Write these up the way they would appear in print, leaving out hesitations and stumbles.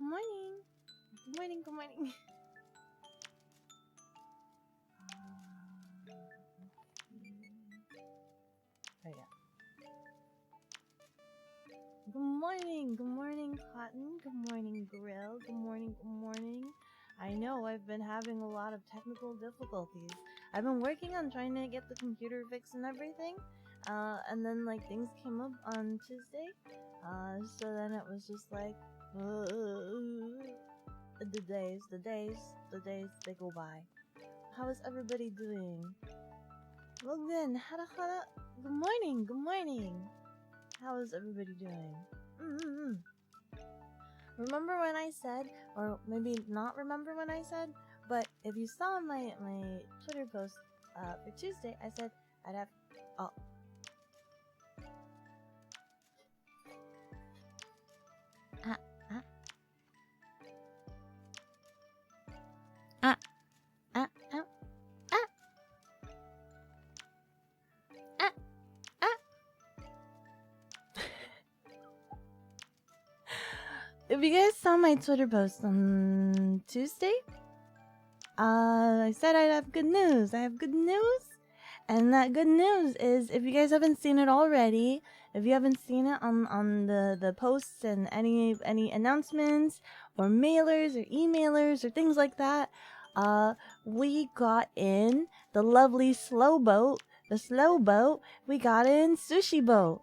morning. Good morning, good morning. Oh, yeah. Good morning, Cotton. Good morning, Grill. Good morning, good morning. I know I've been having a lot of technical difficulties. I've been working on trying to get the computer fixed and everything. And then like things came up on Tuesday. So then it was just like, the days, they go by. How is everybody doing? Logan, hara. Good morning. How is everybody doing? Remember when I said, or maybe not remember when I said, but if you saw my Twitter post for Tuesday, I said I'd have. Oh. If you guys saw my Twitter post on Tuesday, I said I'd have good news. I have good news. And that good news is, if you guys haven't seen it already, if you haven't seen it on the posts and any announcements or mailers or emailers or things like that, we got in the lovely slow boat. The slow boat. We got in Sushi Boat.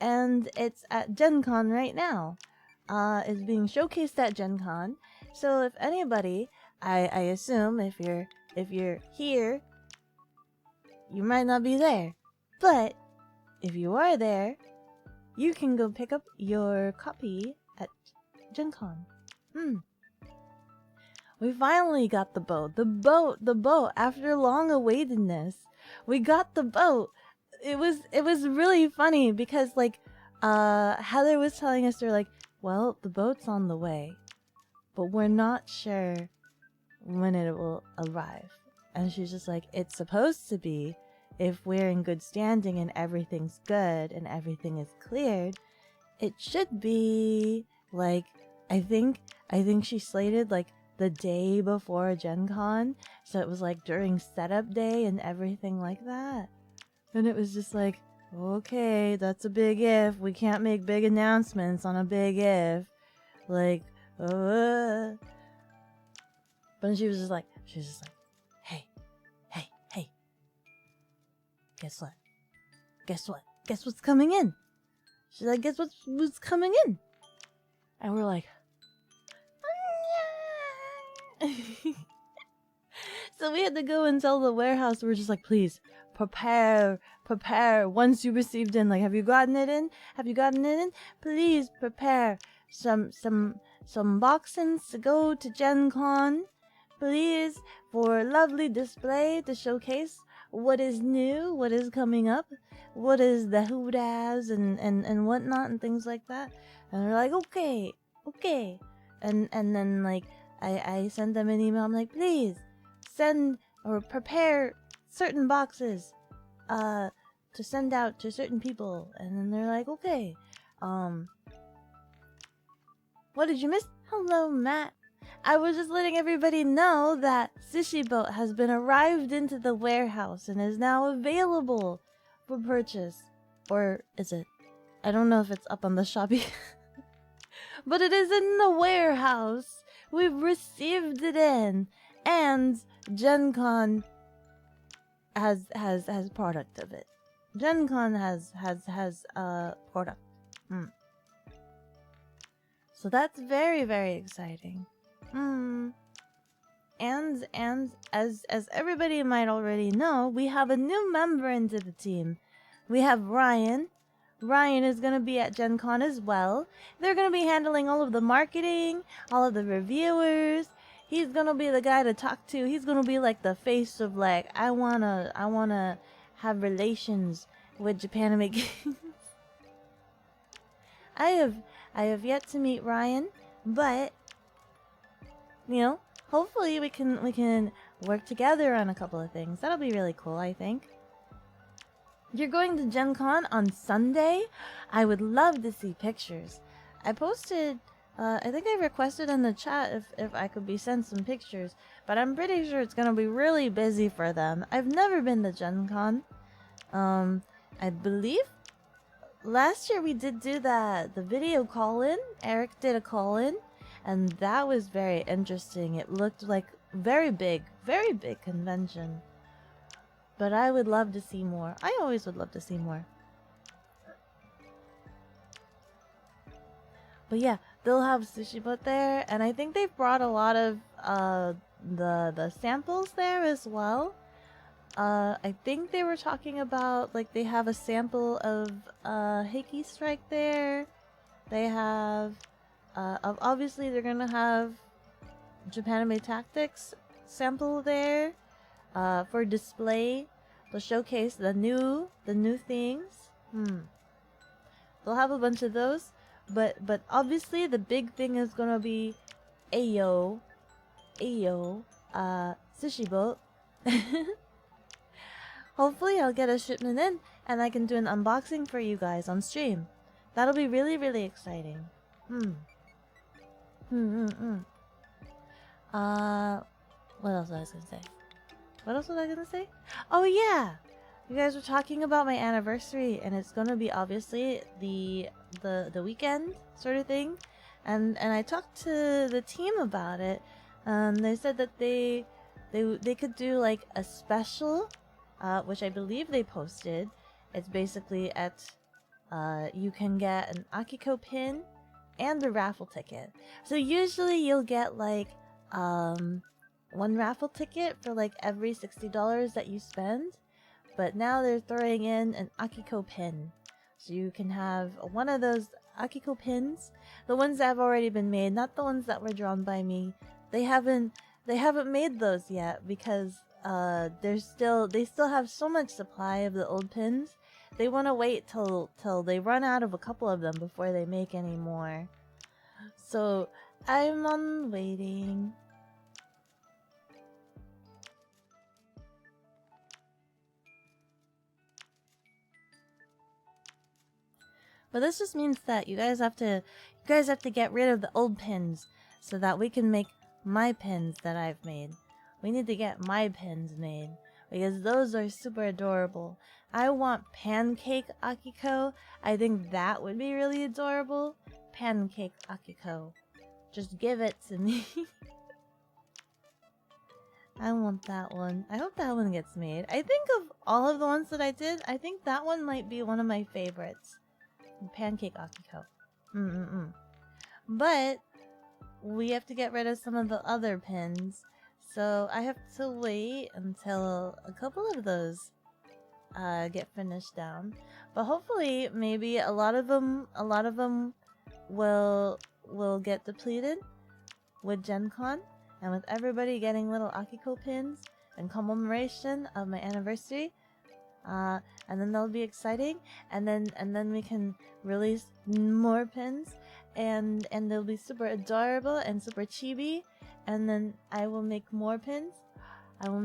And it's at Gen Con right now. It's being showcased at Gen Con. So if anybody, I assume if you're here, you might not be there. But if you are there, you can go pick up your copy at Gen Con. We finally got the boat. The boat. After long awaitedness, we got the boat. It was really funny because like Heather was telling us, they're like, well, the boat's on the way, but we're not sure when it will arrive. And she's just like, it's supposed to be, if we're in good standing and everything's good and everything is cleared, it should be like, I think she slated like the day before Gen Con, so it was like during setup day and everything like that. And it was just like, okay, that's a big if. We can't make big announcements on a big if. Like, But she was just like, hey. Guess what? Guess what's coming in? She's like, guess what's coming in? And we're like, so we had to go and tell the warehouse. We're just like, please, prepare. Once you received in, like, have you gotten it in? Please prepare some boxings to go to Gen Con, please, for a lovely display to showcase what is new, what is coming up, what is the hoot-as and whatnot and things like that. And we're like, okay. And then like I sent them an email. I'm like, please send or prepare certain boxes to send out to certain people. And then they're like, okay. What did you miss? Hello, Matt. I was just letting everybody know that Sushi Boat has been arrived into the warehouse and is now available for purchase. Or is it? I don't know if it's up on the Shopee. But it is in the warehouse. We've received it in. And Gen Con has product of it. Gen Con has product. So that's very, very exciting. And as everybody might already know, we have a new member into the team. We have Ryan. Ryan is going to be at Gen Con as well. They're going to be handling all of the marketing, all of the reviewers. He's going to be the guy to talk to. He's going to be like the face of like, I wanna have relations with Japanime games. I have yet to meet Ryan, but you know, hopefully we can work together on a couple of things. That'll be really cool, I think. You're going to Gen Con on Sunday? I would love to see pictures. I posted I think I requested in the chat if I could be sent some pictures, but I'm pretty sure it's gonna be really busy for them. I've never been to Gen Con. I believe last year we did do the video call-in. Eric did a call-in, and that was very interesting. It looked like very big convention. But I would love to see more. I always would love to see more. But yeah, they'll have sushi boat there, and I think they've brought a lot of the samples there as well. I think they were talking about like they have a sample of Heiki Strike there. They have obviously they're gonna have Japanime Tactics sample there for display to showcase the new things. They'll have a bunch of those. But obviously the big thing is gonna be Ayo, sushi boat. Hopefully I'll get a shipment in and I can do an unboxing for you guys on stream. That'll be really exciting. What else was I gonna say? Oh yeah! You guys were talking about my anniversary, and it's gonna be obviously the weekend sort of thing, and I talked to the team about it, and they said that they could do like a special, which I believe they posted. It's basically at you can get an Akiko pin and a raffle ticket. So usually you'll get like one raffle ticket for like every $60 that you spend. But now they're throwing in an Akiko pin. So you can have one of those Akiko pins. The ones that have already been made, not the ones that were drawn by me. They haven't made those yet because they still have so much supply of the old pins. They want to wait till they run out of a couple of them before they make any more. So I'm on waiting. But this just means that you guys have to get rid of the old pins so that we can make my pins that I've made. We need to get my pins made because those are super adorable. I want pancake Akiko. I think that would be really adorable. Pancake Akiko. Just give it to me. I want that one. I hope that one gets made. I think of all of the ones that I did, I think that one might be one of my favorites. Pancake Akiko. But we have to get rid of some of the other pins, so I have to wait until a couple of those get finished down. But hopefully, maybe a lot of them will get depleted with Gen Con, and with everybody getting little Akiko pins in commemoration of my anniversary. And then that'll be exciting, and then we can release more pins, and they'll be super adorable and super chibi, and then I will make more pins. Oh,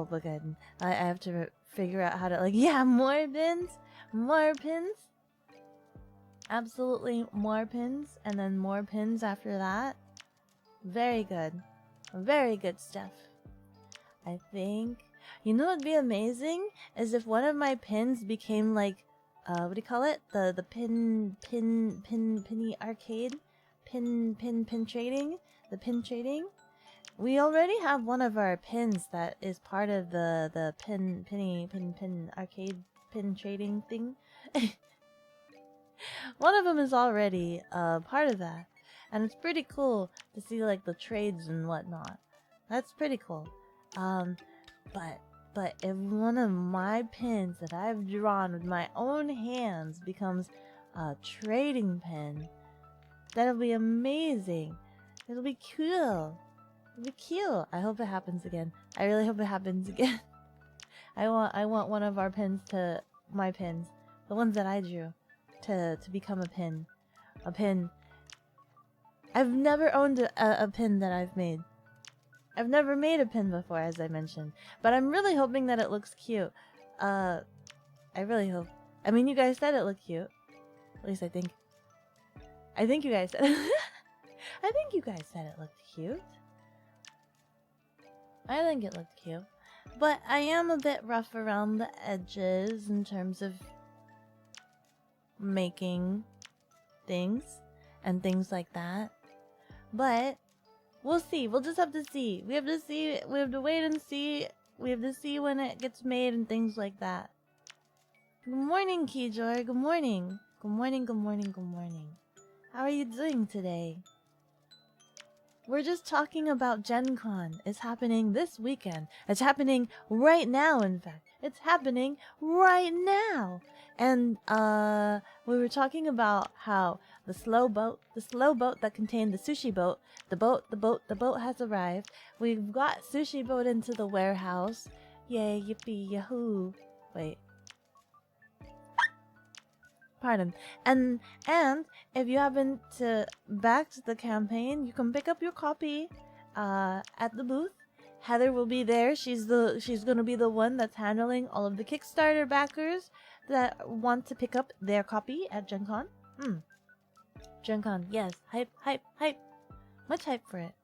but good. I have to figure out how to more pins, absolutely more pins, and then more pins after that. Very good stuff. I think. You know what'd be amazing is if one of my pins became like, what do you call it? The penny arcade, pin trading, the pin trading. We already have one of our pins that is part of the pin arcade pin trading thing. One of them is already part of that, and it's pretty cool to see like the trades and whatnot. That's pretty cool. But if one of my pins that I've drawn with my own hands becomes a trading pin, that'll be amazing. It'll be cool. I hope it happens again. I really hope it happens again. I want one of our pins to my pins, the ones that I drew, to become a pin. A pin. I've never owned a pin that I've made. I've never made a pin before, as I mentioned, but I'm really hoping that it looks cute. I really hope. I mean, you guys said it looked cute. At least I think. I think you guys said it. I think you guys said it looked cute. I think it looked cute. But I am a bit rough around the edges in terms of making things and things like that. But we'll see. We'll just have to see. We have to see. We have to wait and see. We have to see when it gets made and things like that. Good morning, Keyjoy. Good morning. Good morning, good morning, good morning. How are you doing today? We're just talking about Gen Con. It's happening this weekend. It's happening right now, in fact. It's happening right now. And we were talking about how the slow boat that contained the sushi boat, the boat has arrived. We've got sushi boat into the warehouse. Yay, yippee, yahoo. Wait. Pardon. And if you haven't backed the campaign, you can pick up your copy at the booth. Heather will be there. She's gonna be the one that's handling all of the Kickstarter backers that want to pick up their copy at Gen Con. Gen Con, yes. Hype. Much hype for it.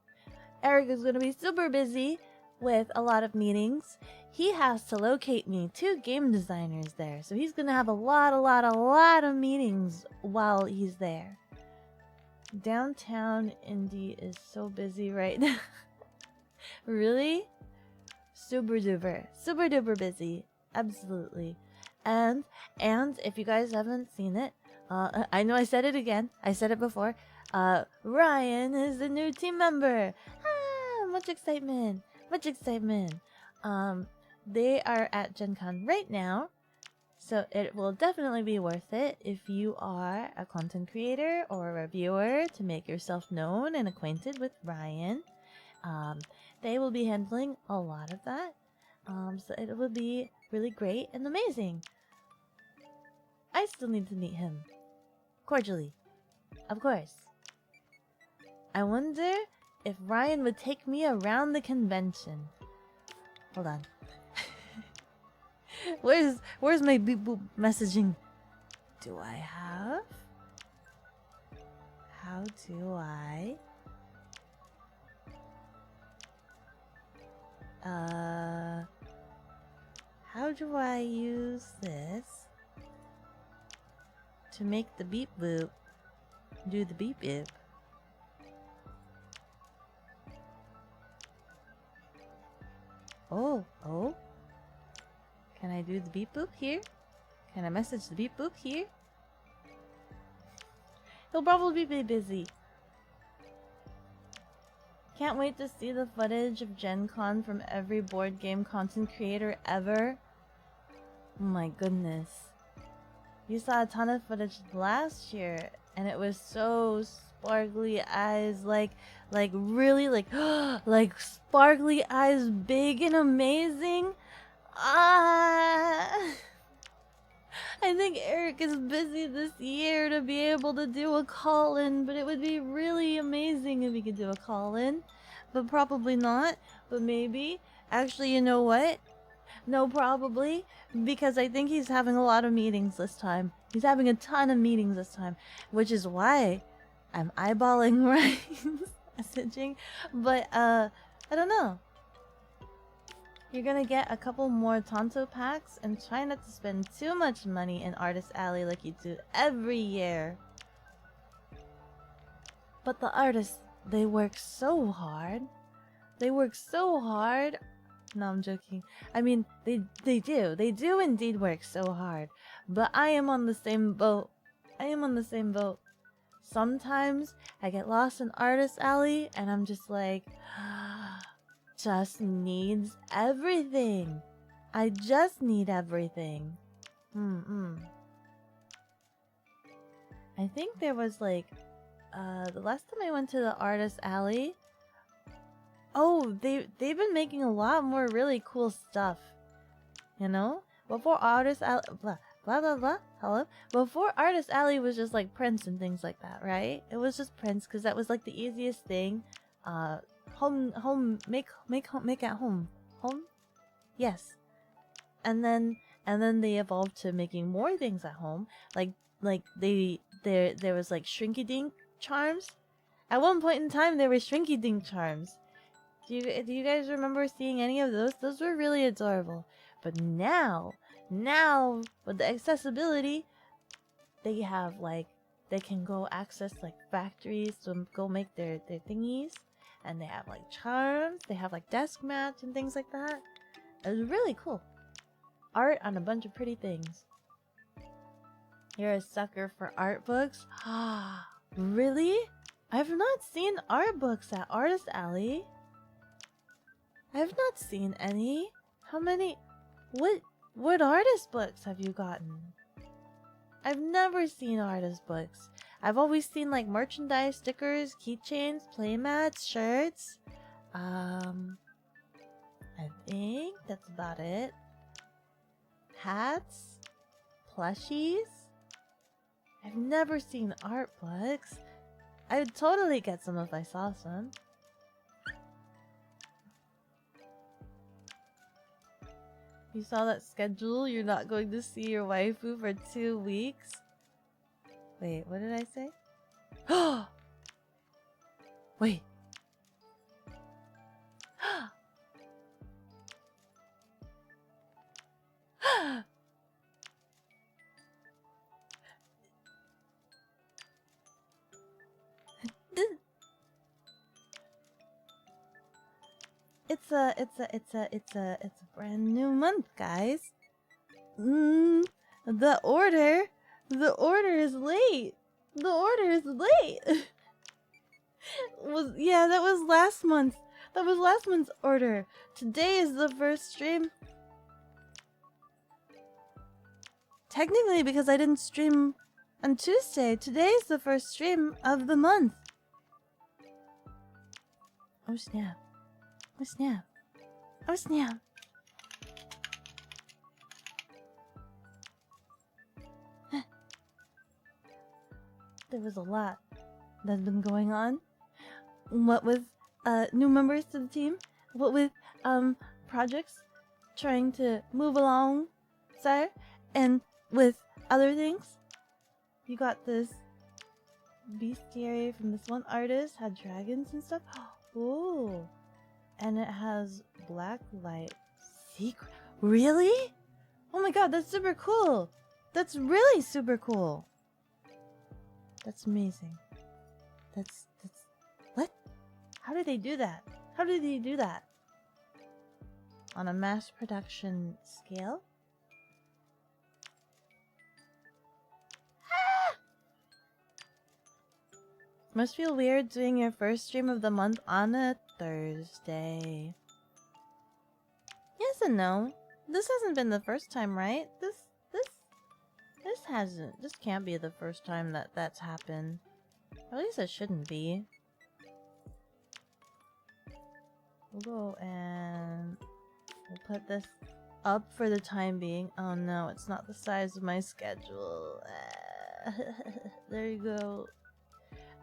Eric is gonna be super busy with a lot of meetings. He has to locate me 2 game designers there, so he's gonna have a lot of meetings while he's there. Downtown Indy is so busy right now. Really? Super duper busy. Absolutely. And if you guys haven't seen it, I know I said it again. I said it before. Ryan is the new team member. Much excitement. They are at Gen Con right now, so it will definitely be worth it if you are a content creator or a reviewer to make yourself known and acquainted with Ryan. They will be handling a lot of that, so it will be really great and amazing. I still need to meet him. Cordially. Of course. I wonder if Ryan would take me around the convention. Hold on. Where's my beep boop messaging? Do I have? How do I? How do I use this to make the beep boop do the beep boop? Oh. Can I do the beep boop here? Can I message the beep boop here? He'll probably be busy. Can't wait to see the footage of Gen Con from every board game content creator ever. Oh my goodness. You saw a ton of footage last year and it was so sparkly eyes, like really like sparkly eyes, big and amazing. I think Eric is busy this year to be able to do a call-in, but it would be really amazing if he could do a call-in. But probably not, but maybe. Actually, you know what? No, probably, because I think he's having a lot of meetings this time. He's having a ton of meetings this time, which is why I'm eyeballing Ryan's messaging. But, I don't know. You're gonna get a couple more Tonto packs and try not to spend too much money in Artist Alley like you do every year. But the artists, they work so hard. They work so hard. No, I'm joking. I mean, they do. They do indeed work so hard. But I am on the same boat. Sometimes I get lost in Artist Alley and I'm just like... just needs everything. I just need everything. I think there was like the last time I went to the Artist Alley. Oh, they've been making a lot more really cool stuff. You know? Before Artist Alley hello? Before Artist Alley was just like prints and things like that, right? It was just prints because that was like the easiest thing. Make at home. Yes. And then they evolved to making more things at home. Like there was like Shrinky Dink charms, At one point in time, there were Shrinky Dink charms. Do you guys remember seeing any of those? Those were really adorable. But now with the accessibility, they have like they can go access like factories to go make their thingies, and they have like charms. They have like desk mats and things like that. It was really cool. Art on a bunch of pretty things. You're a sucker for art books? Really? I've not seen art books at Artist Alley. I've not seen any. How many? What artist books have you gotten? I've never seen artist books. I've always seen like merchandise, stickers, keychains, playmats, shirts. I think that's about it. Hats, plushies. I've never seen art books. I would totally get some if I saw some. You saw that schedule? You're not going to see your waifu for 2 weeks? Wait, what did I say? Wait. It's a brand new month, guys. The order is late. The order is late. That was last month. That was last month's order. Today is the first stream. Technically, because I didn't stream on Tuesday, today is the first stream of the month. Oh snap. Oh snap. Oh snap. There was a lot that's been going on. What with new members to the team, what with projects trying to move along, sir, and with other things. You got this bestiary from this one artist, had dragons and stuff. Ooh. And it has black light secret. Really? Oh my god, that's super cool. That's really super cool. That's amazing. That's what? How did they do that? How did they do that? On a mass production scale? Must feel weird doing your first stream of the month on a Thursday. Yes and no. This hasn't been the first time, right? This hasn't. This can't be the first time that's happened. At least it shouldn't be. We'll go and we'll put this up for the time being. Oh no, it's not the size of my schedule. There you go.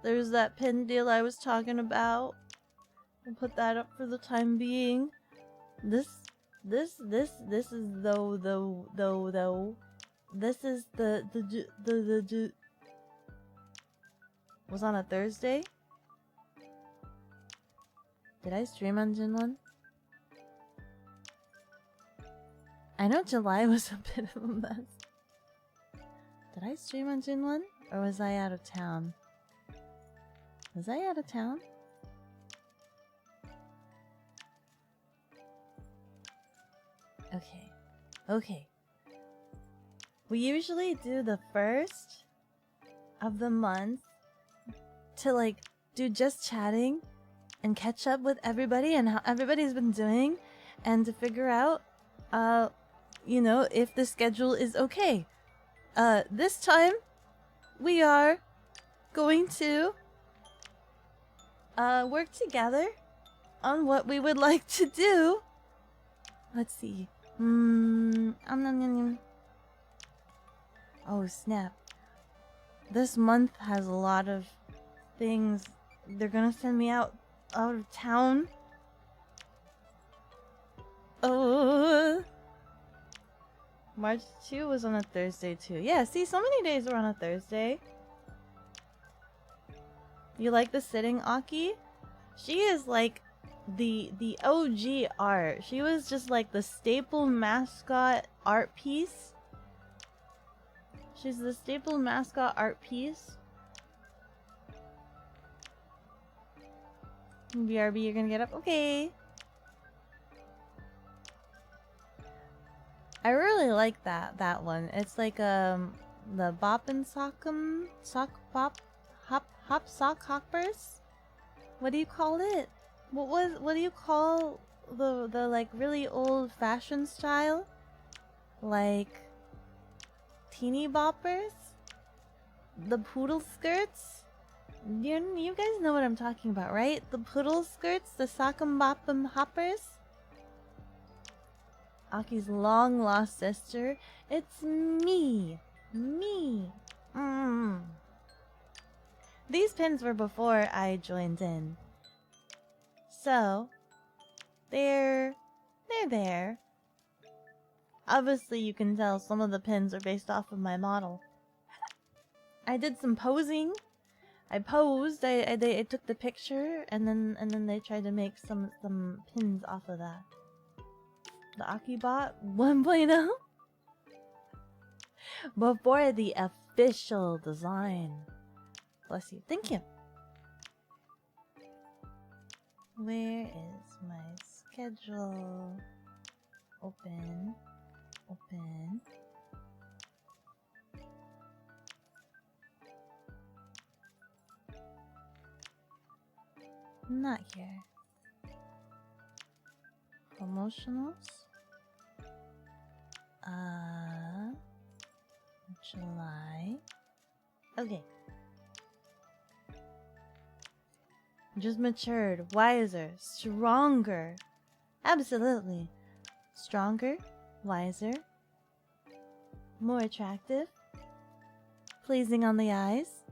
There's that pin deal I was talking about. We'll put that up for the time being. This is though. This is the was on a Thursday. Did I stream on June 1? I know July was a bit of a mess. Did I stream on June 1? Or was I out of town? Was I out of town? Okay. We usually do the first of the month to like do just chatting and catch up with everybody and how everybody's been doing, and to figure out you know, if the schedule is okay. This time we are going to work together on what we would like to do. Let's see. Oh snap. This month has a lot of things. They're gonna send me out of town. Oh. March 2 was on a Thursday too. Yeah, see, so many days were on a Thursday. You like the sitting Aki? She is like the OG art. She was just like the staple mascot art piece. She's the staple mascot art piece. BRB, you're gonna get up? Okay. I really like that one. It's like the bop and sock'em sock pop hop sock hoppers. What do you call it? What do you call the like really old fashioned style? Like teeny boppers? The poodle skirts? You guys know what I'm talking about, right? The poodle skirts, the sock'em bop'em hoppers? Aki's long lost sister. It's me. Me. These pins were before I joined in. So, they're there. Obviously, you can tell some of the pins are based off of my model. I did some posing. I posed. I took the picture, and then they tried to make some pins off of that. The Akibot 1.0 before the official design. Bless you. Thank you. Where is my schedule? Open. Open. Not here. Promotionals. July. Okay. Just matured, wiser, stronger. Absolutely. Stronger, wiser, more attractive, pleasing on the eyes,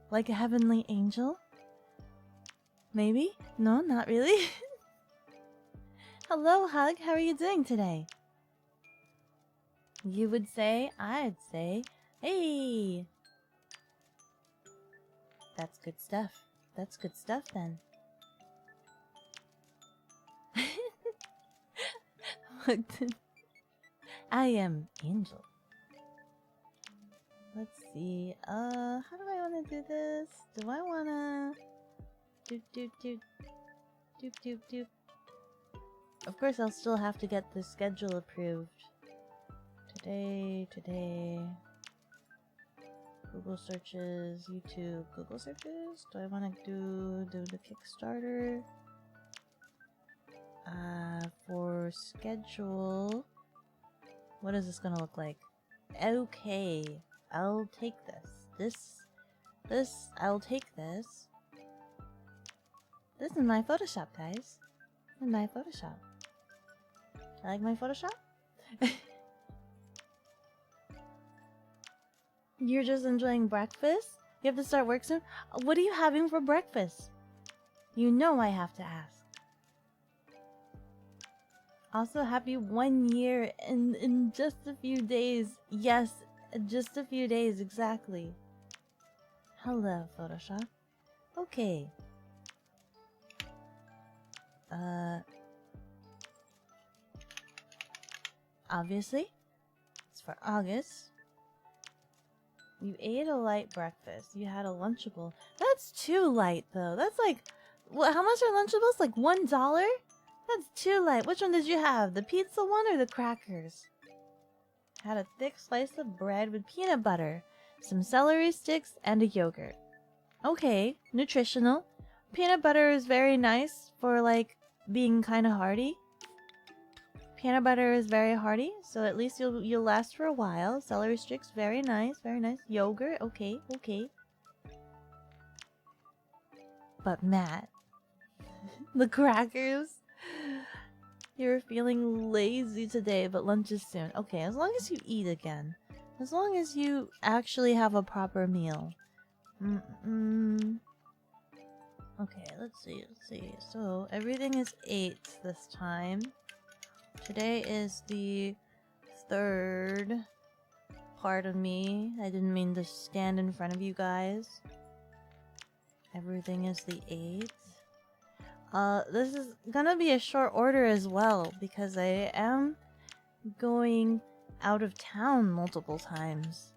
like a heavenly angel. Maybe? No, not really. Hello, Hug. How are you doing today? You would say, I'd say, hey. That's good stuff. That's good stuff then. I am Angel. Let's see. How do I want to do this? Do I want to doop. Of course, I'll still have to get the schedule approved. Today. Google searches, YouTube, Google searches. Do I want to do the Kickstarter? For schedule, what is this gonna look like? Okay, I'll take this. I'll take this. This is my Photoshop, guys. This is my Photoshop. I like my Photoshop? You're just enjoying breakfast? You have to start work soon? What are you having for breakfast? You know I have to ask. Also, happy 1 year in just a few days. Yes, just a few days, exactly. Hello, Photoshop. Okay. Obviously, it's for August. You ate a light breakfast. You had a Lunchable. That's too light, though. That's like... how much are Lunchables? Like $1? That's too light. Which one did you have? The pizza one or the crackers? Had a thick slice of bread with peanut butter, some celery sticks, and a yogurt. Okay, nutritional. Peanut butter is very nice for, like, being kind of hearty. Peanut butter is very hearty, so at least you'll last for a while. Celery sticks, very nice, very nice. Yogurt, okay. But Matt, the crackers. You're feeling lazy today, but lunch is soon. Okay, as long as you eat again. As long as you actually have a proper meal. Okay, let's see. So, everything is 8 this time. Today is the 3rd part of me. I didn't mean to stand in front of you guys. Everything is the 8th. This is gonna be a short order as well because I am going out of town multiple times.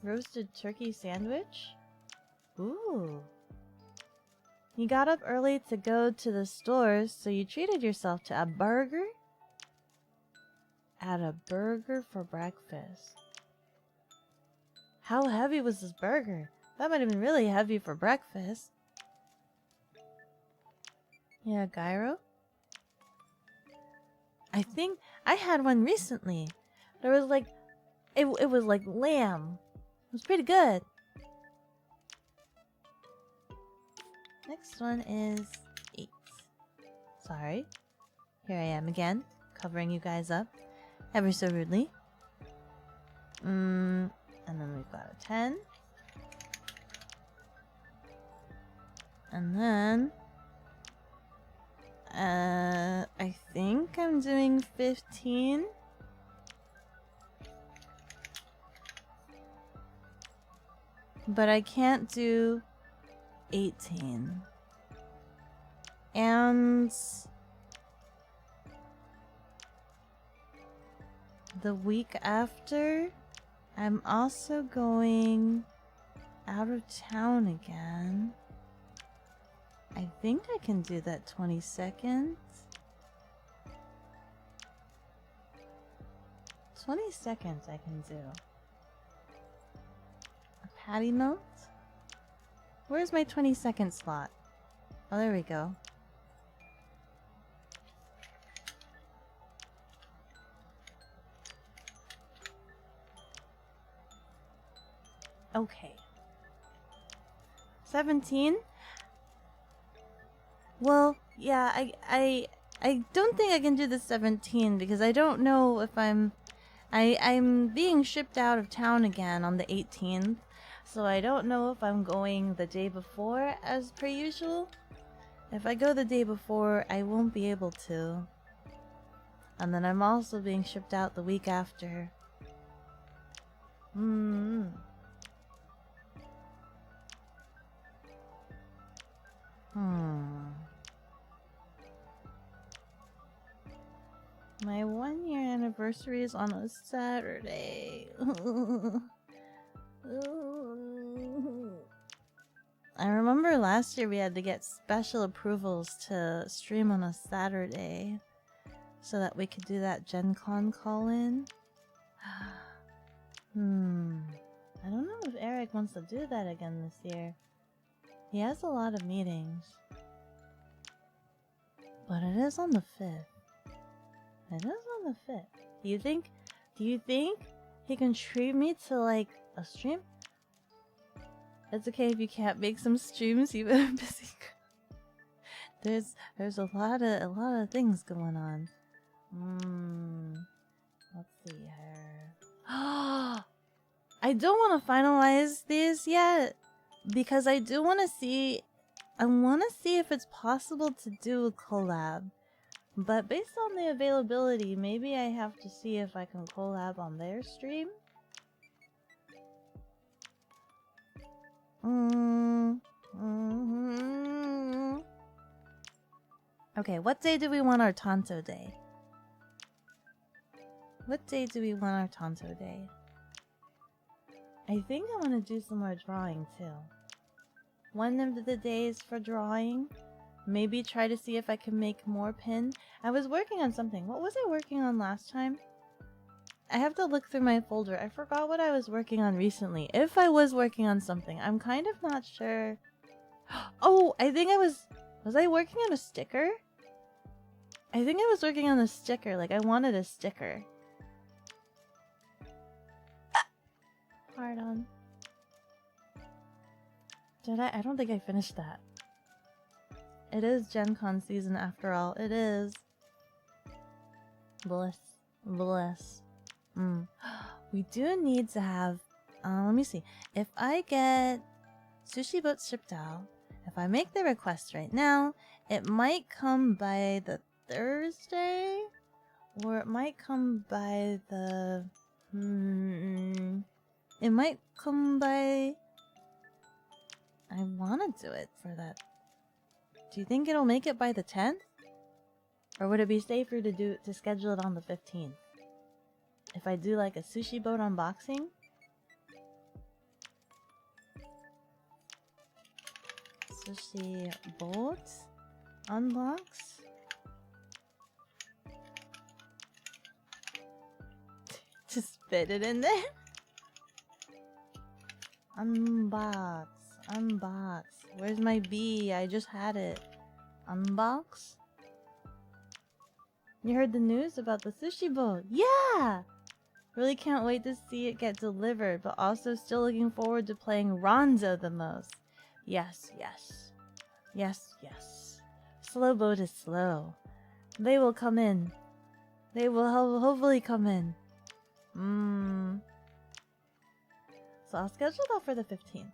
Roasted turkey sandwich? Ooh. You got up early to go to the stores, so you treated yourself to a burger? Had a burger for breakfast. How heavy was this burger? That might have been really heavy for breakfast. Yeah, gyro? I think I had one recently. There was like, it was like lamb. It was pretty good. Next one is 8. Sorry. Here I am again, covering you guys up ever so rudely. And then we've got a 10. And then I think I'm doing 15. But I can't do 18. And the week after, I'm also going out of town again. I think I can do that 22nd. 22nd I can do. A patty melt? Where's my 22nd slot? Oh, there we go. Okay. 17? Well, yeah, I don't think I can do the 17 because I don't know if I'm being shipped out of town again on the 18th. So I don't know if I'm going the day before as per usual. If I go the day before, I won't be able to. And then I'm also being shipped out the week after. My 1-year anniversary is on a Saturday. I remember last year we had to get special approvals to stream on a Saturday so that we could do that Gen Con call-in. I don't know if Eric wants to do that again this year. He has a lot of meetings. But it is on the 5th. It is on the 5th. Do you think he can treat me to like a stream? It's okay if you can't make some streams, you've been busy. There's a lot of things going on. Let's see here. I don't want to finalize these yet because I do want to see. I want to see if it's possible to do a collab. But based on the availability, maybe I have to see if I can collab on their stream. Okay, what day do we want our Tonto Day? What day do we want our Tonto Day? I think I want to do some more drawing too. One of the days for drawing. Maybe try to see if I can make more pin. I was working on something. What was I working on last time? I have to look through my folder. I forgot what I was working on recently. If I was working on something, I'm kind of not sure. Oh, I think I was I working on a sticker? I think I was working on a sticker. Like I wanted a sticker. Pardon. Did I? I don't think I finished that. It is Gen Con season after all. It is. Bliss. Bliss. We do need to have... let me see. If I get sushi boat shipped out, if I make the request right now, it might come by the Thursday? Or it might come by the... It might come by... I want to do it for that. Do you think it'll make it by the 10th? Or would it be safer to schedule it on the 15th? If I do like a sushi boat unboxing? Sushi boat unbox? Just fit it in there. Unbox. Unbox. Where's my B? I just had it. Unbox? You heard the news about the sushi boat? Yeah! Really can't wait to see it get delivered, but also still looking forward to playing Ronzo the most. Yes, yes. Yes, yes. Slow boat is slow. They will come in. They will hopefully come in. So I'll schedule that for the 15th.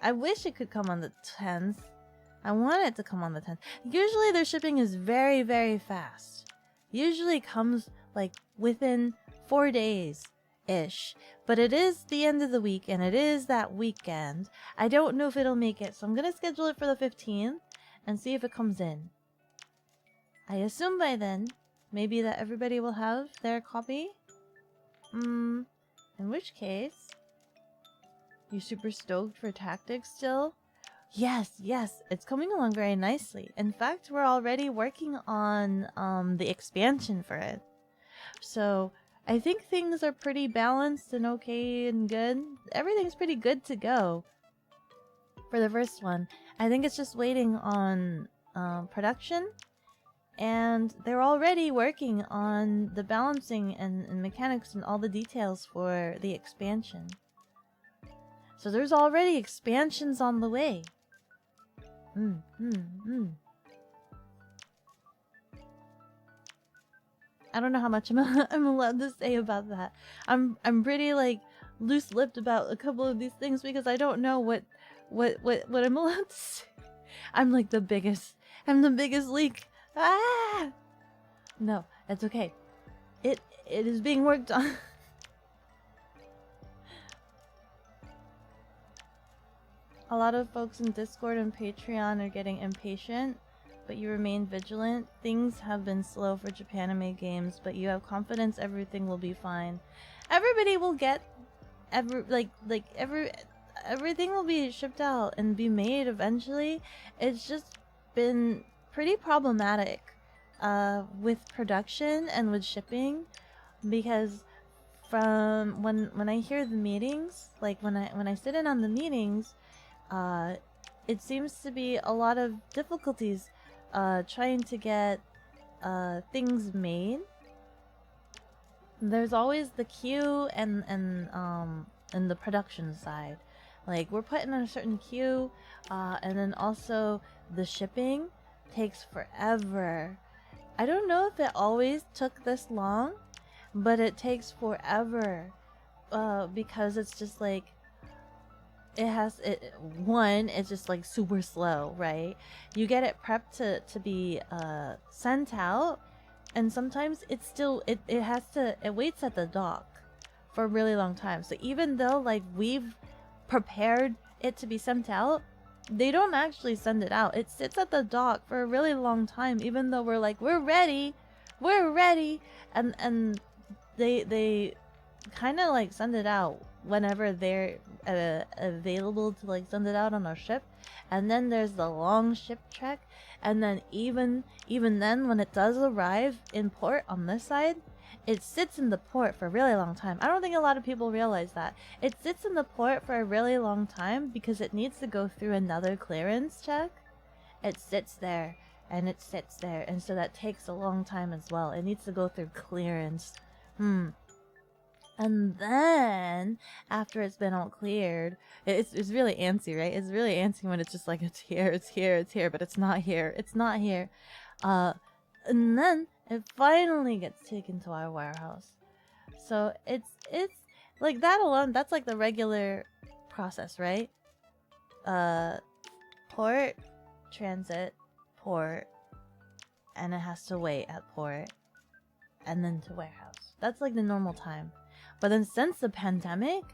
I wish it could come on the 10th. I want it to come on the 10th. Usually their shipping is very, very fast. Usually comes like within 4 days-ish. But it is the end of the week and it is that weekend. I don't know if it'll make it, so I'm going to schedule it for the 15th and see if it comes in. I assume by then, maybe that everybody will have their copy. In which case, you super stoked for Tactics still? Yes, yes, it's coming along very nicely. In fact, we're already working on the expansion for it. So I think things are pretty balanced and okay and good. Everything's pretty good to go for the first one. I think it's just waiting on production. And they're already working on the balancing and mechanics and all the details for the expansion. So there's already expansions on the way. I don't know how much I'm allowed to say about that. I'm pretty like loose-lipped about a couple of these things because I don't know what I'm allowed to say. I'm like the biggest. I'm the biggest leak. Ah! No, it's okay. It is being worked on. A lot of folks in Discord and Patreon are getting impatient, but you remain vigilant. Things have been slow for Japanime games, but you have confidence everything will be fine. Everybody will get everything will be shipped out and be made eventually. It's just been pretty problematic with production and with shipping, because from when I hear the meetings, like when I sit in on the meetings, it seems to be a lot of difficulties trying to get things made. There's always the queue and the production side. Like we're putting on a certain queue, and then also the shipping takes forever. I don't know if it always took this long, but it takes forever because it's just like it's just like super slow, right? You get it prepped to be sent out, and sometimes it's still it waits at the dock for a really long time. So even though like we've prepared it to be sent out, they don't actually send it out. It sits at the dock for a really long time, even though we're like we're ready, and they kind of like send it out whenever they're available to like send it out on our ship. And then there's the long ship trek, and then even then when it does arrive in port on this side, it sits in the port for a really long time. I don't think a lot of people realize that it sits in the port for a really long time because it needs to go through another clearance check. It sits there and it sits there, and so that takes a long time as well. It needs to go through clearance. And then, after it's been all cleared, it's really antsy, right? It's really antsy when it's just like, it's here, but it's not here. It's not here. And then, it finally gets taken to our warehouse. So, it's like that alone, that's like the regular process, right? Port, transit, port, and it has to wait at port, and then to warehouse. That's like the normal time. But then since the pandemic,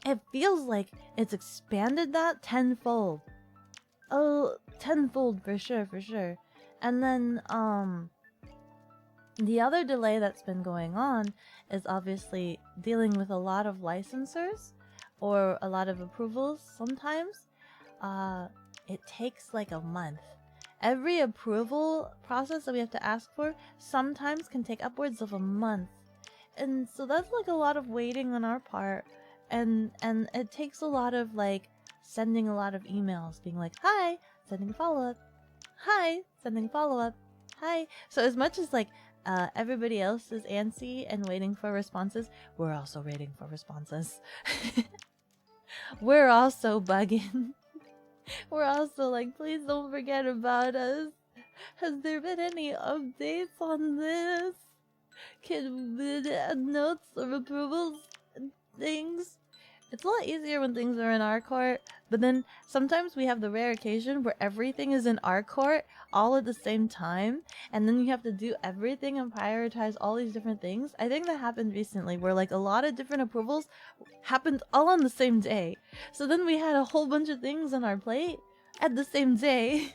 it feels like it's expanded that tenfold. Oh, tenfold for sure, for sure. And then, the other delay that's been going on is obviously dealing with a lot of licensors or a lot of approvals sometimes. It takes like a month. Every approval process that we have to ask for sometimes can take upwards of a month. And so that's like a lot of waiting on our part. And it takes a lot of like sending a lot of emails being like, hi, sending a follow-up. Hi, sending a follow-up. Hi. So as much as like everybody else is antsy and waiting for responses, we're also waiting for responses. We're also bugging. We're also like, please don't forget about us. Has there been any updates on this? Can we add notes or approvals and things? It's a lot easier when things are in our court, but then sometimes we have the rare occasion where everything is in our court all at the same time, and then you have to do everything and prioritize all these different things. I think that happened recently where like a lot of different approvals happened all on the same day. So then we had a whole bunch of things on our plate at the same day.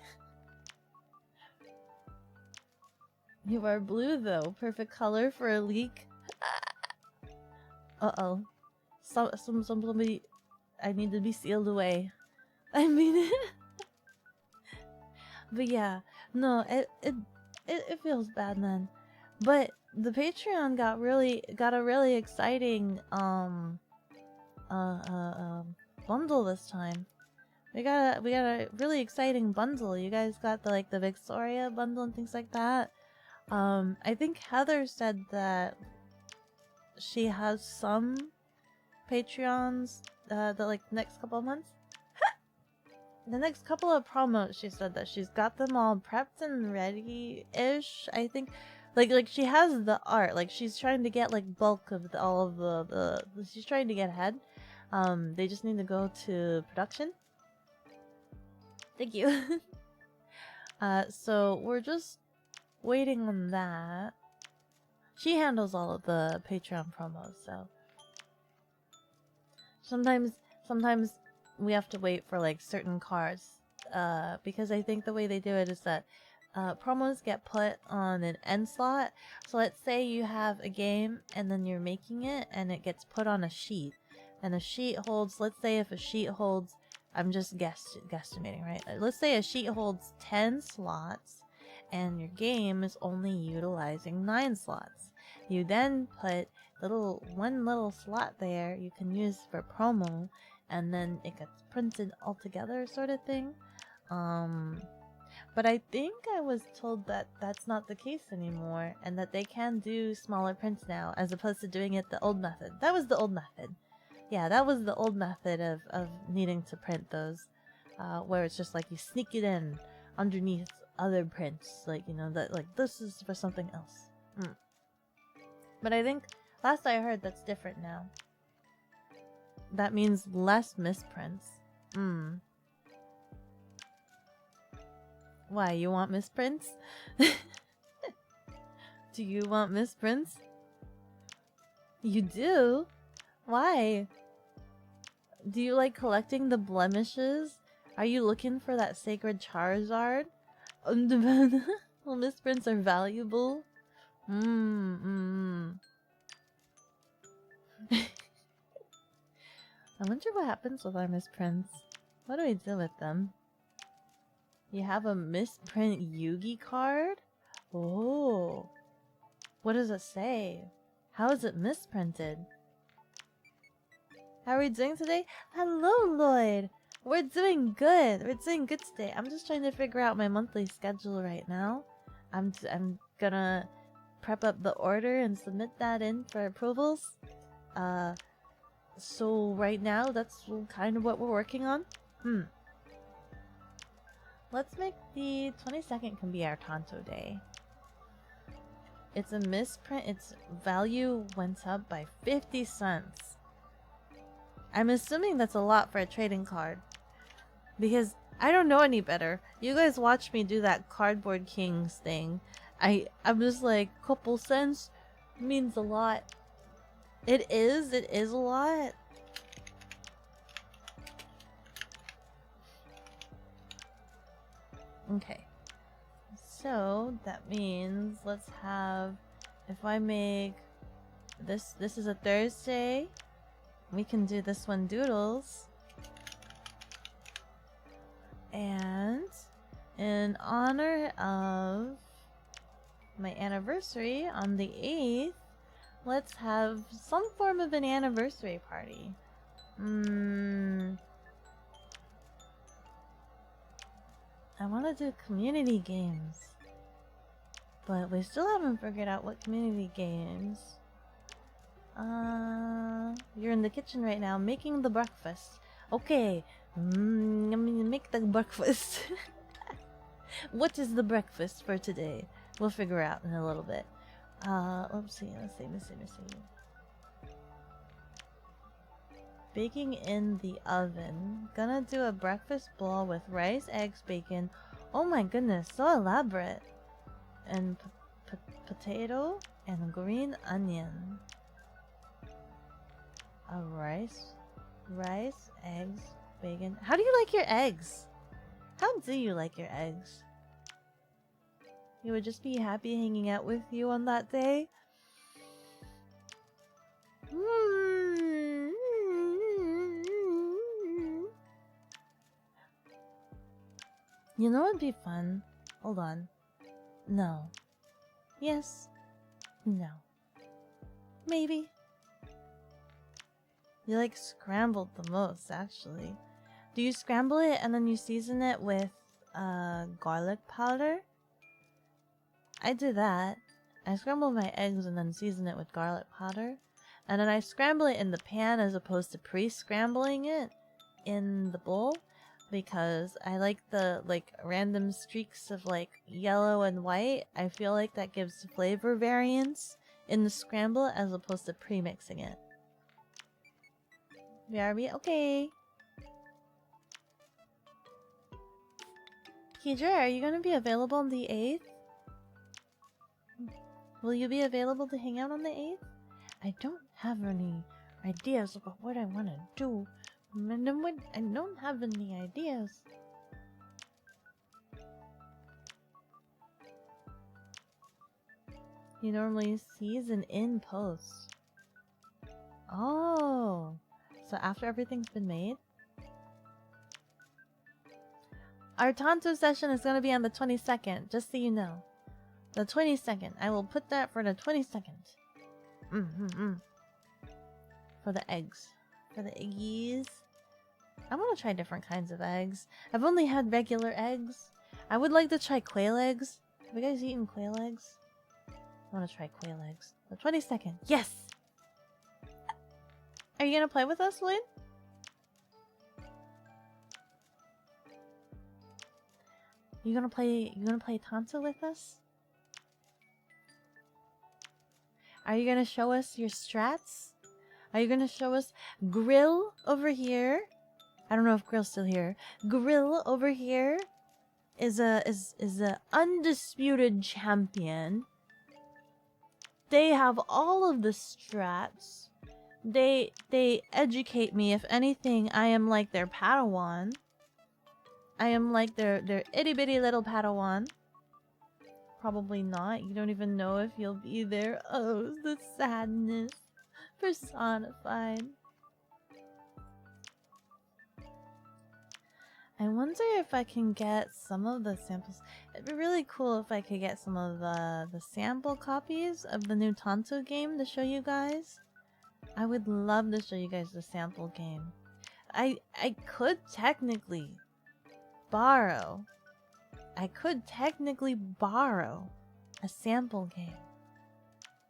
You are blue though, perfect color for a leak. Uh-oh. Somebody, I need to be sealed away. I mean, but yeah, no, it feels bad, man. But the Patreon got a really exciting bundle this time. We got a really exciting bundle. You guys got the Victoria bundle and things like that. I think Heather said that she has some Patreons the next couple of months. The next couple of promos, she said that she's got them all prepped and ready-ish. I think like she has the art, like she's trying to get like bulk of all of the she's trying to get ahead. They just need to go to production. Thank you. So we're just waiting on that. She handles all of the Patreon promos, so sometimes we have to wait for like certain cards, because I think the way they do it is that promos get put on an end slot. So let's say you have a game and then you're making it and it gets put on a sheet, and a sheet holds, let's say if a sheet holds, I'm just guesstimating, right? Let's say a sheet holds 10 slots and your game is only utilizing 9 slots. You then put one little slot there you can use for promo, and then it gets printed all together, sort of thing. But I think I was told that that's not the case anymore, and that they can do smaller prints now as opposed to doing it the old method. That was the old method. Yeah, that was the old method of needing to print those, where it's just like you sneak it in underneath other prints, like, you know, that like this is for something else. But I think last I heard that's different now. That means less misprints. Why, you want misprints? Do you want misprints? You do? Why? Do you like collecting the blemishes? Are you looking for that sacred Charizard? Well, misprints are valuable. I wonder what happens with our misprints. What do we do with them? You have a misprint Yugi card? Oh. What does it say? How is it misprinted? How are we doing today? Hello, Lloyd! We're doing good. We're doing good today. I'm just trying to figure out my monthly schedule right now. I'm gonna prep up the order and submit that in for approvals. So right now, that's kind of what we're working on. Let's make the 22nd can be our Tonto Day. It's a misprint. Its value went up by 50 cents. I'm assuming that's a lot for a trading card, because I don't know any better. You guys watch me do that Cardboard Kings thing. I'm just like, couple cents means a lot. It is a lot. Okay. So that means let's have, if I make this is a Thursday, we can do this one Doodles. And in honor of my anniversary on the 8th, let's have some form of an anniversary party. I want to do community games. But we still haven't figured out what community games. You're in the kitchen right now making the breakfast. Okay. I'm gonna make the breakfast. What is the breakfast for today? We'll figure out in a little bit. Let's see. Baking in the oven. Gonna do a breakfast bowl with rice, eggs, bacon. Oh my goodness, so elaborate. And potato and green onion. Rice, eggs, bacon. How do you like your eggs? How do you like your eggs? You would just be happy hanging out with you on that day? You know what'd be fun? Hold on. No. Yes. No. Maybe. You like scrambled the most, actually. Do you scramble it and then you season it with garlic powder? I do that. I scramble my eggs and then season it with garlic powder. And then I scramble it in the pan as opposed to pre-scrambling it in the bowl. Because I like the random streaks of yellow and white. I feel like that gives flavor variance in the scramble as opposed to pre-mixing it. BRB? Okay. Keidra, are you gonna be available on the 8th? Will you be available to hang out on the 8th? I don't have any ideas about what I want to do. I don't have any ideas. You normally season in post. Oh, so after everything's been made? Our Tanto session is going to be on the 22nd, just so you know. The 22nd. I will put that for the 22nd. For the eggs. For the eggies. I want to try different kinds of eggs. I've only had regular eggs. I would like to try quail eggs. Have you guys eaten quail eggs? I want to try quail eggs. The 22nd. Yes! Are you gonna play with us, Lynn? You gonna play Tanto with us? Are you gonna show us your strats? Are you gonna show us Grill over here? I don't know if Grill's still here. Grill over here is a undisputed champion. They have all of the strats. They educate me. If anything, I am like their Padawan. I am like their itty bitty little Padawan. Probably not. You don't even know if you'll be there. Oh, the sadness personified. I wonder if I can get some of the samples. It'd be really cool if I could get some of the sample copies of the new Tanto game to show you guys. I would love to show you guys the sample game. I could technically borrow. I could technically borrow a sample game.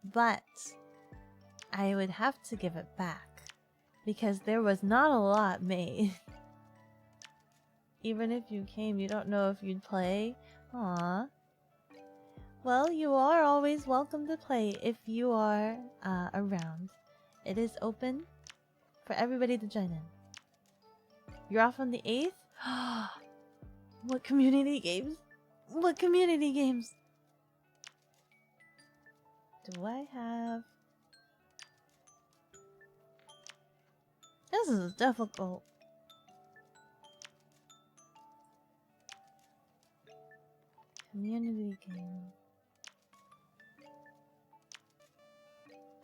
But I would have to give it back because there was not a lot made. Even if you came, you don't know if you'd play. Aww. Well, you are always welcome to play if you are around. It is open for everybody to join in. You're off on the 8th? What community games? What community games? Do I have... This is difficult. Community game.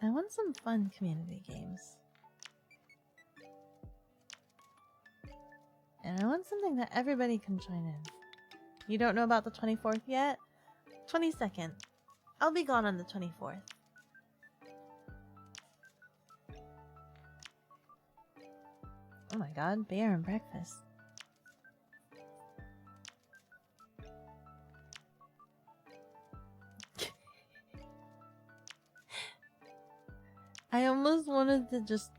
I want some fun community games. And I want something that everybody can join in. You don't know about the 24th yet? 22nd. I'll be gone on the 24th. Oh my god, beer and breakfast. I almost wanted to just...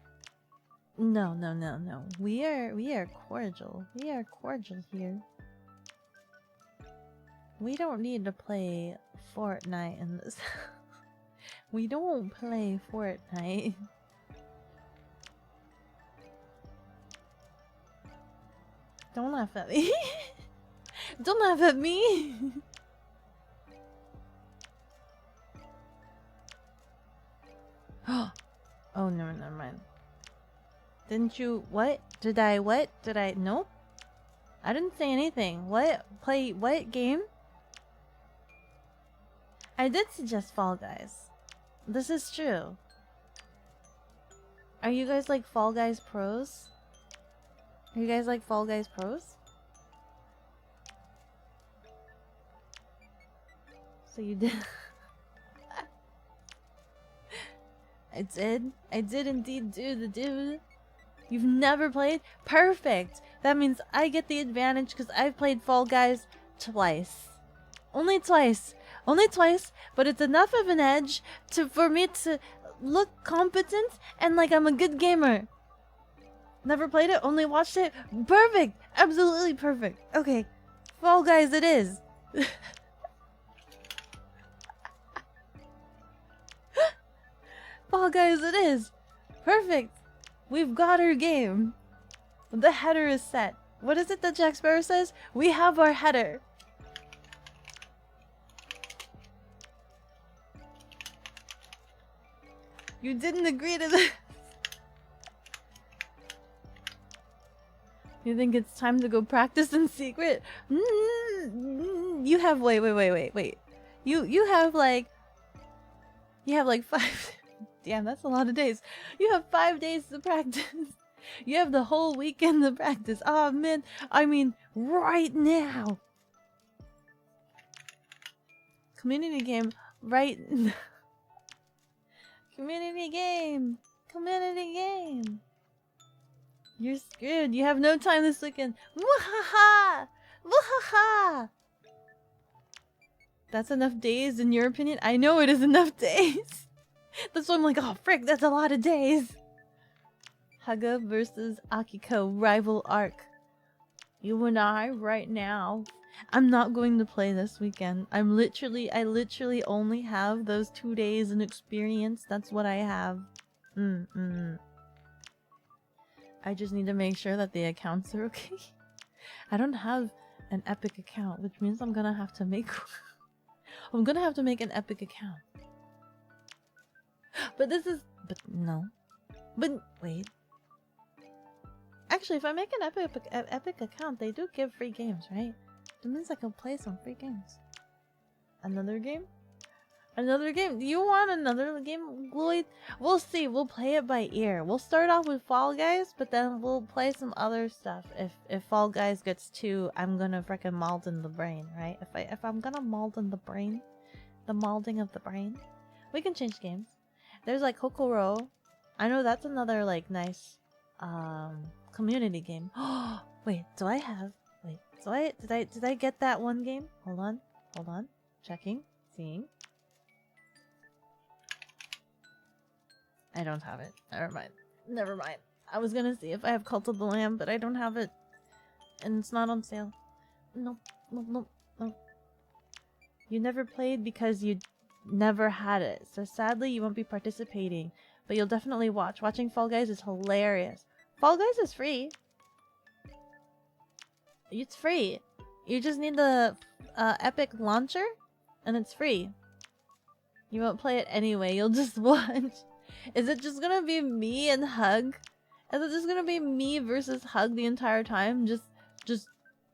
No. We are cordial. We are cordial here. We don't need to play Fortnite in this. We don't play Fortnite. Don't laugh at me. Don't laugh at me. Oh no, never mind. Didn't you what? Did I what? Did I nope? I didn't say anything. What? Play what game? I did suggest Fall Guys. This is true. Are you guys like Fall Guys pros? Are you guys like Fall Guys pros? So you did. I did indeed do the dude. You've never played? Perfect! That means I get the advantage because I've played Fall Guys twice. Only twice. Only twice, but it's enough of an edge for me to look competent and like I'm a good gamer. Never played it, only watched it. Perfect! Absolutely perfect. Okay. Fall Guys it is. Fall Guys it is. Perfect. We've got our game. The header is set. What is it that Jack Sparrow says? We have our header. You didn't agree to this. You think it's time to go practice in secret? You have wait. You have like 5 damn, that's a lot of days. You have 5 days to practice. You have the whole weekend to practice. Oh man, I mean right now. Community game right Community game. Community game. You're screwed. You have no time this weekend. Wahaha! Wahaha! That's enough days in your opinion? I know it is enough days. That's why I'm like, oh frick, that's a lot of days. Haga versus Akiko rival arc. You and I right now. I'm not going to play this weekend. I literally only have those 2 days in experience. That's what I have. I just need to make sure that the accounts are okay. I don't have an Epic account, which means I'm gonna have to make an Epic account. But no. But wait. Actually, if I make an Epic account, they do give free games, right? That means I can play some free games. Another game? Another game? Do you want another game, Lloyd? We'll see. We'll play it by ear. We'll start off with Fall Guys, but then we'll play some other stuff. If Fall Guys gets too, I'm gonna frickin' malden the brain, right? If I'm gonna malden the brain, the malding of the brain, we can change games. There's like Kokoro. I know that's another like nice community game. Wait, do I have? Wait, did I get that one game? Hold on. Checking, seeing. I don't have it. Never mind. I was gonna see if I have Cult of the Lamb, but I don't have it. And it's not on sale. Nope. You never played because you never had it. So sadly, you won't be participating. But you'll definitely watch. Watching Fall Guys is hilarious. Fall Guys is free. It's free. You just need the Epic launcher, and it's free. You won't play it anyway. You'll just watch. Is it just gonna be me and Hug Is it just gonna be me versus Hug the entire time? Just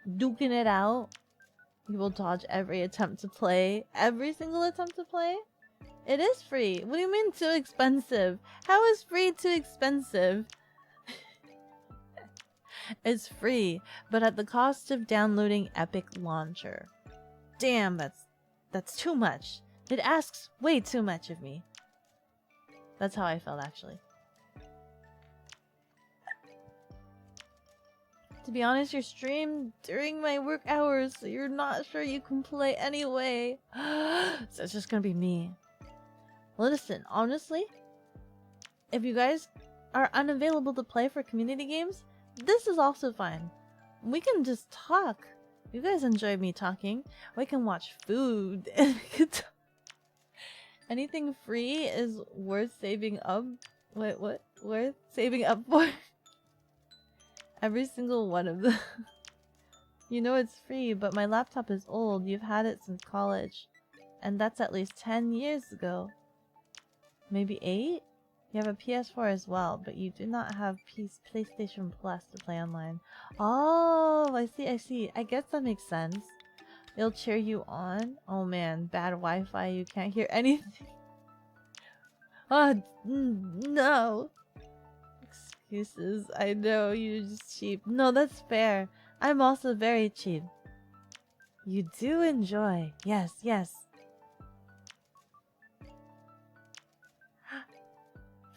duking it out? You will dodge every attempt to play. Every single attempt to play? It is free. What do you mean too expensive? How is free too expensive? It's free, but at the cost of downloading Epic Launcher. Damn, that's too much. It asks way too much of me. That's how I felt, actually. To be honest, you're streamed during my work hours, so you're not sure you can play anyway. So it's just gonna be me. Listen, honestly, if you guys are unavailable to play for community games, this is also fine. We can just talk. You guys enjoy me talking. We can watch food. Anything free is worth saving up. Wait, what? Worth saving up for? Every single one of them. You know it's free, but my laptop is old. You've had it since college. And that's at least 10 years ago. Maybe 8? You have a PS4 as well, but you do not have PlayStation Plus to play online. Oh, I see. I guess that makes sense. It'll cheer you on. Oh man, bad Wi-Fi, you can't hear anything. Oh, no. Excuses. I know, you're just cheap. No, that's fair. I'm also very cheap. You do enjoy. Yes.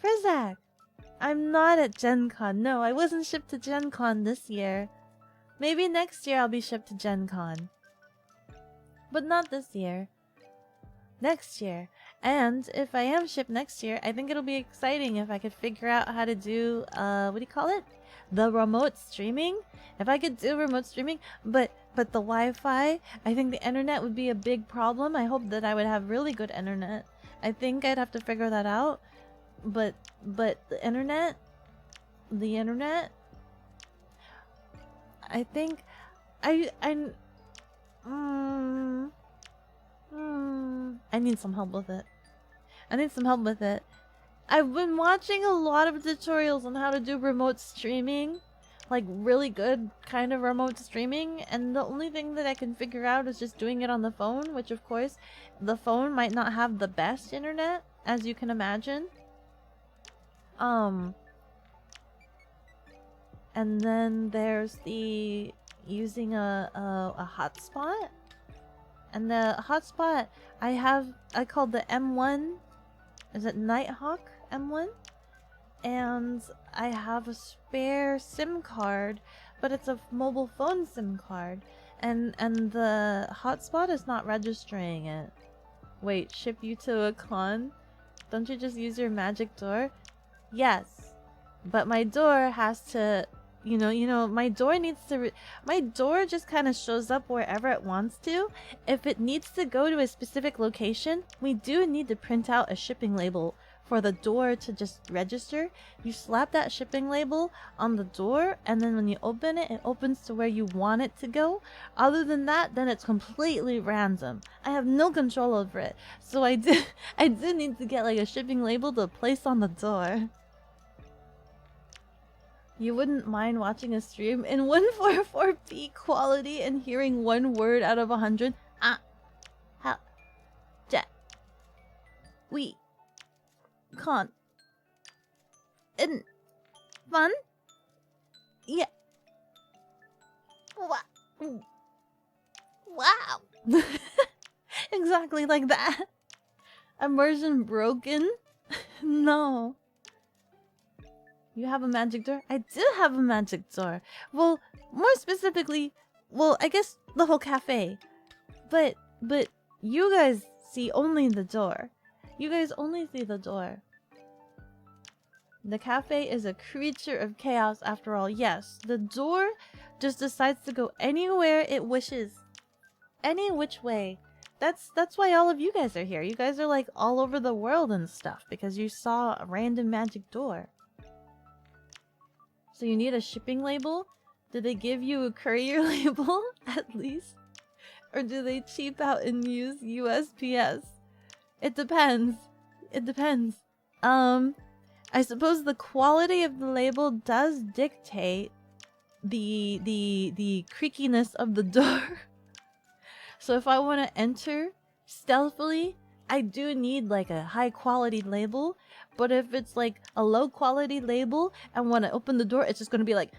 Frizzak! I'm not at Gen Con. No, I wasn't shipped to Gen Con this year. Maybe next year I'll be shipped to Gen Con. But not this year. Next year. And if I am shipped next year, I think it'll be exciting if I could figure out how to do, what do you call it? The remote streaming? If I could do remote streaming, but the Wi-Fi, I think the internet would be a big problem. I hope that I would have really good internet. I think I'd have to figure that out. But the internet, I think I need some help with it. I've been watching a lot of tutorials on how to do remote streaming, like really good kind of remote streaming, and the only thing that I can figure out is just doing it on the phone, which of course the phone might not have the best internet, as you can imagine. And then there's the using a hotspot. And the hotspot I called the M1. Is it Nighthawk M1? And I have a spare SIM card, but it's a mobile phone SIM card. And the hotspot is not registering it. Wait, ship you to a con? Don't you just use your magic door? Yes, but my door has to, you know, my door needs to, my door just kind of shows up wherever it wants to. If it needs to go to a specific location, we do need to print out a shipping label for the door to just register. You slap that shipping label on the door, and then when you open it, it opens to where you want it to go. Other than that, then it's completely random. I have no control over it. So I did need to get like a shipping label to place on the door. You wouldn't mind watching a stream in 144p quality and hearing one word out of 100? How? We can't. Fun? Yeah. Wow. Exactly like that. Immersion broken? No. You have a magic door? I do have a magic door. Well, more specifically, well, I guess the whole cafe. But you guys see only the door. You guys only see the door. The cafe is a creature of chaos after all. Yes, the door just decides to go anywhere it wishes. Any which way. That's why all of you guys are here. You guys are like all over the world and stuff because you saw a random magic door. So you need a shipping label? Did they give you a courier label at least? Or do they cheap out and use USPS? It depends. I suppose the quality of the label does dictate the creakiness of the door. So if I want to enter stealthily, I do need like a high quality label. But if it's like a low quality label and when I open the door, it's just gonna be like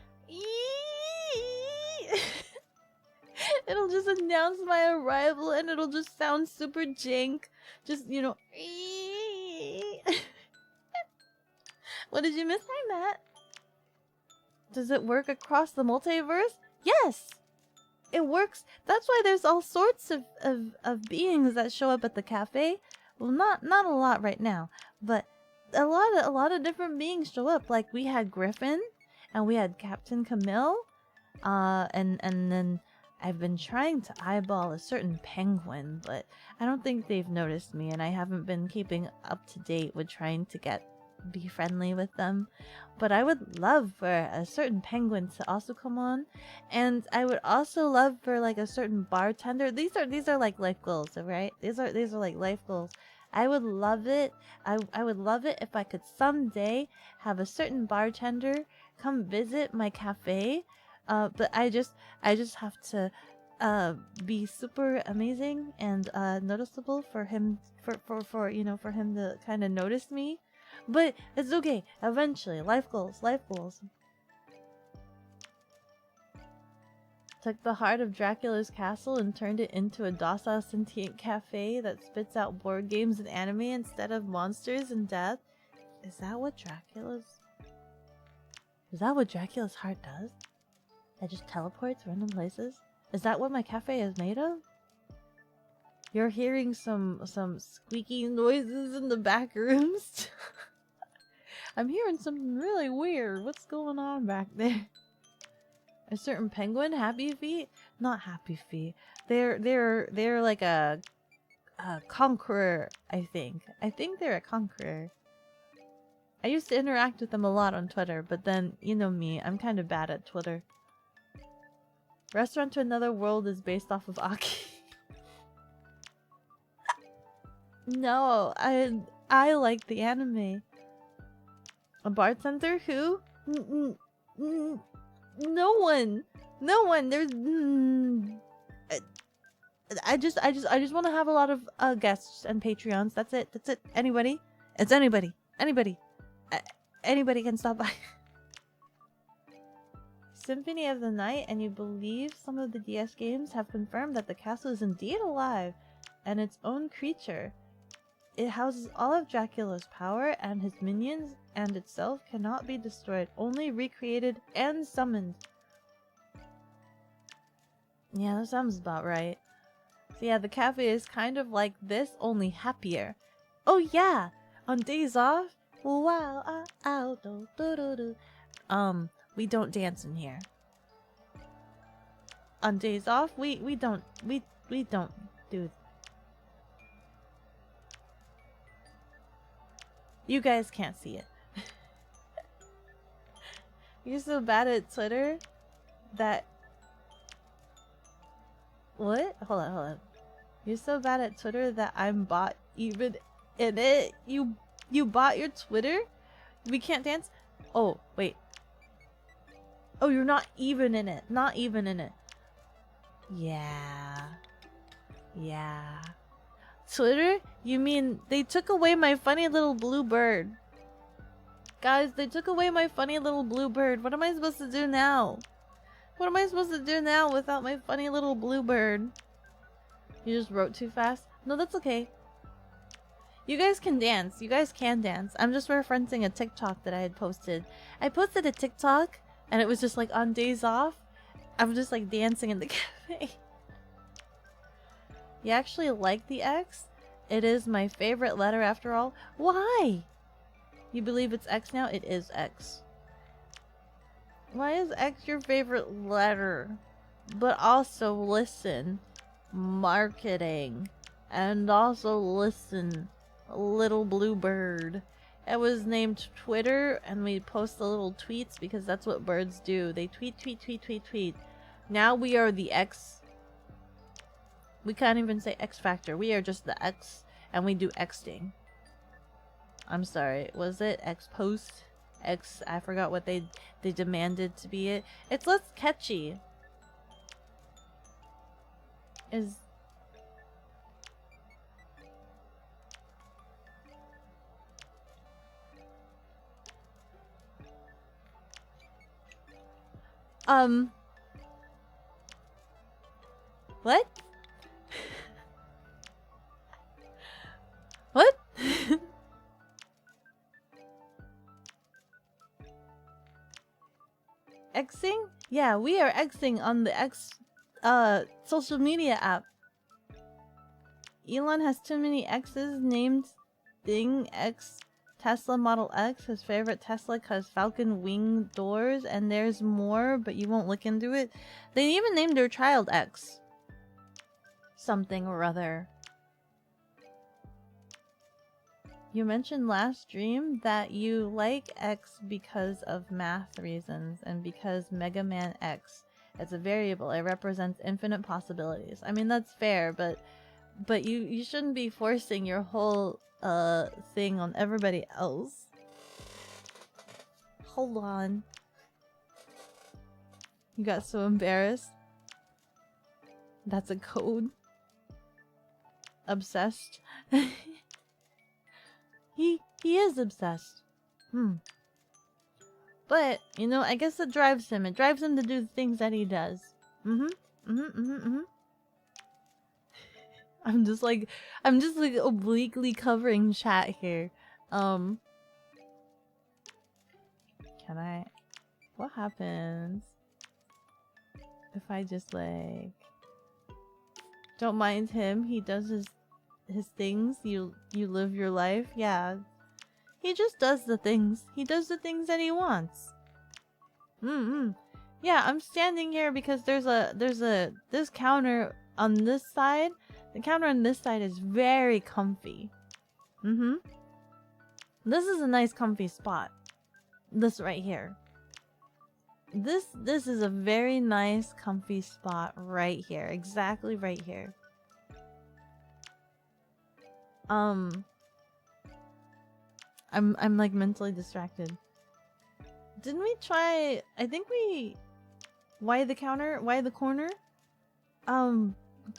it'll just announce my arrival and it'll just sound super jank. Just, you know. What did you miss? Hi, Matt. Does it work across the multiverse? Yes! It works. That's why there's all sorts of beings that show up at the cafe. Well, not a lot right now, but a lot of different beings show up. Like we had Griffin, and we had Captain Camille, and then I've been trying to eyeball a certain penguin, but I don't think they've noticed me, and I haven't been keeping up to date with trying to be friendly with them. But I would love for a certain penguin to also come on, and I would also love for like a certain bartender. These are like life goals, right? These are like life goals. I would love it. I would love it if I could someday have a certain bartender come visit my cafe. But I just have to be super amazing and noticeable for him for him to kind of notice me. But it's okay. Eventually, life goals. Took the heart of Dracula's castle and turned it into a docile sentient cafe that spits out board games and anime instead of monsters and death. Is that what Dracula's heart does? It just teleports random places? Is that what my cafe is made of? You're hearing some squeaky noises in the back rooms. I'm hearing something really weird. What's going on back there? A certain penguin, Happy Feet? Not Happy Feet. They're like a conqueror, I think. I think they're a conqueror. I used to interact with them a lot on Twitter, but then, you know me, I'm kind of bad at Twitter. Restaurant to Another World is based off of Aki. No, I like the anime. A bartender who? No one. There's. I just want to have a lot of guests and Patreons. That's it. Anybody? It's anybody. Anybody can stop by. Symphony of the Night, and you believe some of the DS games have confirmed that the castle is indeed alive and its own creature. It houses all of Dracula's power, and his minions and itself cannot be destroyed, only recreated and summoned. Yeah, that sounds about right. So yeah, the cafe is kind of like this, only happier. Oh yeah! On days off, wow, we don't dance in here. On days off, we don't do. You guys can't see it. You're so bad at Twitter that... What? Hold on. You're so bad at Twitter that I'm bot even in it. You bought your Twitter? We can't dance? Oh, wait. Oh, you're not even in it. Not even in it. Yeah. Twitter? You mean they took away my funny little blue bird? Guys, they took away my funny little blue bird. What am I supposed to do now? What am I supposed to do now without my funny little blue bird? You just wrote too fast? No, that's okay. You guys can dance. I'm just referencing a TikTok that I had posted. I posted a TikTok and it was just like on days off. I'm just like dancing in the cafe. You actually like the X? It is my favorite letter after all. Why? You believe it's X now? It is X. Why is X your favorite letter? But also listen. Marketing. And also listen. Little blue bird. It was named Twitter, and we post the little tweets because that's what birds do. They tweet. Now we are the X. We can't even say X Factor. We are just the X, and we do Xting. I'm sorry. Was it X post? X, I forgot what they demanded to be it. It's less catchy. Is what? What? Xing? Yeah, we are Xing on the X social media app. Elon has too many X's named Thing X Tesla Model X. His favorite Tesla has Falcon wing doors, and there's more, but you won't look into it. They even named their child X. Something or other. You mentioned last stream that you like X because of math reasons and because Mega Man X. It's a variable. It represents infinite possibilities. I mean, that's fair, but you shouldn't be forcing your whole thing on everybody else. Hold on. You got so embarrassed. That's a code. Obsessed. He is obsessed. But, you know, I guess it drives him. It drives him to do the things that he does. I'm just like obliquely covering chat here. Can I... What happens if I just like... Don't mind him, he does his things, you live your life. Yeah, he just does the things. He does the things that he wants. Yeah, I'm standing here because there's this counter on this side. The counter on this side is very comfy. This is a nice comfy spot. This right here. This is a very nice comfy spot right here. Exactly right here. I'm like mentally distracted. Didn't we try... I think we... Why the counter? Why the corner?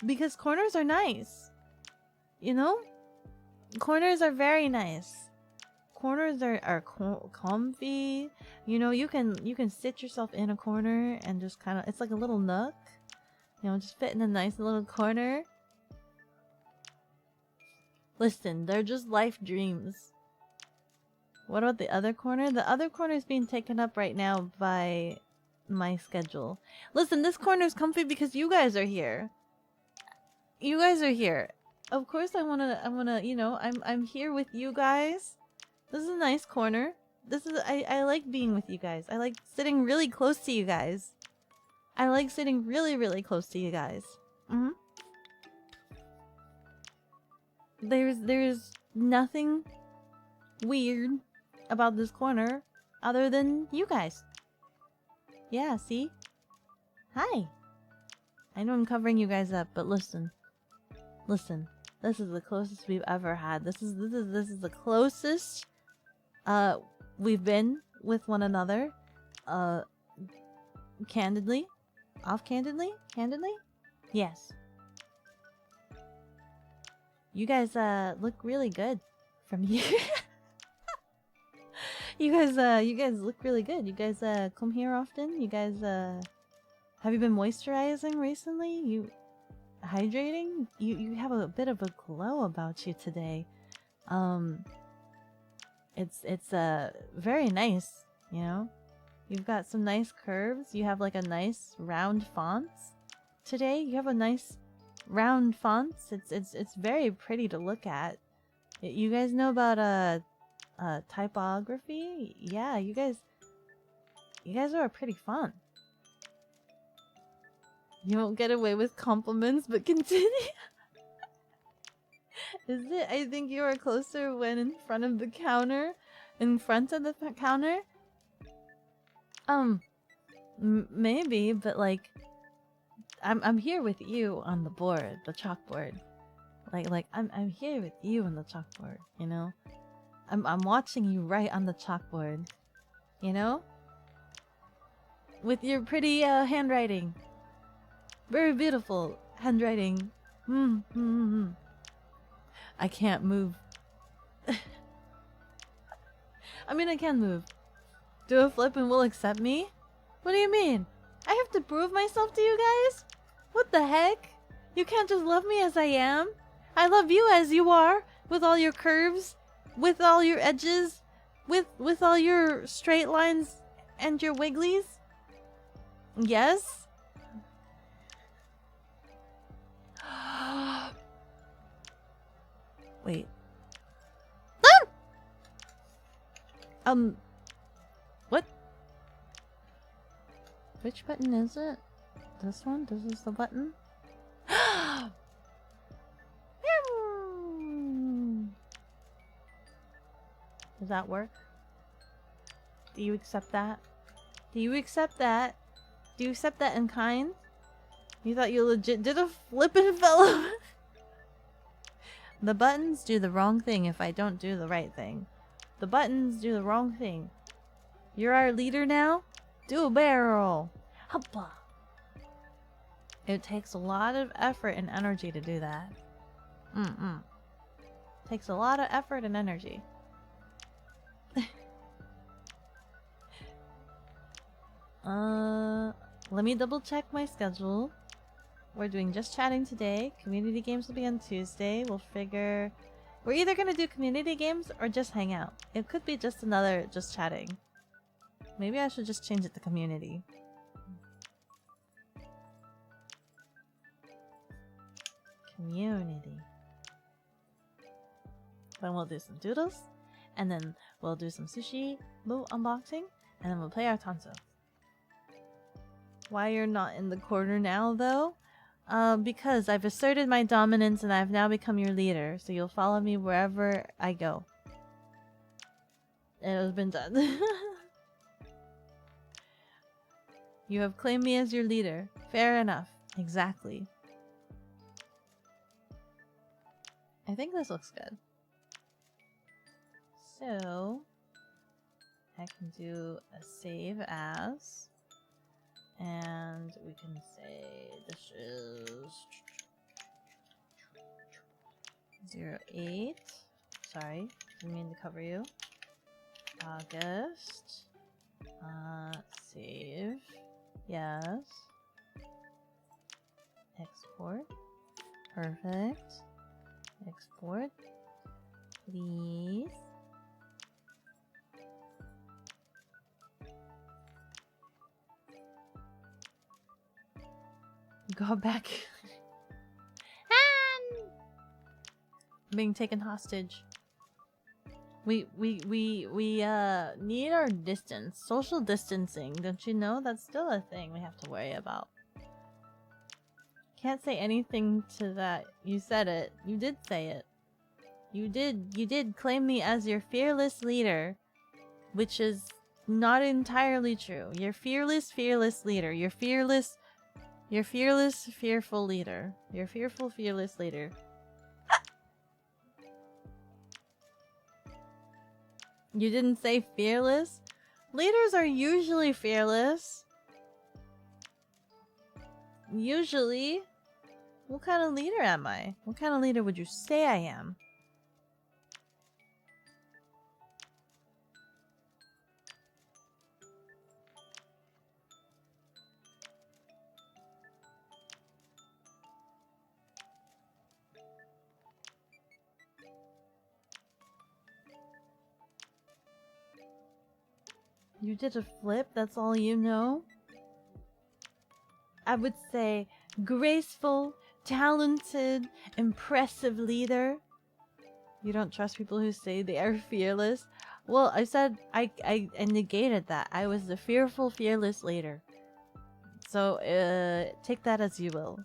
Because corners are nice. You know? Corners are very nice. Corners are comfy. You know, you can sit yourself in a corner and just kind of... It's like a little nook. You know, just fit in a nice little corner. Listen, they're just life dreams. What about the other corner? The other corner is being taken up right now by my schedule. Listen, this corner is comfy because you guys are here. You guys are here. Of course I wanna, you know, I'm here with you guys. This is a nice corner. I like being with you guys. I like sitting really close to you guys. I like sitting really, really close to you guys. There's nothing weird about this corner other than you guys. Yeah, see? Hi. I know I'm covering you guys up, but listen. Listen. This is the closest we've ever had. This is the closest we've been with one another. Candidly? Off-candidly? Candidly? Yes. You guys look really good from here. You guys look really good. You guys come here often? You guys have you been moisturizing recently? You hydrating? You have a bit of a glow about you today. It's very nice, you know? You've got some nice curves. You have like a nice round fonts. Today you have a nice round fonts. It's very pretty to look at. You guys know about typography? Yeah, you guys are a pretty font. You won't get away with compliments, but continue. Is it? I think you are closer when in front of the counter. In front of the counter? Maybe, but like, I'm here with you on the board, the chalkboard. Like I'm here with you on the chalkboard, you know? I'm watching you write on the chalkboard. You know? With your pretty handwriting. Very beautiful handwriting. I can't move. I mean, I can move. Do a flip and will accept me? What do you mean? I have to prove myself to you guys? What the heck? You can't just love me as I am? I love you as you are, with all your curves, with all your edges, with all your straight lines and your wigglies. Yes? Wait. What? Which button is it? This one? This is the button? Does that work? Do you accept that? Do you accept that? Do you accept that in kind? You thought you legit did a flip and fell over? The buttons do the wrong thing if I don't do the right thing. The buttons do the wrong thing. You're our leader now? Do a barrel! Hoppa! It takes a lot of effort and energy to do that. Takes a lot of effort and energy. Let me double check my schedule. We're doing just chatting today. Community games will be on Tuesday. We'll figure... We're either gonna do community games or just hang out. It could be just another just chatting. Maybe I should just change it to community. Community. Then we'll do some doodles. And then we'll do some sushi boat unboxing. And then we'll play our Tanso. Why you're not in the corner now though? Because I've asserted my dominance and I've now become your leader. So you'll follow me wherever I go. It has been done. You have claimed me as your leader. Fair enough. Exactly. I think this looks good. So, I can do a save as, and we can say this is 08. Sorry, didn't mean to cover you. August. Save. Yes. Export. Perfect. Export. Please. Go back. Being taken hostage. We need our distance. Social distancing. Don't you know? That's still a thing we have to worry about. Can't say anything to that. You said it. You did say it. You did claim me as your fearless leader, which is not entirely true. Your fearless leader. Your fearless, fearful leader. Your fearful, fearless leader. You didn't say fearless? Leaders are usually fearless. Usually. What kind of leader am I? What kind of leader would you say I am? You did a flip? That's all you know? I would say graceful, talented, impressive leader. You don't trust people who say they are fearless? Well, I said I negated that. I was the fearful, fearless leader. So, take that as you will.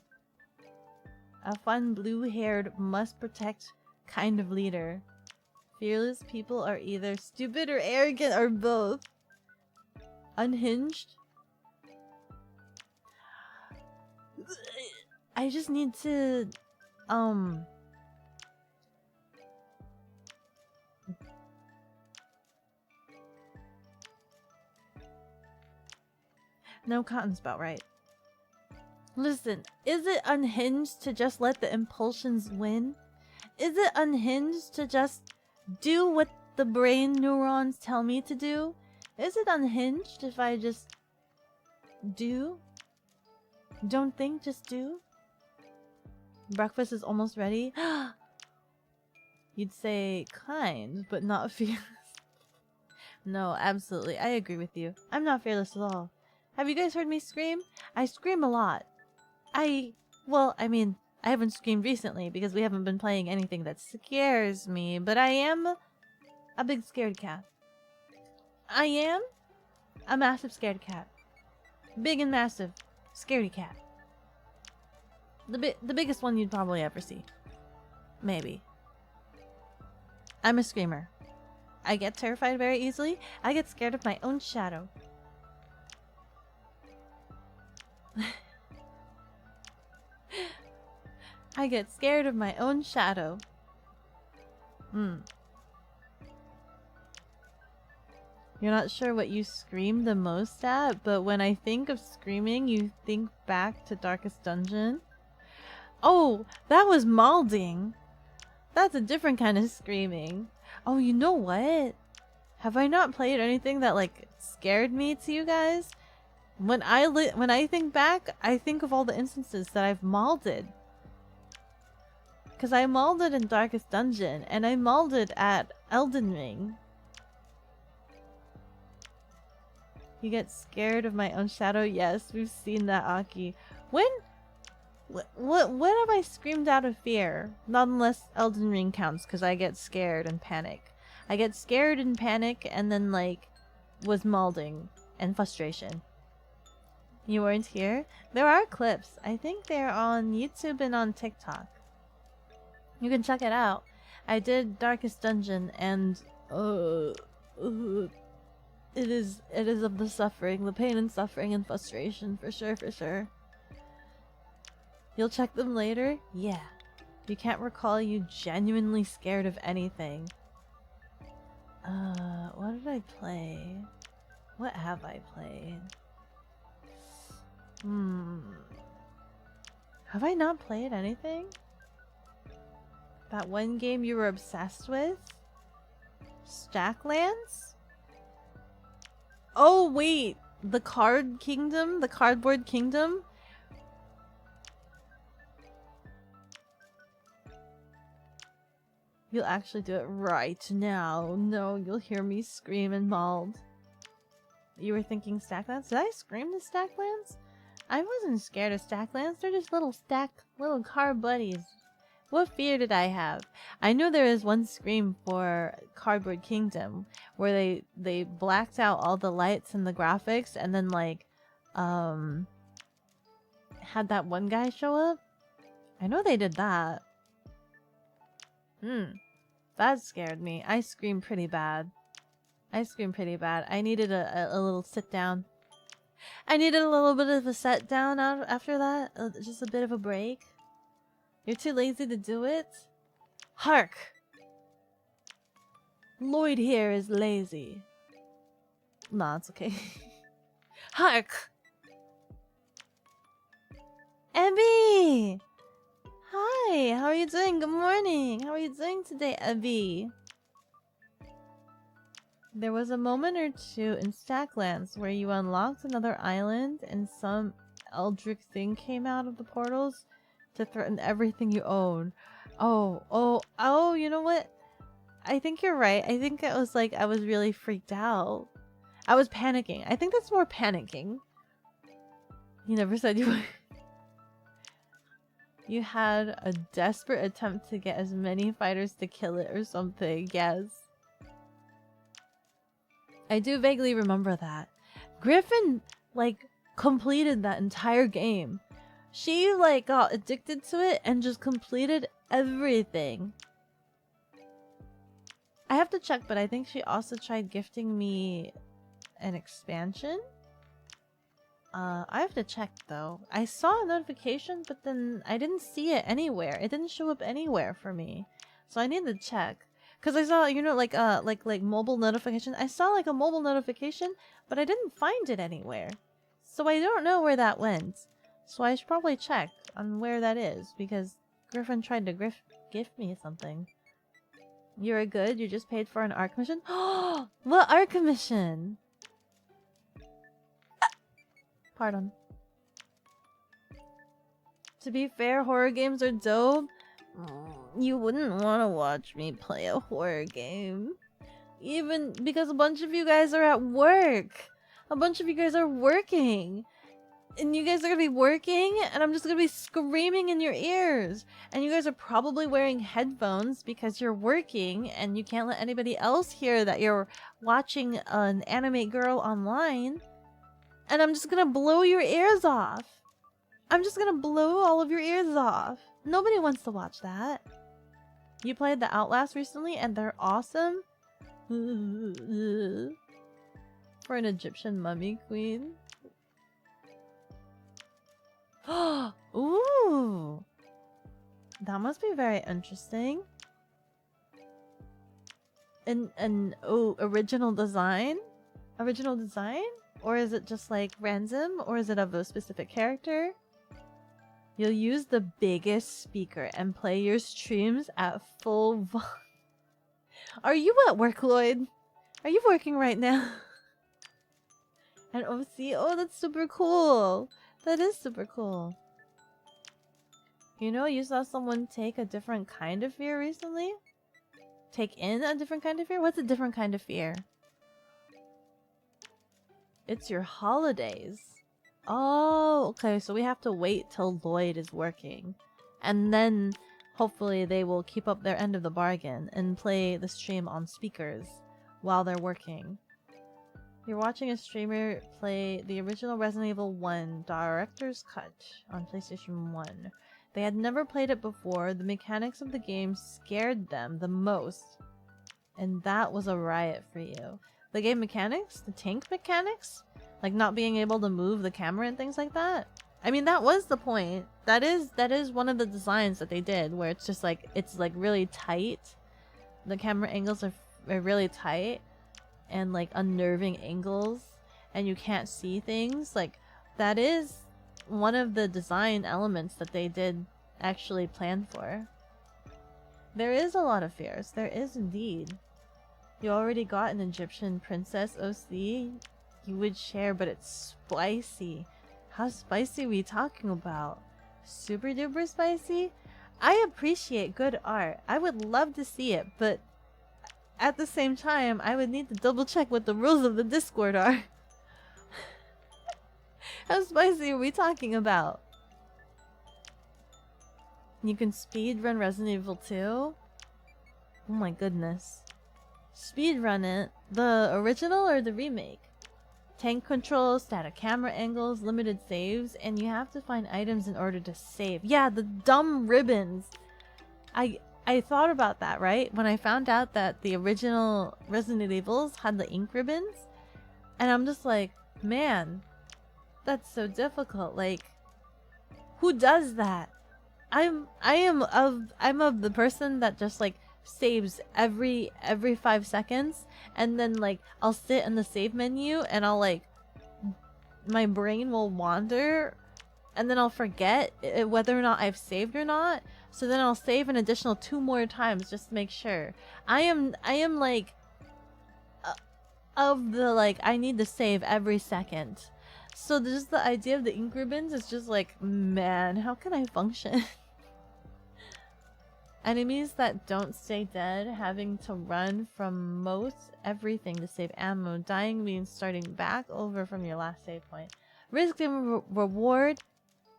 A fun, blue-haired, must-protect kind of leader. Fearless people are either stupid or arrogant or both. Unhinged? I just need to, No, cotton's about right. Listen, is it unhinged to just let the impulsions win? Is it unhinged to just do what the brain neurons tell me to do? Is it unhinged if I just do? Don't think, just do? Breakfast is almost ready. You'd say kind, but not fearless. No, absolutely. I agree with you. I'm not fearless at all. Have you guys heard me scream? I scream a lot. Well, I mean, I haven't screamed recently because we haven't been playing anything that scares me, but I am a big scared cat. I am a massive scared cat. Big and massive. Scaredy cat. The biggest one you'd probably ever see. Maybe. I'm a screamer. I get terrified very easily. I get scared of my own shadow. I get scared of my own shadow. You're not sure what you scream the most at, but when I think of screaming, you think back to Darkest Dungeon. Oh, that was malding. That's a different kind of screaming. Oh, you know what? Have I not played anything that like scared me to you guys? When I think back, I think of all the instances that I've malded. Cause I malded in Darkest Dungeon, and I malded at Elden Ring. You get scared of my own shadow? Yes, we've seen that, Aki. When have I screamed out of fear? Not unless Elden Ring counts, because I get scared and panic. I get scared and panic, and then like was malding and frustration. You weren't here? There are clips. I think they're on YouTube and on TikTok. You can check it out. I did Darkest Dungeon, and it is of the suffering, the pain and suffering and frustration, for sure, for sure. You'll check them later? Yeah. You can't recall you genuinely scared of anything. What did I play? What have I played? Have I not played anything? That one game you were obsessed with? Stacklands? Oh wait, the card kingdom? The cardboard kingdom? You'll actually do it right now. No, you'll hear me scream and mauled. You were thinking Stacklands? Did I scream to Stacklands? I wasn't scared of Stacklands. They're just little car buddies. What fear did I have? I know there is one scream for Cardboard Kingdom where they blacked out all the lights and the graphics and then like had that one guy show up. I know they did that. That scared me. I screamed pretty bad. I needed a little sit down. I needed a little bit of a set down after that. Just a bit of a break. You're too lazy to do it? Hark! Lloyd here is lazy. Nah, it's okay. Hark! Abby! Hi, how are you doing? Good morning. How are you doing today, Abby? There was a moment or two in Stacklands where you unlocked another island and some eldritch thing came out of the portals to threaten everything you own. Oh, you know what? I think you're right. I think it was like I was really freaked out. I was panicking. I think that's more panicking. You never said you were. You had a desperate attempt to get as many fighters to kill it or something. Yes. I do vaguely remember that. Griffin, like, completed that entire game. She, like, got addicted to it and just completed everything. I have to check, but I think she also tried gifting me an expansion. I have to check, though. I saw a notification, but then I didn't see it anywhere. It didn't show up anywhere for me. So I need to check. Because I saw, you know, like mobile notification. I saw, like, a mobile notification, but I didn't find it anywhere. So I don't know where that went. So I should probably check on where that is, because Griffin tried to gift me something. You're good? You just paid for an art commission? What art commission? Pardon. To be fair, horror games are dope. You wouldn't want to watch me play a horror game. Even because a bunch of you guys are at work. A bunch of you guys are working. And you guys are gonna be working, and I'm just gonna be screaming in your ears. And you guys are probably wearing headphones because you're working, and you can't let anybody else hear that you're watching an anime girl online. And I'm just gonna blow your ears off. I'm just gonna blow all of your ears off. Nobody wants to watch that. You played the Outlast recently, and they're awesome. For an Egyptian mummy queen. Ooh, that must be very interesting. Oh, original design? Original design? Or is it just like random? Or is it of a specific character? You'll use the biggest speaker and play your streams at full volume. Are you at work, Lloyd? Are you working right now? And OC? Oh, that's super cool. That is super cool. You know, you saw someone take a different kind of fear recently? Take in a different kind of fear? What's a different kind of fear? It's your holidays. Oh, okay. So we have to wait till Lloyd is working. And then hopefully they will keep up their end of the bargain and play the stream on speakers while they're working. You're watching a streamer play the original Resident Evil 1 Director's Cut on PlayStation 1. They had never played it before. The mechanics of the game scared them the most. And that was a riot for you. The game mechanics? The tank mechanics? Like not being able to move the camera and things like that? I mean, that was the point. That is one of the designs that they did, where it's just like, it's like really tight. The camera angles are really tight. And like unnerving angles, and you can't see things. Like, that is one of the design elements that they did actually plan for. There is a lot of fears. There is indeed. You already got an Egyptian princess OC. You would share, but it's spicy. How spicy are we talking about? Super duper spicy? I appreciate good art. I would love to see it, but at the same time, I would need to double check what the rules of the Discord are. How spicy are we talking about? You can speedrun Resident Evil 2? Oh my goodness. Speedrun it? The original or the remake? Tank controls, static camera angles, limited saves, and you have to find items in order to save. Yeah, the dumb ribbons. I thought about that, right? When I found out that the original Resident Evils had the ink ribbons. And I'm just like, man, that's so difficult. Like, who does that? I'm of the person that just like saves every 5 seconds, and then like I'll sit in the save menu and I'll like, my brain will wander, and then I'll forget whether or not I've saved or not. So then I'll save an additional 2 more times just to make sure. I am like of the like, I need to save every second. So just the idea of the ink ribbons is just like, man, how can I function? Enemies that don't stay dead, having to run from most everything to save ammo. Dying means starting back over from your last save point. Risk and reward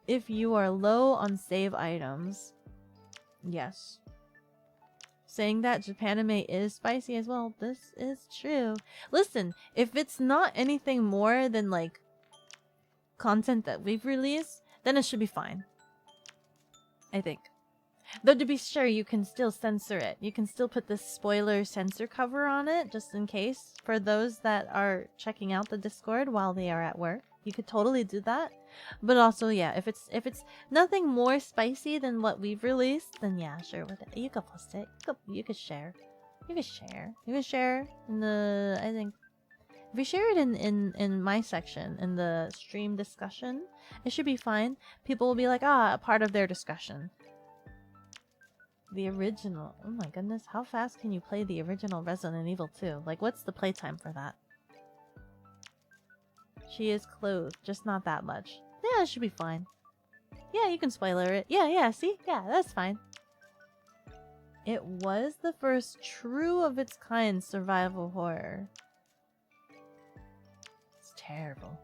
if you are low on save items. Yes. Saying that Japanime is spicy as well. This is true. Listen, if it's not anything more than like content that we've released, then it should be fine. I think. Though to be sure, you can still censor it. You can still put this spoiler censor cover on it, just in case, for those that are checking out the Discord while they are at work. You could totally do that. But also, yeah, if it's nothing more spicy than what we've released, then yeah, sure with it. You could post it. You could share. You could share. You could share in the, I think, If we share it in my section, in the stream discussion, it should be fine. People will be like, a part of their discussion. The original. Oh my goodness, how fast can you play the original Resident Evil 2? Like, what's the playtime for that? She is clothed, just not that much. Yeah, it should be fine. Yeah, you can spoiler it. Yeah, see? Yeah, that's fine. It was the first true of its kind survival horror. It's terrible.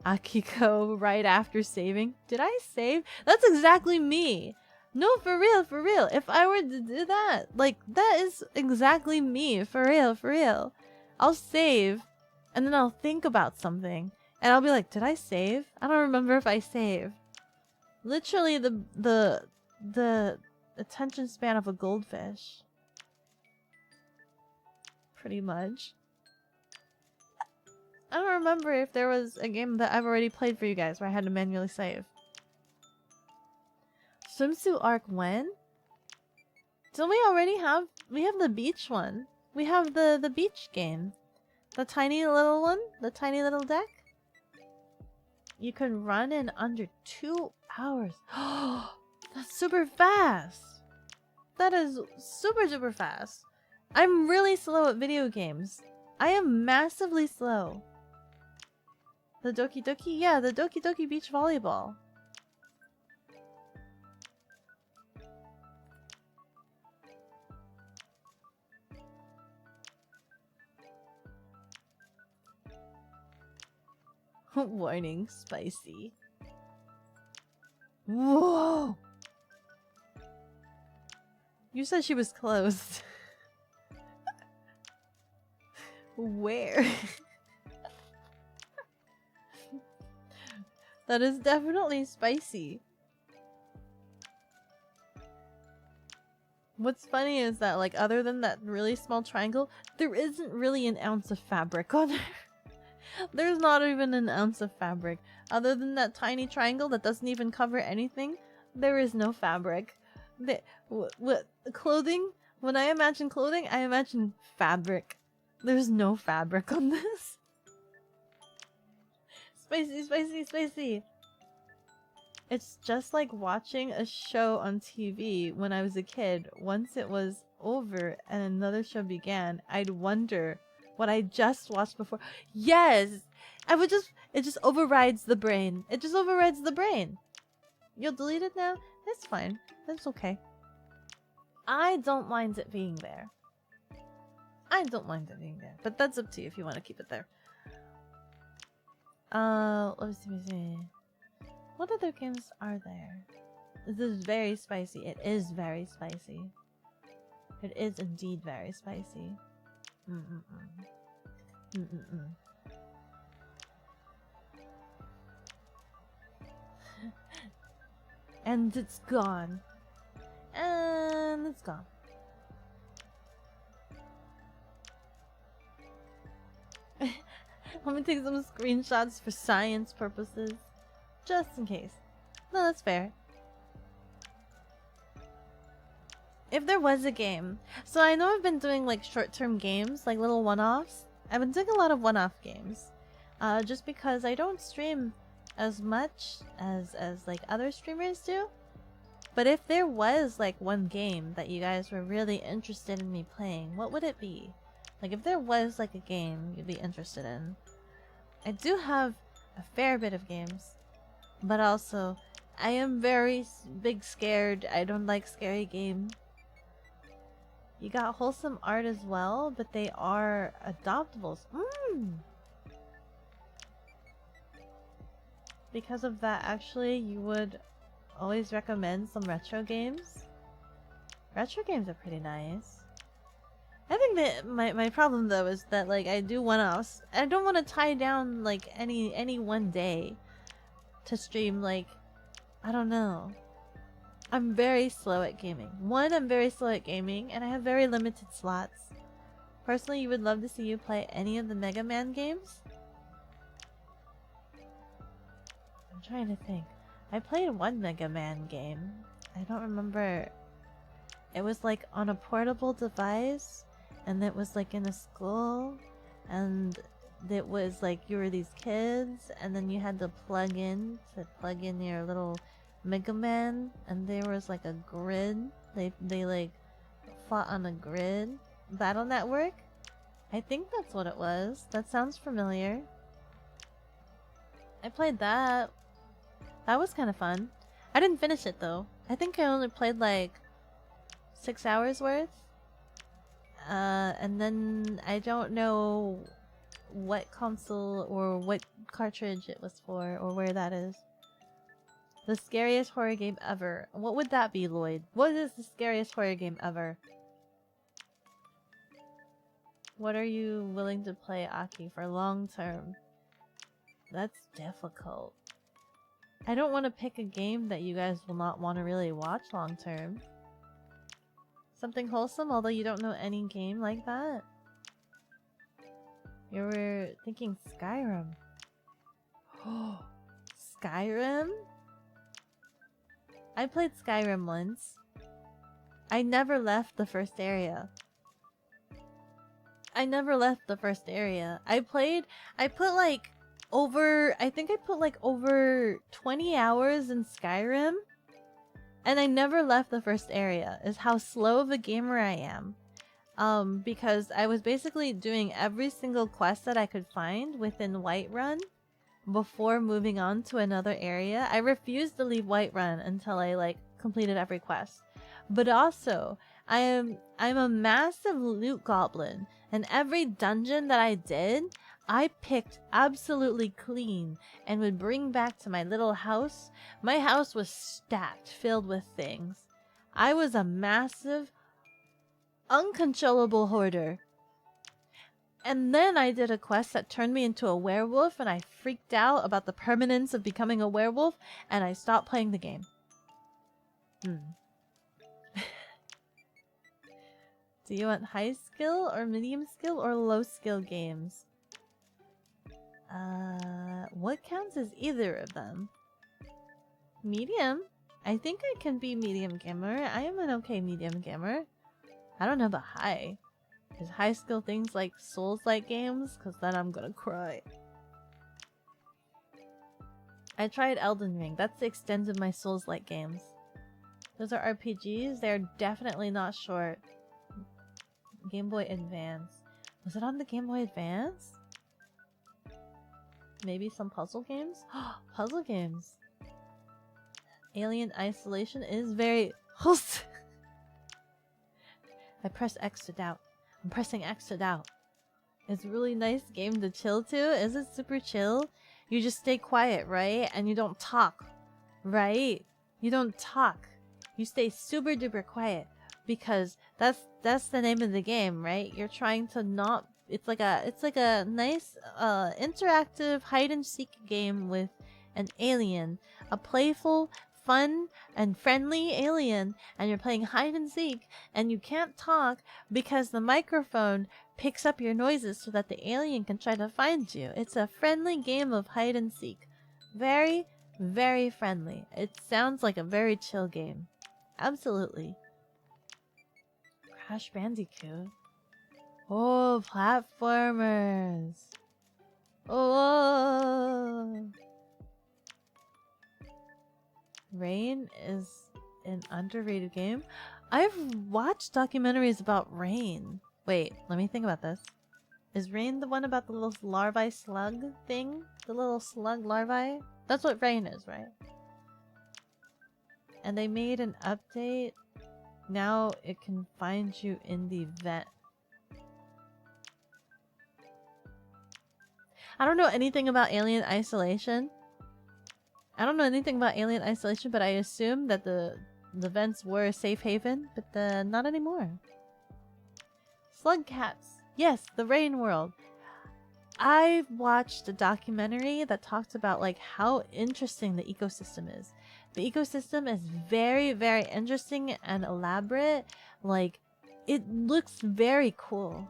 Akiko right after saving. Did I save? That's exactly me. No, for real, for real. If I were to do that, like, that is exactly me. For real, for real. I'll save, and then I'll think about something. And I'll be like, did I save? I don't remember if I saved. Literally the attention span of a goldfish. Pretty much. I don't remember if there was a game that I've already played for you guys where I had to manually save. Swimsuit arc when? Don't we already have... We have the beach one. We have the beach game. The tiny little one? The tiny little deck? You can run in under 2 hours. That's super fast. That is super, super fast. I'm really slow at video games. I am massively slow. The Doki Doki? Yeah, the Doki Doki Beach Volleyball. Warning, spicy. Whoa! You said she was closed. Where? That is definitely spicy. What's funny is that, like, other than that really small triangle, there isn't really an ounce of fabric on there. There's not even an ounce of fabric. Other than that tiny triangle that doesn't even cover anything, there is no fabric. What clothing? When I imagine clothing, I imagine fabric. There's no fabric on this. Spicy, spicy, spicy. It's just like watching a show on TV when I was a kid. Once it was over and another show began, I'd wonder what I just watched before. Yes! It just overrides the brain. It just overrides the brain. You'll delete it now? It's fine. That's okay. I don't mind it being there. I don't mind it being there. But that's up to you if you want to keep it there. Let me see. What other games are there? This is very spicy. It is very spicy. It is indeed very spicy. And it's gone. And it's gone. Let me take some screenshots for science purposes. Just in case. No, that's fair. If there was a game. So I know I've been doing like short-term games, like little one-offs. I've been doing a lot of one-off games. Just because I don't stream as much as like other streamers do. But if there was like one game that you guys were really interested in me playing, what would it be? Like if there was like a game you'd be interested in. I do have a fair bit of games. But also, I am very big scared. I don't like scary games. You got wholesome art as well, but they are adoptables. Because of that, actually, you would always recommend some retro games. Retro games are pretty nice. I think that my problem though is that like I do one-offs. I don't want to tie down like any one day to stream. Like, I don't know. I'm very slow at gaming. One, I'm very slow at gaming, and I have very limited slots. Personally, you would love to see you play any of the Mega Man games? I'm trying to think. I played one Mega Man game. I don't remember. It was like on a portable device, and it was like in a school. and it was like you were these kids, and then you had to plug in your little Mega Man, and there was like a grid. They like fought on a grid. Battle Network? I think that's what it was. That sounds familiar. I played that. That was kind of fun. I didn't finish it though. I think I only played like 6 hours worth. And then I don't know what console or what cartridge it was for or where that is. The scariest horror game ever. What would that be, Lloyd? What is the scariest horror game ever? What are you willing to play, Aki, for long term? That's difficult. I don't want to pick a game that you guys will not want to really watch long term. Something wholesome, although you don't know any game like that? You were thinking Skyrim. Oh, Skyrim? I played Skyrim once. I never left the first area. I put like over, I think I put like over 20 hours in Skyrim. And I never left the first area, is how slow of a gamer I am. Because I was basically doing every single quest that I could find within Whiterun before moving on to another area. I refused to leave Whiterun until I like completed every quest. But also, I'm a massive loot goblin, and every dungeon that I did, I picked absolutely clean and would bring back to my little house. My house was stacked, filled with things. I was a massive, uncontrollable hoarder. And then I did a quest that turned me into a werewolf, and I freaked out about the permanence of becoming a werewolf, and I stopped playing the game. Do you want high skill or medium skill or low skill games? What counts as either of them? Medium? I think I can be medium gamer. I am an okay medium gamer. I don't know about high. Is high skill things like Souls-like games? Because then I'm gonna cry. I tried Elden Ring. That's the extent of my Souls-like games. Those are RPGs. They're definitely not short. Game Boy Advance. Was it on the Game Boy Advance? Maybe some puzzle games? Puzzle games. Alien Isolation is very... I press X to doubt. I'm pressing X to doubt. It's a really nice game to chill to. Is it super chill? You just stay quiet, right? And you don't talk, right? You don't talk. You stay super duper quiet because that's the name of the game, right? You're trying to not... It's like a nice interactive hide and seek game with an alien, a playful, fun, and friendly alien, and you're playing hide and seek, and you can't talk because the microphone picks up your noises so that the alien can try to find you. It's a friendly game of hide and seek. Very, very friendly. It sounds like a very chill game. Absolutely. Crash Bandicoot. Oh, platformers. Oh. Rain is an underrated game. I've watched documentaries about Rain. Wait, let me think about this. Is Rain the one about the little larvae slug thing? The little slug larvae? That's what Rain is, right? And they made an update. Now it can find you in the vent. I don't know anything about Alien Isolation. But I assume that the vents were a safe haven, but not anymore. Slug cats. Yes, the Rain World. I watched a documentary that talked about like how interesting the ecosystem is. The ecosystem is very, very interesting and elaborate. Like, it looks very cool.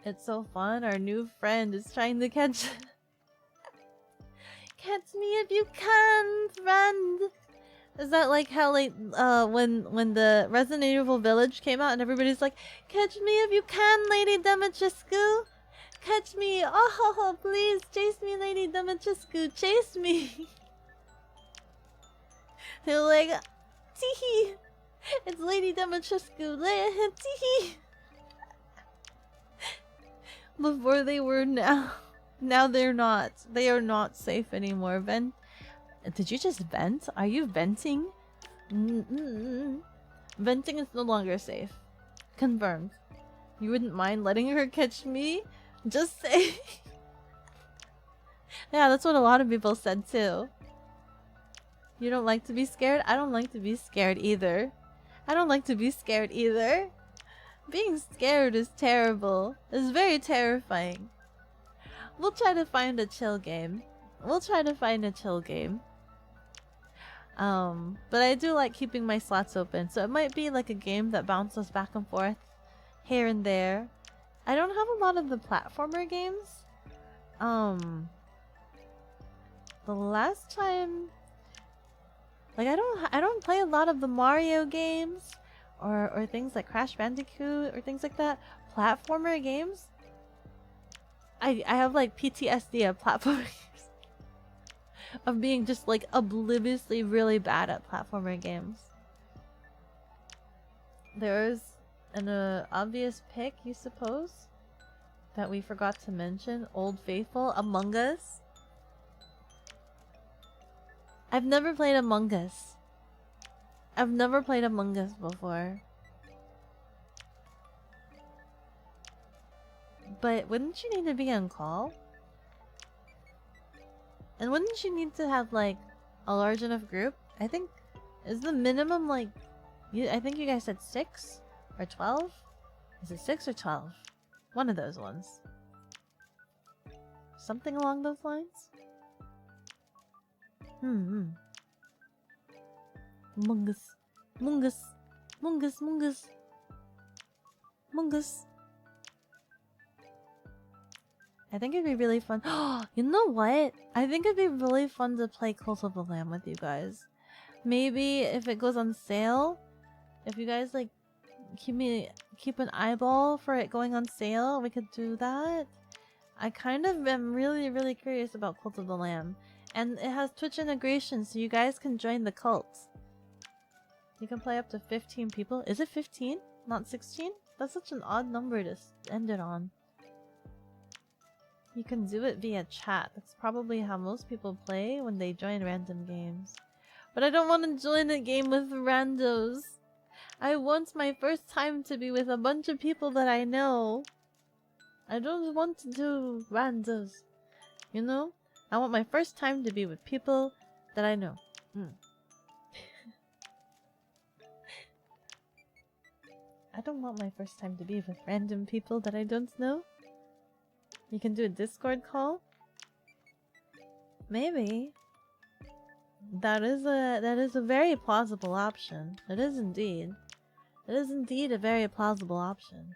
It's so fun. Our new friend is trying to catch... Catch me if you can, friend! Is that like how like when the Resident Evil Village came out and everybody's like, catch me if you can, Lady Dimitrescu! Catch me! Oh, please chase me, Lady Dimitrescu! Chase me! They're like, teehee! It's Lady Dimitrescu! Teehee! Before they were now. Now they're not. They are not safe anymore. Did you just vent? Are you venting? Venting is no longer safe. Confirmed. You wouldn't mind letting her catch me? Just say. Yeah, that's what a lot of people said too. You don't like to be scared? I don't like to be scared either. I don't like to be scared either. Being scared is terrible. It's very terrifying. We'll try to find a chill game. We'll try to find a chill game. But I do like keeping my slots open, so it might be like a game that bounces back and forth here and there. I don't have a lot of the platformer games. The last time, like I don't play a lot of the Mario games or things like Crash Bandicoot or things like that. Platformer games. I have like PTSD of platformer games. Of being just like obliviously really bad at platformer games. There's an obvious pick, you suppose, that we forgot to mention. Old Faithful, Among Us. I've never played Among Us. I've never played Among Us before. But wouldn't you need to be on call? And wouldn't you need to have like a large enough group? I think is the minimum like I think you guys said 6 or 12? Is it 6 or 12? One of those ones. Something along those lines? Mungus. Mungus. Mungus. Mungus. Mungus. I think it'd be really fun. You know what? I think it'd be really fun to play Cult of the Lamb with you guys. Maybe if it goes on sale, if you guys like keep an eyeball for it going on sale, we could do that. I kind of am really curious about Cult of the Lamb. And it has Twitch integration, so you guys can join the cult. You can play up to 15 people. Is it 15? Not 16? That's such an odd number to end it on. You can do it via chat. That's probably how most people play when they join random games. But I don't want to join a game with randos. I want my first time to be with a bunch of people that I know. I don't want to do randos. You know? I want my first time to be with people that I know. I don't want my first time to be with random people that I don't know. You can do a Discord call? Maybe. That is a very plausible option. It is indeed. It is indeed a very plausible option.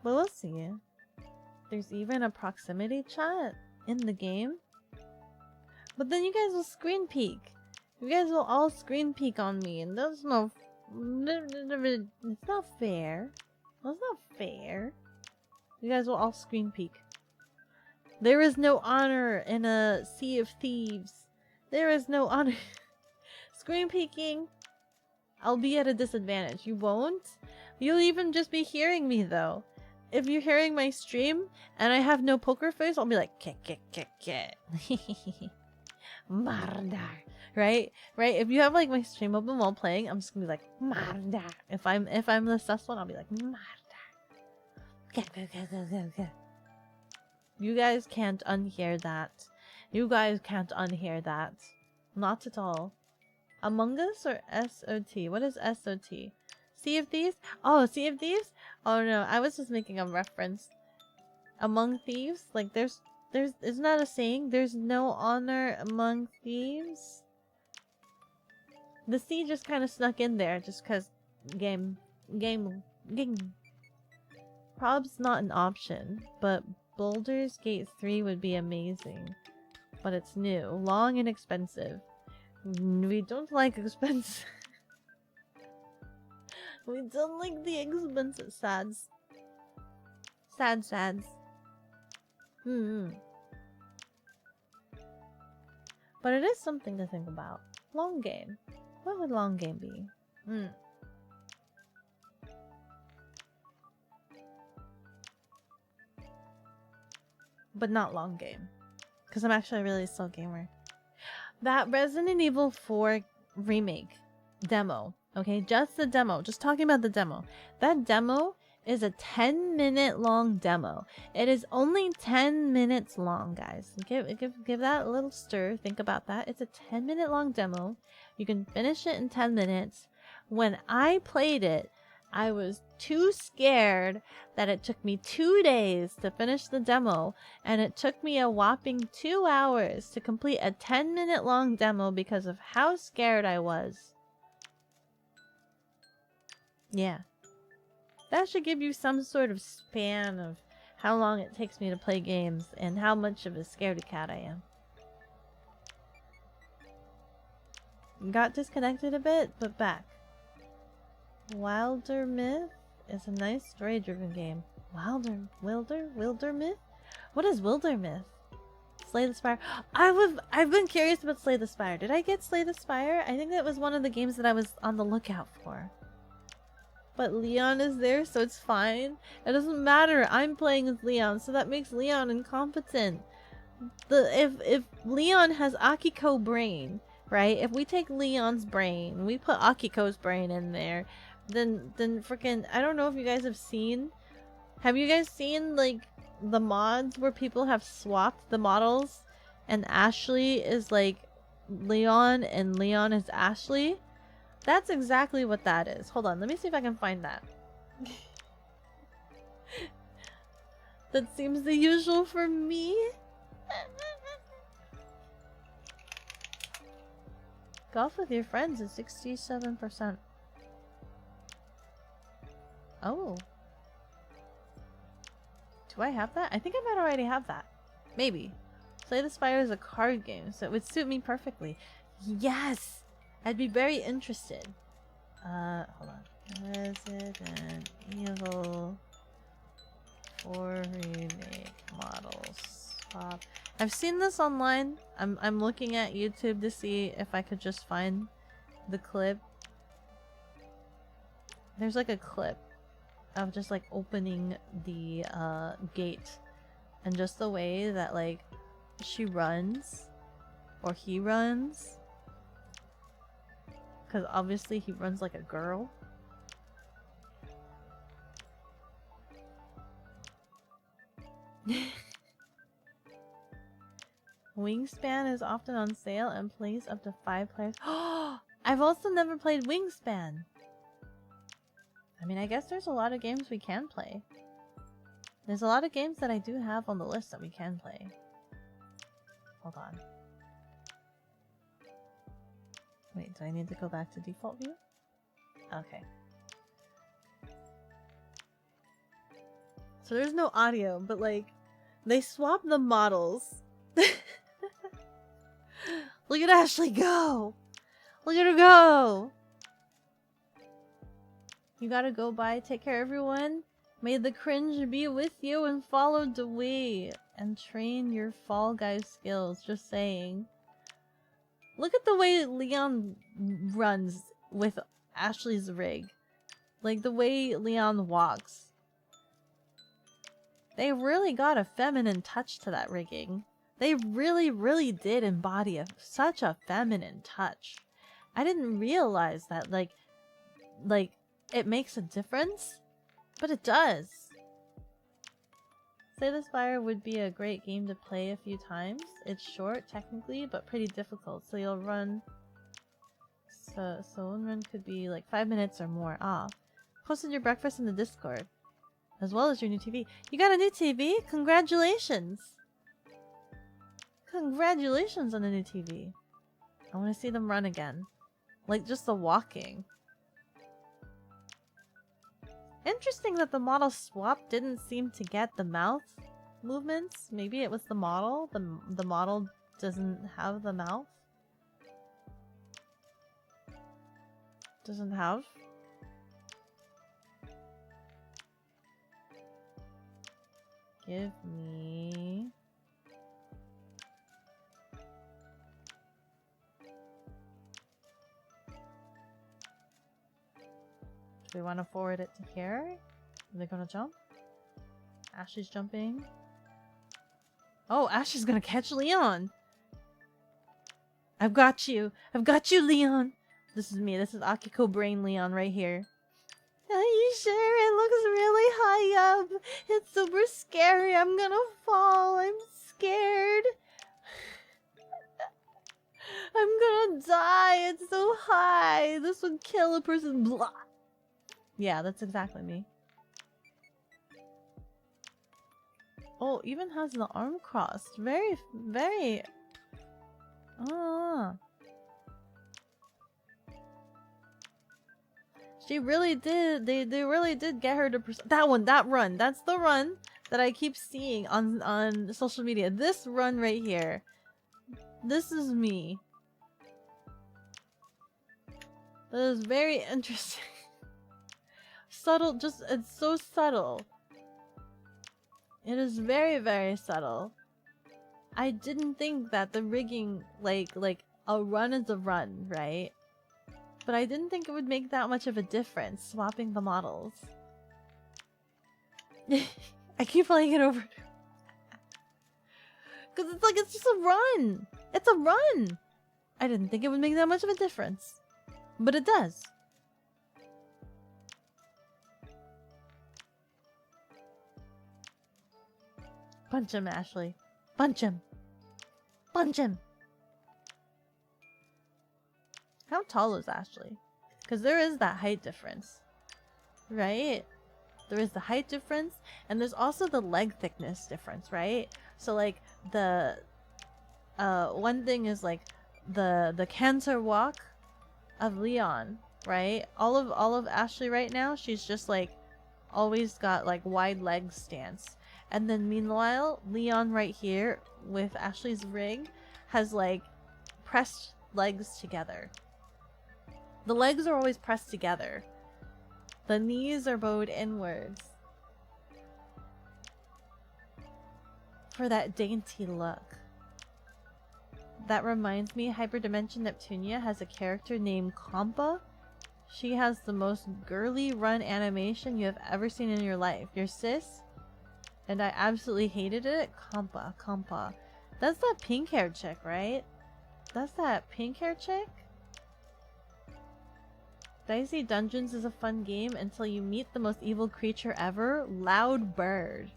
But we'll see. There's even a proximity chat in the game. But then you guys will screen peek. You guys will all screen peek on me, and that's no... It's not fair. That's not fair. You guys will all screen peek. There is no honor in a sea of thieves. There is no honor. Screen peeking. I'll be at a disadvantage. You won't? You'll even just be hearing me though. If you're hearing my stream and I have no poker face, I'll be like, ke. Mardar. Right? If you have like my stream open while playing, I'm just gonna be like, Mardar. If I'm the sus one, I'll be like, Mardar. You guys can't unhear that. You guys can't unhear that. Not at all. Among Us or SOT? What is SOT? Sea of Thieves? Oh, Sea of Thieves? Oh no, I was just making a reference. Among Thieves? Like there's isn't that a saying? There's no honor among thieves? The C just kind of snuck in there just cause game. Prob's not an option, but Baldur's Gate 3 would be amazing. But it's new, long and expensive. We don't like expensive. We don't like the expensive sads. Sads. But it is something to think about. Long game. What would long game be? But not long game. Because I'm actually a really slow gamer. That Resident Evil 4 remake demo. Okay, just the demo. Just talking about the demo. That demo is a 10-minute long demo. It is only 10 minutes long, guys. Give that a little stir. Think about that. It's a 10-minute long demo. You can finish it in 10 minutes. When I played it, I was too scared that it took me 2 days to finish the demo, and it took me a whopping 2 hours to complete a 10-minute long demo because of how scared I was. Yeah. That should give you some sort of span of how long it takes me to play games and how much of a scaredy cat I am. Got disconnected a bit, but back. Wilder Myth is a nice story-driven game. Wilder Myth? What is Wilder Myth? Slay the Spire. I've been curious about Slay the Spire. Did I get Slay the Spire? I think that was one of the games that I was on the lookout for. But Leon is there, so it's fine. It doesn't matter. I'm playing as Leon, so that makes Leon incompetent. If Leon has Akiko brain, right? If we take Leon's brain, we put Akiko's brain in there, then freaking, I don't know if you guys have seen. Have you guys seen like the mods where people have swapped the models, and Ashley is like Leon and Leon is Ashley? That's exactly what that is. Hold on, let me see if I can find that. That seems the usual for me. Golf with your friends is 67%. Oh. Do I have that? I think I might already have that. Maybe. Slay the Spire is a card game, so it would suit me perfectly. Yes! I'd be very interested. Hold on. Resident Evil 4 remake models. Swap. I've seen this online. I'm looking at YouTube to see if I could just find the clip. There's like a clip of just like opening the gate, and just the way that like she runs or he runs. Because obviously he runs like a girl. Wingspan is often on sale and plays up to 5 players. I've also never played Wingspan. I mean, I guess there's a lot of games we can play. There's a lot of games that I do have on the list that we can play. Hold on. Wait, do I need to go back to default view? Okay. So there's no audio, but like, they swap the models. Look at Ashley go! Look at her go! You gotta go by, take care everyone. May the cringe be with you and follow the way. And train your Fall Guys skills, just saying. Look at the way Leon runs with Ashley's rig. Like the way Leon walks. They really got a feminine touch to that rigging. They really did embody such a feminine touch. I didn't realize that like it makes a difference, but it does. Slay the Spire would be a great game to play a few times. It's short technically, but pretty difficult. So you'll run. So one run could be like 5 minutes or more off. Posted your breakfast in the Discord, as well as your new TV. You got a new TV? Congratulations! Congratulations on the new TV. I want to see them run again. Like just the walking. Interesting that the model swap didn't seem to get the mouth movements. Maybe it was the model. The model doesn't have the mouth. Doesn't have. Give me. Do we want to forward it to here? Are they gonna jump? Ashley's jumping. Oh, Ashley's gonna catch Leon! I've got you! I've got you, Leon! This is me. This is Akiko Brain Leon right here. Are you sure? It looks really high up. It's super scary. I'm gonna fall. I'm scared. I'm gonna die. It's so high. This would kill a person. Blah. Yeah, that's exactly me. Oh, even has the arm crossed. Very, very... Ah. She really did. They really did get her to that one. That run. That's the run that I keep seeing on social media. This run right here. This is me. That is very interesting. Subtle. Just it's so subtle. It is very, very subtle. I didn't think that the rigging like a run is a run, right? But I didn't think it would make that much of a difference, swapping the models. I keep playing it over. Because it's like, it's just a run! It's a run! I didn't think it would make that much of a difference. But it does. Punch him, Ashley. Punch him! Punch him! How tall is Ashley? Because there is that height difference. Right? There is the height difference, and there's also the leg thickness difference, right? So like the one thing is like the canter walk of Leon, right? All of Ashley right now, she's just like always got like wide leg stance. And then meanwhile, Leon right here with Ashley's rig has like pressed legs together. The legs are always pressed together. The knees are bowed inwards. For that dainty look. That reminds me, Hyperdimension Neptunia has a character named Kompa. She has the most girly run animation you have ever seen in your life. Your sis? And I absolutely hated it. Kompa. That's that pink hair chick, right? That's that pink hair chick? Dicey Dungeons is a fun game until you meet the most evil creature ever, Loud Bird.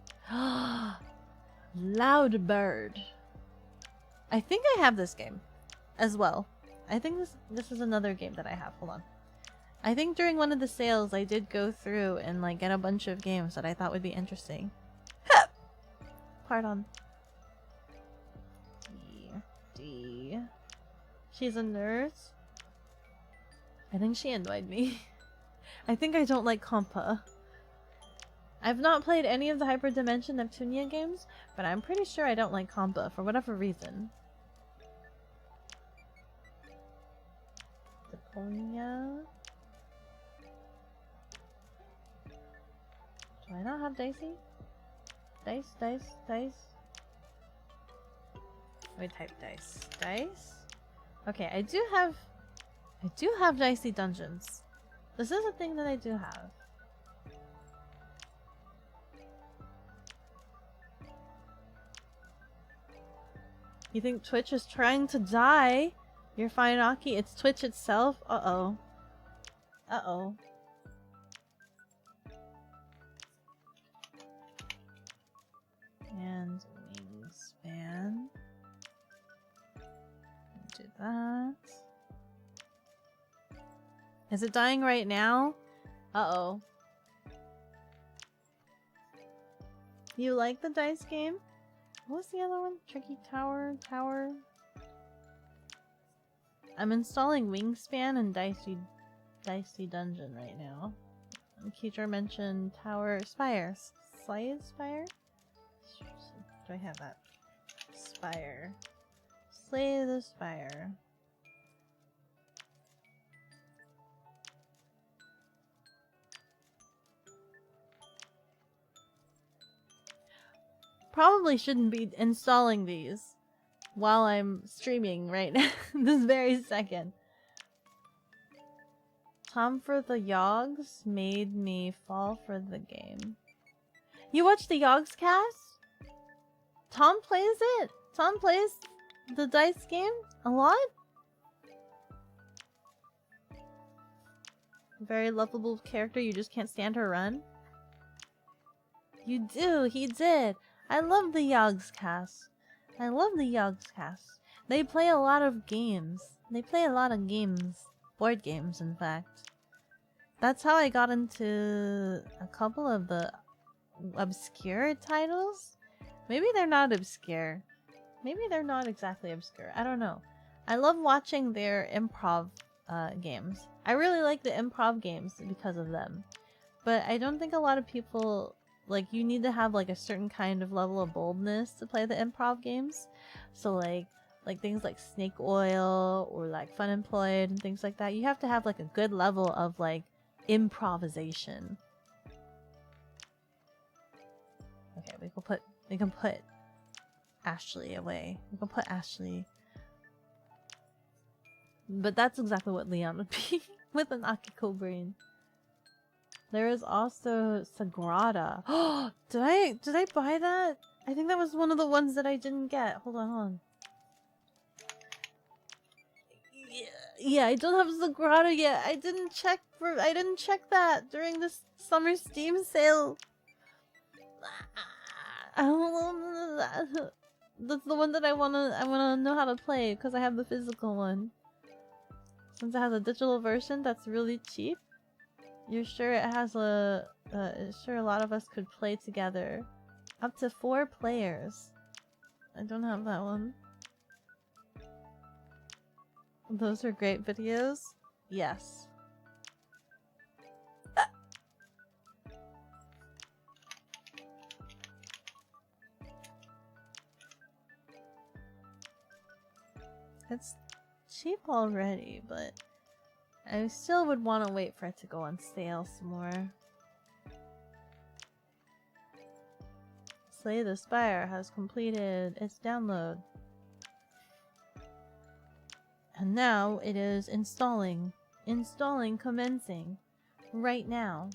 Loud Bird. I think I have this game as well. I think this is another game that I have. Hold on. I think during one of the sales I did go through and like get a bunch of games that I thought would be interesting. Pardon. D. She's a nurse. I think she annoyed me. I think I don't like Kompa. I've not played any of the Hyperdimension Neptunia games, but I'm pretty sure I don't like Kompa for whatever reason. Deponia. Do I not have Dicey? Dice. Let me type dice. Dice? Okay, I do have Dicey Dungeons. This is a thing that I do have. You think Twitch is trying to die? You're fine, Aki. It's Twitch itself? Uh-oh. Uh-oh. And wingspan. Do that. Is it dying right now? Uh-oh. You like the dice game? What was the other one? Tricky Tower? I'm installing Wingspan and Dicey Dungeon right now. And Keecher mentioned Tower Spire. Slide Spire? Do I have that? Spire. Slay the Spire. Probably shouldn't be installing these while I'm streaming right now, this very second. Tom for the Yogs made me fall for the game. You watch the Yogs cast? Tom plays it? Tom plays the dice game a lot? Very lovable character, you just can't stand her run? You do, he did. I love the Yogs cast. I love the Yogs cast. They play a lot of games. They play a lot of games. Board games, in fact. That's how I got into a couple of the obscure titles. Maybe they're not obscure. Maybe they're not exactly obscure. I don't know. I love watching their improv games. I really like the improv games because of them. But I don't think a lot of people... Like, you need to have, like, a certain kind of level of boldness to play the improv games. So, like things like Snake Oil or, like, Fun Employed and things like that. You have to have, like, a good level of, like, improvisation. Okay, we can put Ashley away. We can put Ashley. But that's exactly what Leon would be with an Akiko brain. There is also Sagrada. Oh, did I buy that? I think that was one of the ones that I didn't get. Hold on. Yeah, I don't have Sagrada yet. I didn't check that during this summer Steam sale. I don't know. That's the one that I wanna know how to play because I have the physical one. Since it has a digital version that's really cheap. You're sure it has sure a lot of us could play together. Up to 4 players. I don't have that one. Those are great videos. Yes. It's cheap already, but I still would want to wait for it to go on sale some more. Slay the Spire has completed its download. And now it is installing. Installing commencing. Right now.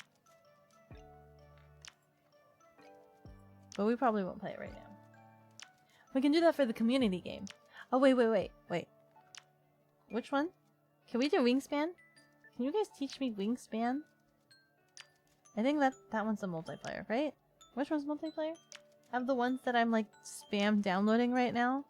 But we probably won't play it right now. We can do that for the community game. Oh, wait. Which one? Can we do Wingspan? Can you guys teach me Wingspan? I think that one's a multiplayer, right? Which one's multiplayer? I have the ones that I'm like spam downloading right now.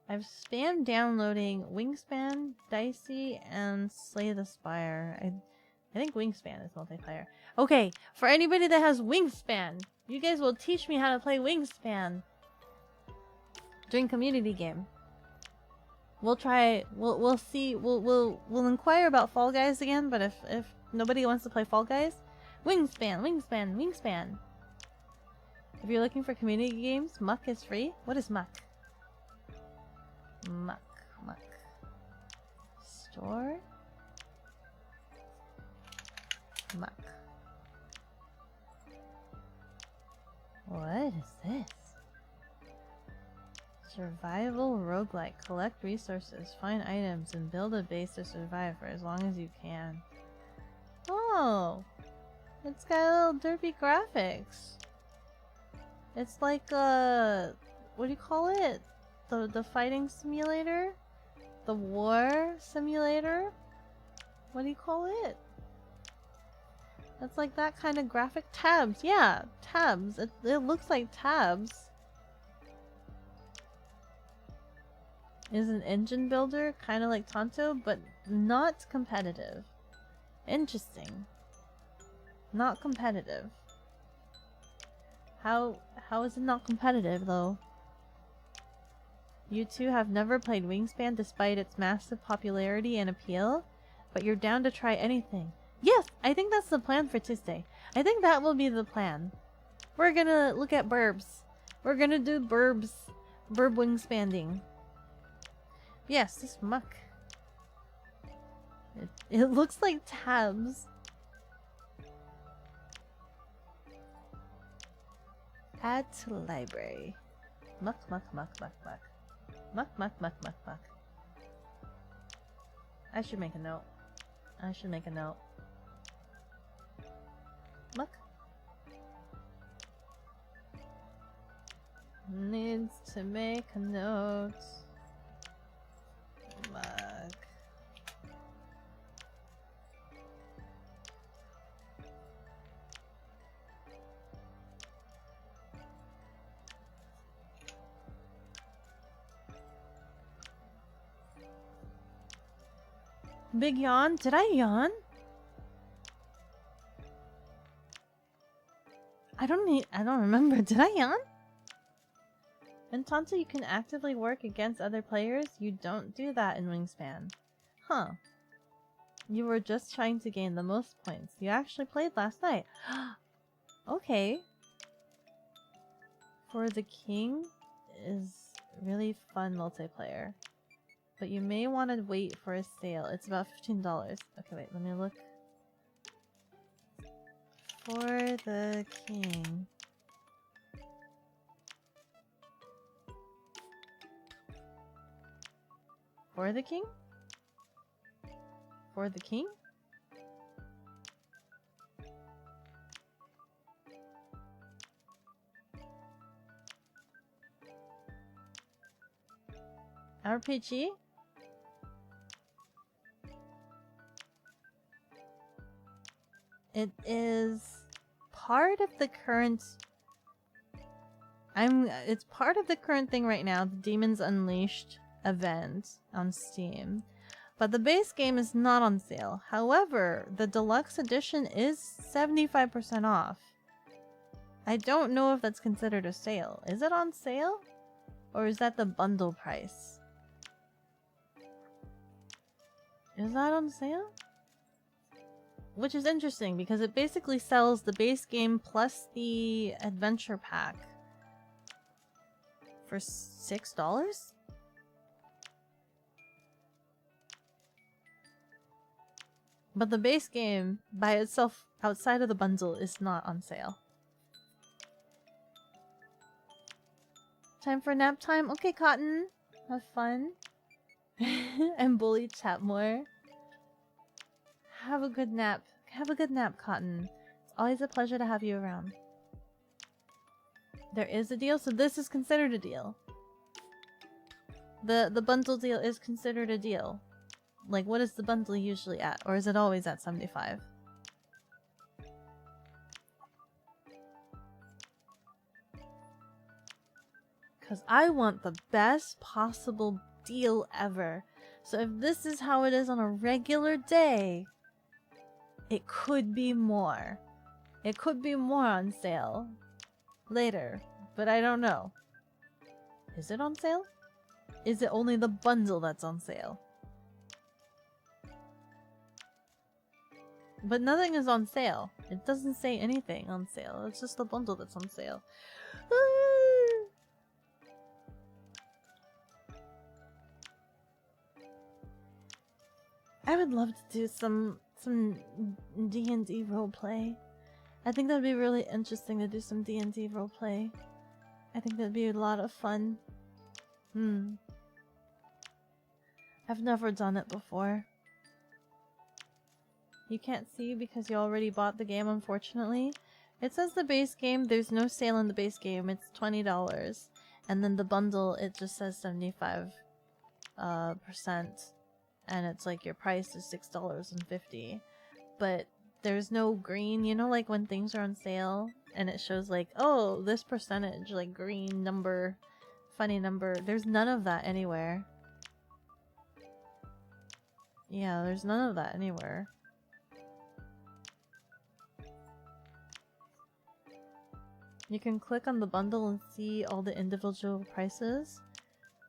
I've spam downloading Wingspan, Dicey, and Slay the Spire. I think Wingspan is multiplayer. Okay, for anybody that has Wingspan, you guys will teach me how to play Wingspan during community game. We'll try. We'll see. We'll inquire about Fall Guys again. But if nobody wants to play Fall Guys, Wingspan. If you're looking for community games, Muck is free. What is Muck? Muck. Store. Muck. What is this? Survival roguelike. Collect resources, find items, and build a base to survive for as long as you can. Oh! It's got little derpy graphics. It's like what do you call it? The fighting simulator? The war simulator? What do you call it? It's like that kind of graphic. Tabs, yeah, tabs. It looks like tabs. Is an engine builder, kind of like Tonto, but not competitive. Interesting. Not competitive. How is it not competitive though? You two have never played Wingspan despite its massive popularity and appeal, but you're down to try anything. Yes, I think that's the plan for Tuesday. I think that will be the plan. We're gonna look at burbs. We're gonna do burbs. Burb wingspanning. Yes, this muck. It looks like tabs. Add to library. Muck, muck, muck, muck, muck. Muck, muck, muck, muck, muck. I should make a note. I should make a note. Muck. Needs to make a note. Muck. Big yawn? Did I yawn? I don't remember. Did I yawn? In Tonto, you can actively work against other players. You don't do that in Wingspan. Huh. You were just trying to gain the most points. You actually played last night. Okay. For the King is really fun multiplayer. But you may want to wait for a sale. It's about $15. Okay, wait, let me look. For the King. For the King? For the King? RPG? It is part of the current... It's part of the current thing right now, the Demons Unleashed event on Steam. But the base game is not on sale. However, the deluxe edition is 75% off. I don't know if that's considered a sale. Is it on sale? Or is that the bundle price? Is that on sale? Which is interesting because it basically sells the base game plus the adventure pack for $6? But the base game by itself outside of the bundle is not on sale. Time for nap time? Okay, Cotton. Have fun. And bully chat more. Have a good nap. Have a good nap, Cotton. It's always a pleasure to have you around. There is a deal, so this is considered a deal. The bundle deal is considered a deal. Like, what is the bundle usually at? Or is it always at 75? Because I want the best possible deal ever. So if this is how it is on a regular day, it could be more. It could be more on sale later, but I don't know. Is it on sale? Is it only the bundle that's on sale? But nothing is on sale. It doesn't say anything on sale. It's just the bundle that's on sale. I would love to do some D&D roleplay. I think that'd be really interesting to do some D&D roleplay. I think that'd be a lot of fun. I've never done it before. You can't see because you already bought the game, unfortunately. It says the base game, there's no sale in the base game, it's $20. And then the bundle, it just says 75%. And it's like your price is $6.50. But there's no green, you know, like when things are on sale and it shows like, oh, this percentage, like green number, funny number. There's none of that anywhere. Yeah, there's none of that anywhere. You can click on the bundle and see all the individual prices.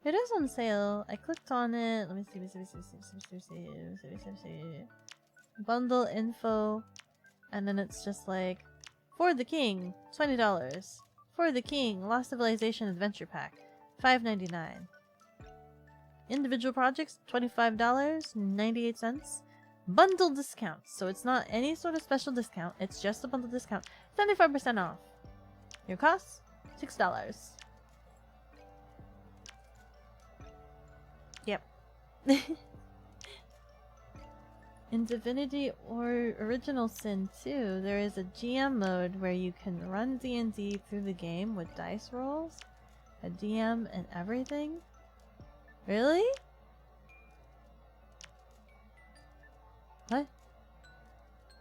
It is on sale. I clicked on it. Let me see. Bundle info. And then it's just like For the King, $20. For the King, Lost Civilization Adventure Pack, $5.99. Individual projects, $25.98. Bundle discounts, so it's not any sort of special discount, it's just a bundle discount, 75% off. Your cost, $6. Yep. In Divinity or Original Sin 2, there is a GM mode where you can run D&D through the game with dice rolls, a DM, and everything. Really? What?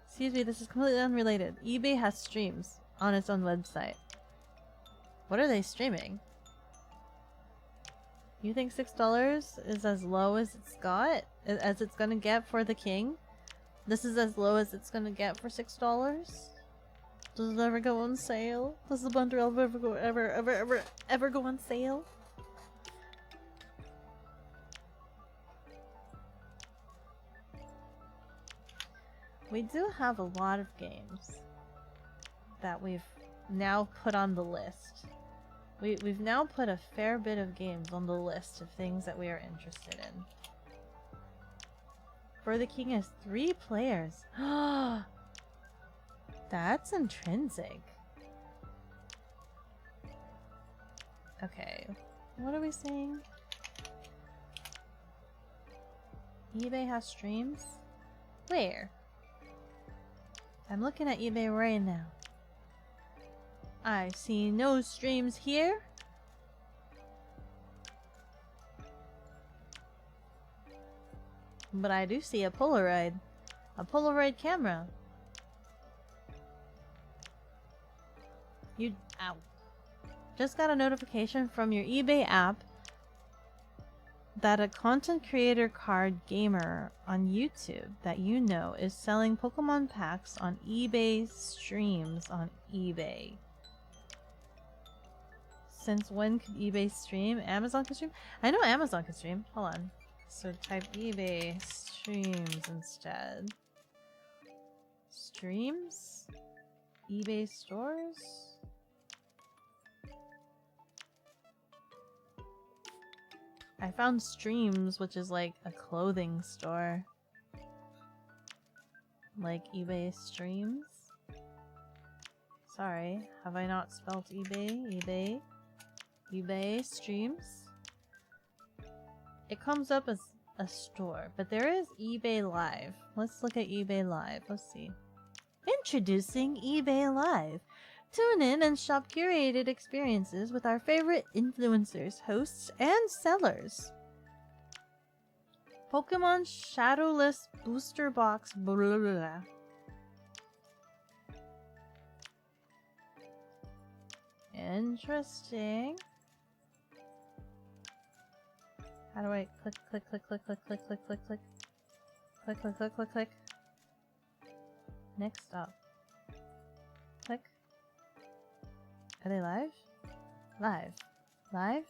Excuse me, this is completely unrelated. eBay has streams on its own website. What are they streaming? You think $6 is as low as it's got? As it's gonna get for the King? This is as low as it's gonna get for $6? Does it ever go on sale? Does the bundle ever go ever go on sale? We do have a lot of games that we've now put on the list. We've now put a fair bit of games on the list of things that we are interested in. For the King has 3 players. That's intrinsic. Okay, what are we saying? eBay has streams? Where? I'm looking at eBay right now. I see no streams here. But I do see a Polaroid. A Polaroid camera. Ow. Just got a notification from your eBay app that a content creator card gamer on YouTube that you know is selling Pokemon packs on eBay streams on eBay. Since when could eBay stream? Amazon can stream? I know Amazon can stream. Hold on. So type eBay streams instead. Streams? eBay stores? I found Streams, which is like a clothing store. Like eBay Streams? Sorry, have I not spelled eBay? eBay Streams? It comes up as a store, but there is eBay Live. Let's look at eBay Live. Let's see. Introducing eBay Live. Tune in and shop curated experiences with our favorite influencers, hosts, and sellers. Pokemon Shadowless Booster Box. Blah, blah, blah. Interesting. How do I click? Next up. Click. Are they live? Live?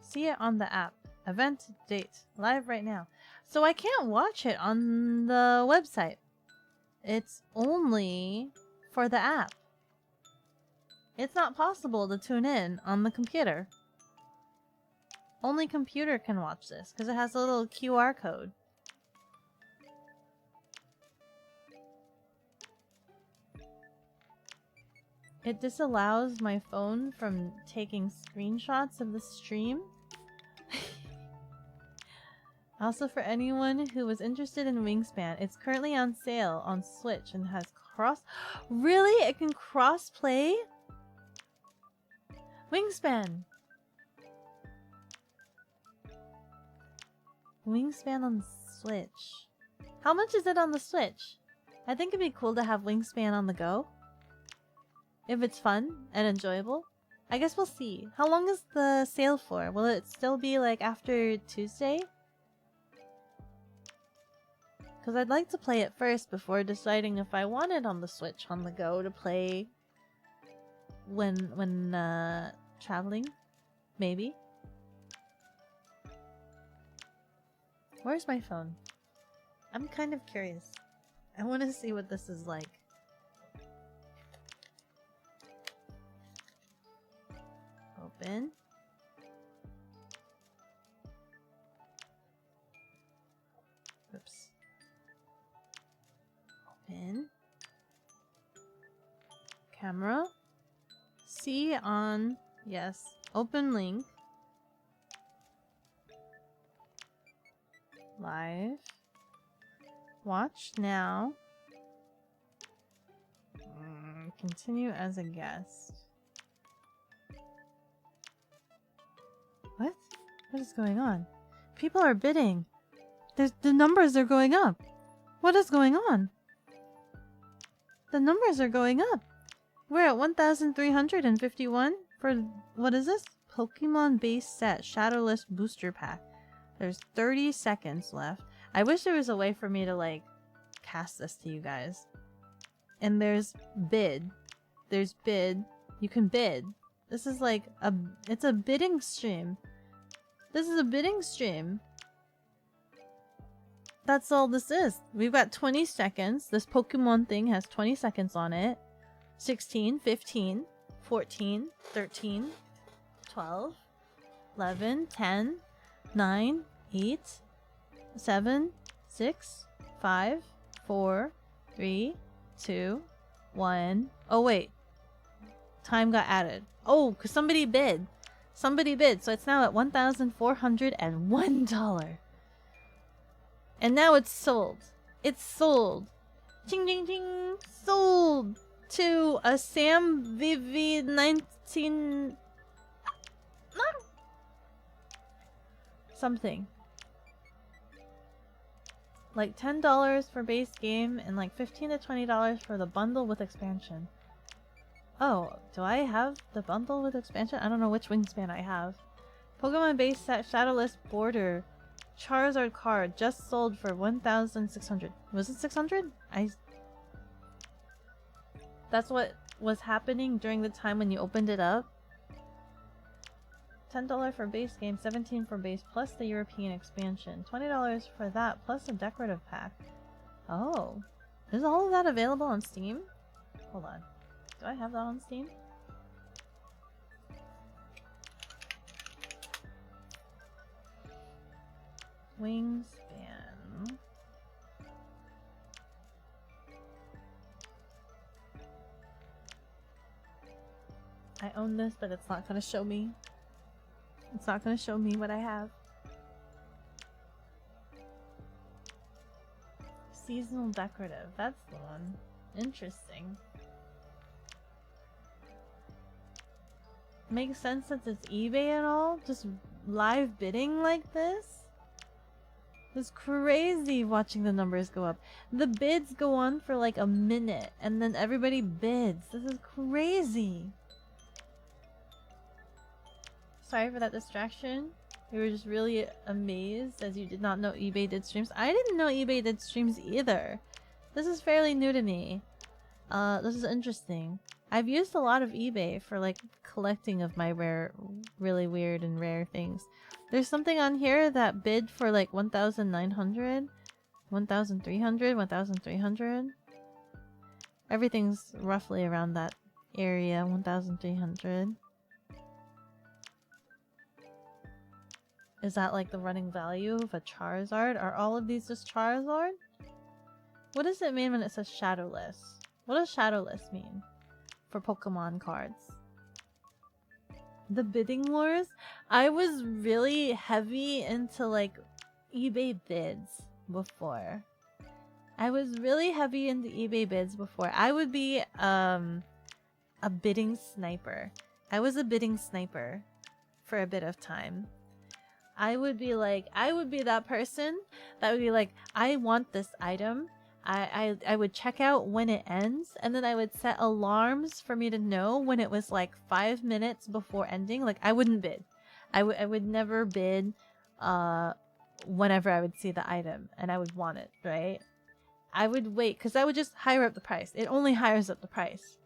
See it on the app. Event date. Live right now. So I can't watch it on the website. It's only for the app. It's not possible to tune in on the computer. Only computer can watch this because it has a little QR code. It disallows my phone from taking screenshots of the stream. Also, for anyone who was interested in Wingspan, it's currently on sale on Switch and has cross... Really? It can cross-play? Wingspan! Wingspan on the Switch. How much is it on the Switch? I think it'd be cool to have Wingspan on the go. If it's fun and enjoyable. I guess we'll see. How long is the sale for? Will it still be like after Tuesday? Because I'd like to play it first before deciding if I want it on the Switch on the go to play when traveling. Maybe. Where's my phone? I'm kind of curious. I want to see what this is like. Open. Oops. Open. Camera. See on. Yes. Open link. Live. Watch now. Continue as a guest. What? What is going on? People are bidding. The numbers are going up. What is going on? The numbers are going up. We're at 1,351 for, what is this? Pokemon base set Shadowless booster pack. There's 30 seconds left. I wish there was a way for me to like cast this to you guys. And there's bid. There's bid. You can bid. This is like it's a bidding stream. This is a bidding stream. That's all this is. We've got 20 seconds. This Pokemon thing has 20 seconds on it. 16, 15, 14, 13, 12, 11, 10, 9, 8, 7, 6, 5, 4, 3, 2, 1. Oh wait. Time got added. Oh, because somebody bid. Somebody bid. So it's now at $1,401. And now it's sold. It's sold. Ching ching ching. Sold to a Sam Vivi 19 something. Like $10 for base game and like $15 to $20 for the bundle with expansion. Oh, do I have the bundle with expansion? I don't know which wingspan I have. Pokemon base set Shadowless border. Charizard card just sold for 1,600. Was it 600? That's what was happening during the time when you opened it up. $10 for base game, $17 for base plus the European expansion. $20 for that plus a decorative pack. Oh. Is all of that available on Steam? Hold on. Do I have that on Steam? Wingspan. I own this, but it's not gonna show me. It's not gonna show me what I have. Seasonal decorative. That's the one. Interesting. Makes sense since it's eBay and all? Just live bidding like this? It's crazy watching the numbers go up. The bids go on for like a minute and then everybody bids. This is crazy. Sorry for that distraction. You were just really amazed as you did not know eBay did streams. I didn't know eBay did streams either. This is fairly new to me. This is interesting. I've used a lot of eBay for like collecting of my rare, really weird and rare things. There's something on here that bid for like 1,900, 1,300, 1,300. Everything's roughly around that area, 1,300. Is that like the running value of a Charizard? Are all of these just Charizard? What does it mean when it says Shadowless? What does Shadowless mean for Pokemon cards? The bidding wars? I was really heavy into like eBay bids before. I was really heavy into eBay bids before. I would be a bidding sniper. I was a bidding sniper for a bit of time. I would be that person that would be like, I want this item. I would check out when it ends, and then I would set alarms for me to know when it was like 5 minutes before ending. Like I wouldn't bid. I would never bid whenever I would see the item and I would want it, right? I would wait because I would just higher up the price. It only hires up the price.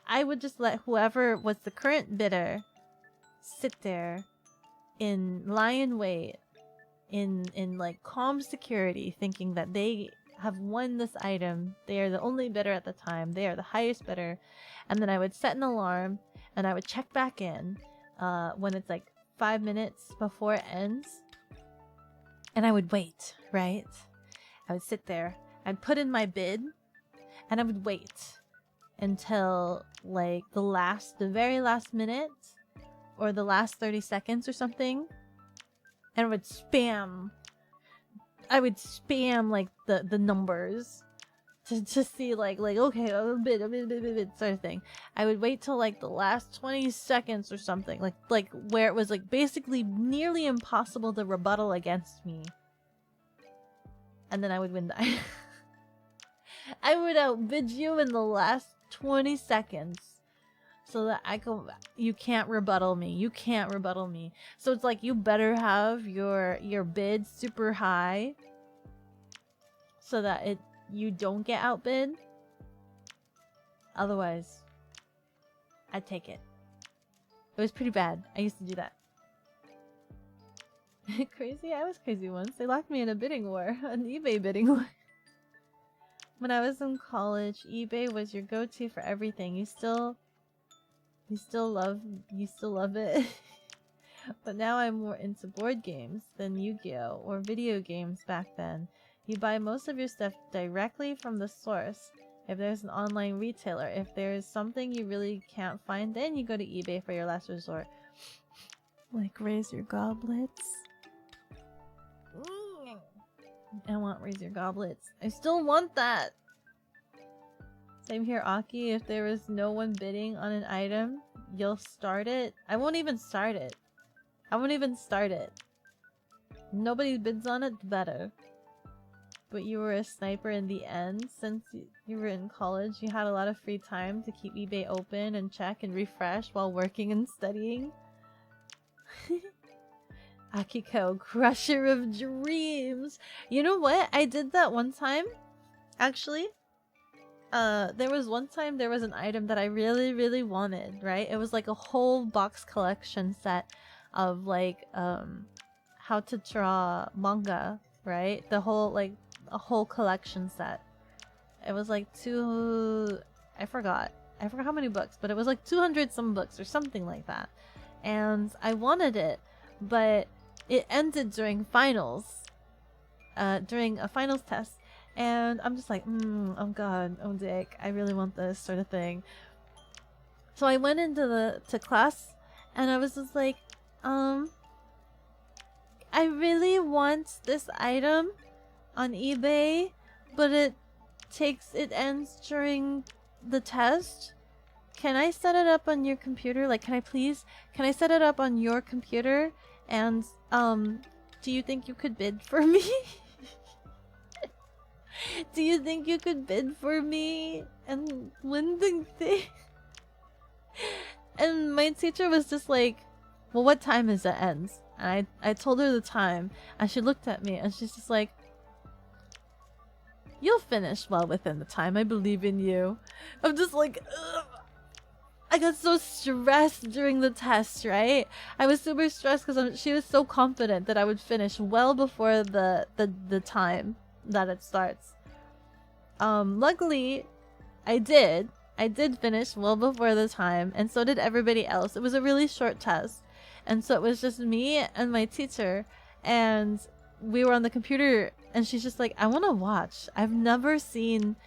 I would just let whoever was the current bidder sit there in lie in wait in like calm security, thinking that they have won this item. They are the only bidder at the time. They are the highest bidder. And then I would set an alarm and I would check back in when it's like 5 minutes before it ends. And I would wait, right? I would sit there, I'd put in my bid, and I would wait until like the very last minute or the last 30 seconds or something, and I would spam like the numbers to see like okay, a bit sort of thing. I would wait till like the last 20 seconds or something, like where it was like basically nearly impossible to rebuttal against me, and then I would win the item. I would outbid you in the last 20 seconds so that you can't rebuttal me. You can't rebuttal me. So it's like you better have your bid super high so that you don't get outbid. Otherwise, I'd take it. It was pretty bad. I used to do that. Crazy? I was crazy once. They locked me in a bidding war, an eBay bidding war. When I was in college, eBay was your go-to for everything. You still love it. But now I'm more into board games than Yu-Gi-Oh! Or video games back then. You buy most of your stuff directly from the source. If there's an online retailer, if there's something you really can't find, then you go to eBay for your last resort. Like raise your goblets. I want raise your goblets. I still want that. Same here, Aki. If there is no one bidding on an item, you'll start it. I won't even start it. Nobody bids on it, better. But you were a sniper in the end. Since you were in college, you had a lot of free time to keep eBay open and check and refresh while working and studying. Akiko, crusher of dreams. You know what? I did that one time. Actually, there was one time there was an item that I really, really wanted, right? It was like a whole box collection set of like, how to draw manga, right? The whole, like, a whole collection set. It was like I forgot how many books, but it was like 200 some books or something like that. And I wanted it, but it ended during finals, during a finals test, and I'm just like, oh god, oh dick, I really want this sort of thing. So I went into class, and I was just like, I really want this item on eBay, but it ends during the test. Can I set it up on your computer? Like, can I set it up on your computer? And, do you think you could bid for me? Do you think you could bid for me and win the thing? And my teacher was just like, well, what time is it ends? And I told her the time, and she looked at me, and she's just like, you'll finish well within the time. I believe in you. I'm just like, ugh. I got so stressed during the test, right? I was super stressed because she was so confident that I would finish well before the time that it starts. Luckily, I did finish well before the time, and so did everybody else. It was a really short test, and so it was just me and my teacher, and we were on the computer, and she's just like, I want to watch. I've never seen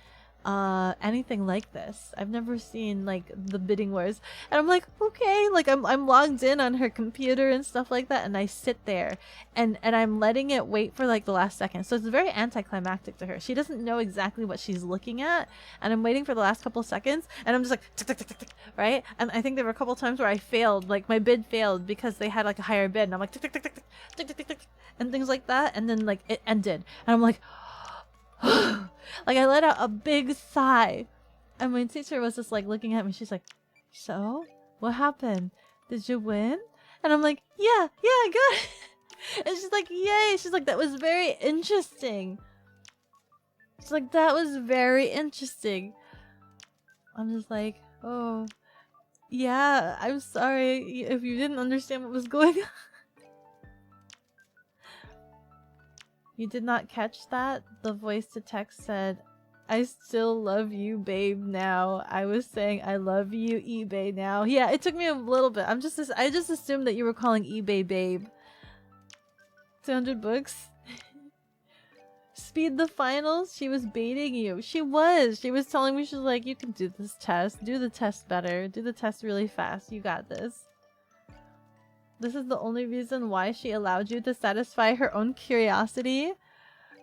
anything like this. I've never seen like the bidding wars. And I'm like, okay, like I'm logged in on her computer and stuff like that, and I sit there and I'm letting it wait for like the last second. So it's very anticlimactic to her. She doesn't know exactly what she's looking at, and I'm waiting for the last couple seconds, and I'm just like tick, tick, tick, tick, tick, right? And I think there were a couple times where I failed, like my bid failed because they had like a higher bid, and I'm like tick, tick, tick, tick, tick, tick, tick, tick, tick, and things like that, and then like it ended, and I'm like like I let out a big sigh, and my teacher was just like looking at me. She's like, so what happened? Did you win? And I'm like, yeah, I got it. And she's like, yay. She's like, that was very interesting. She's like, that was very interesting. I'm just like, oh yeah, I'm sorry if you didn't understand what was going on. You did not catch that? The voice to text said, I still love you, babe, now. I was saying I love you, eBay now. Yeah, it took me a little bit. I just assumed that you were calling eBay babe. 200 books. Speed the finals? She was baiting you. She was. She was telling me, she was like, you can do this test. Do the test better. Do the test really fast. You got this. This is the only reason why she allowed you to satisfy her own curiosity.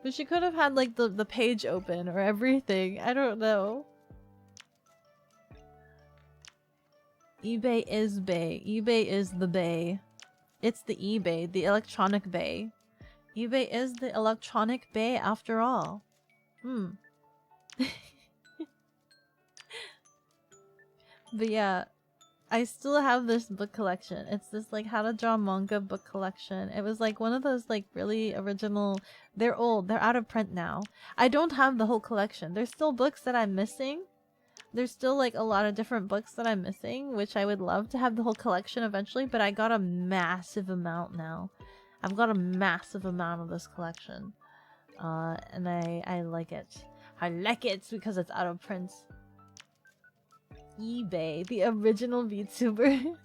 But she could have had like the page open or everything. I don't know. eBay is bay. eBay is the bay. It's the eBay, the electronic bay. eBay is the electronic bay after all. But yeah, I still have this book collection. It's this like how to draw manga book collection. It was like one of those like really original. They're old. They're out of print now. I don't have the whole collection. There's still books that I'm missing. There's still like a lot of different books that I'm missing, which I would love to have the whole collection eventually, but I got a massive amount now. I've got a massive amount of this collection. And I like it. I like it because it's out of print. eBay, the original VTuber.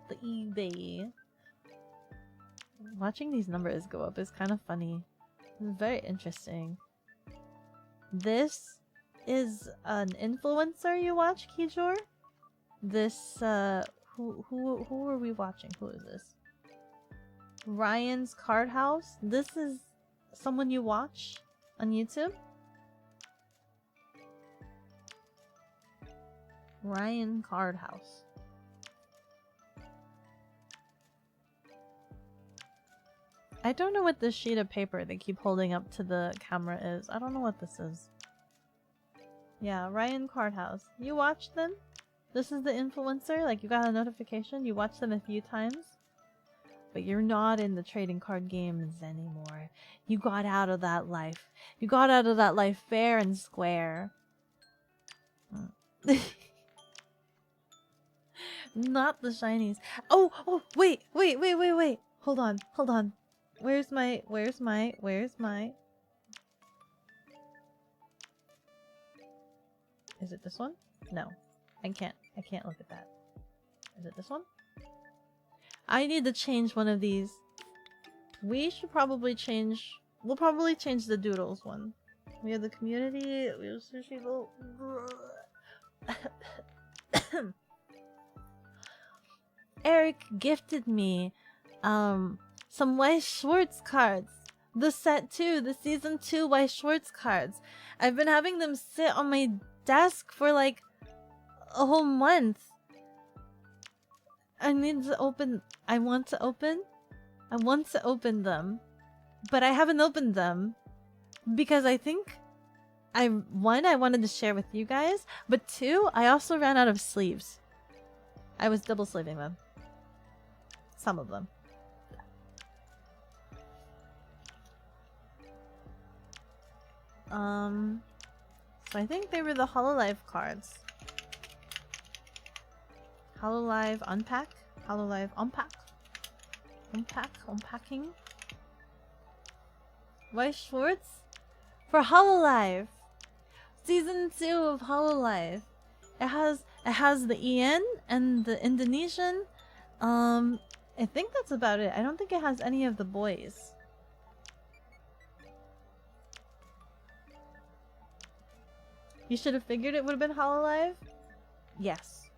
The eBay. Watching these numbers go up is kind of funny. It's very interesting. This is an influencer you watch, Kijor? This, who are we watching? Who is this? Ryan's Card House? This is someone you watch on YouTube? Ryan Card House. I don't know what this sheet of paper they keep holding up to the camera is. I don't know what this is. Yeah, Ryan Card House. You watch them? This is the influencer? Like you got a notification? You watch them a few times? But you're not in the trading card games anymore. You got out of that life. You got out of that life fair and square. Not the shinies. Oh, wait. Hold on. Where's my... Is it this one? No. I can't look at that. Is it this one? I need to change one of these. We should probably change... We'll probably change the Doodles one. We have the community. We have sushi. Eric gifted me some Weiss Schwartz cards. The set 2, the season 2 Weiss Schwartz cards. I've been having them sit on my desk for like a whole month. I need to open. I want to open them. But I haven't opened them because I think I wanted to share with you guys, but 2, I also ran out of sleeves. I was double sleeving them. Some of them. So I think they were the Hololive cards. Hololive Unpack? Hololive Unpack? Unpacking? Weiss Schwartz? For Hololive! Season 2 of Hololive. It has the EN and the Indonesian. I think that's about it. I don't think it has any of the boys. You should have figured it would have been Hololive? Yes.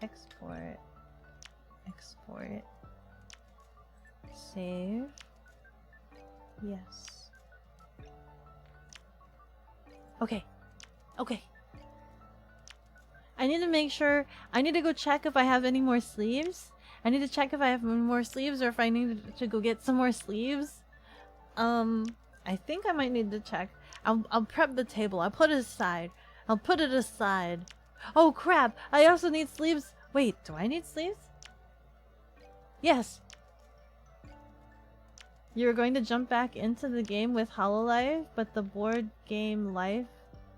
Export. Save. Yes. Okay. I need to make sure. I need to go check if I have any more sleeves. I need to check if I have more sleeves or if I need to go get some more sleeves. I think I might need to check. I'll prep the table. I'll put it aside. Oh crap! I also need sleeves. Wait, do I need sleeves? Yes. You're going to jump back into the game with Hololive, but the board game life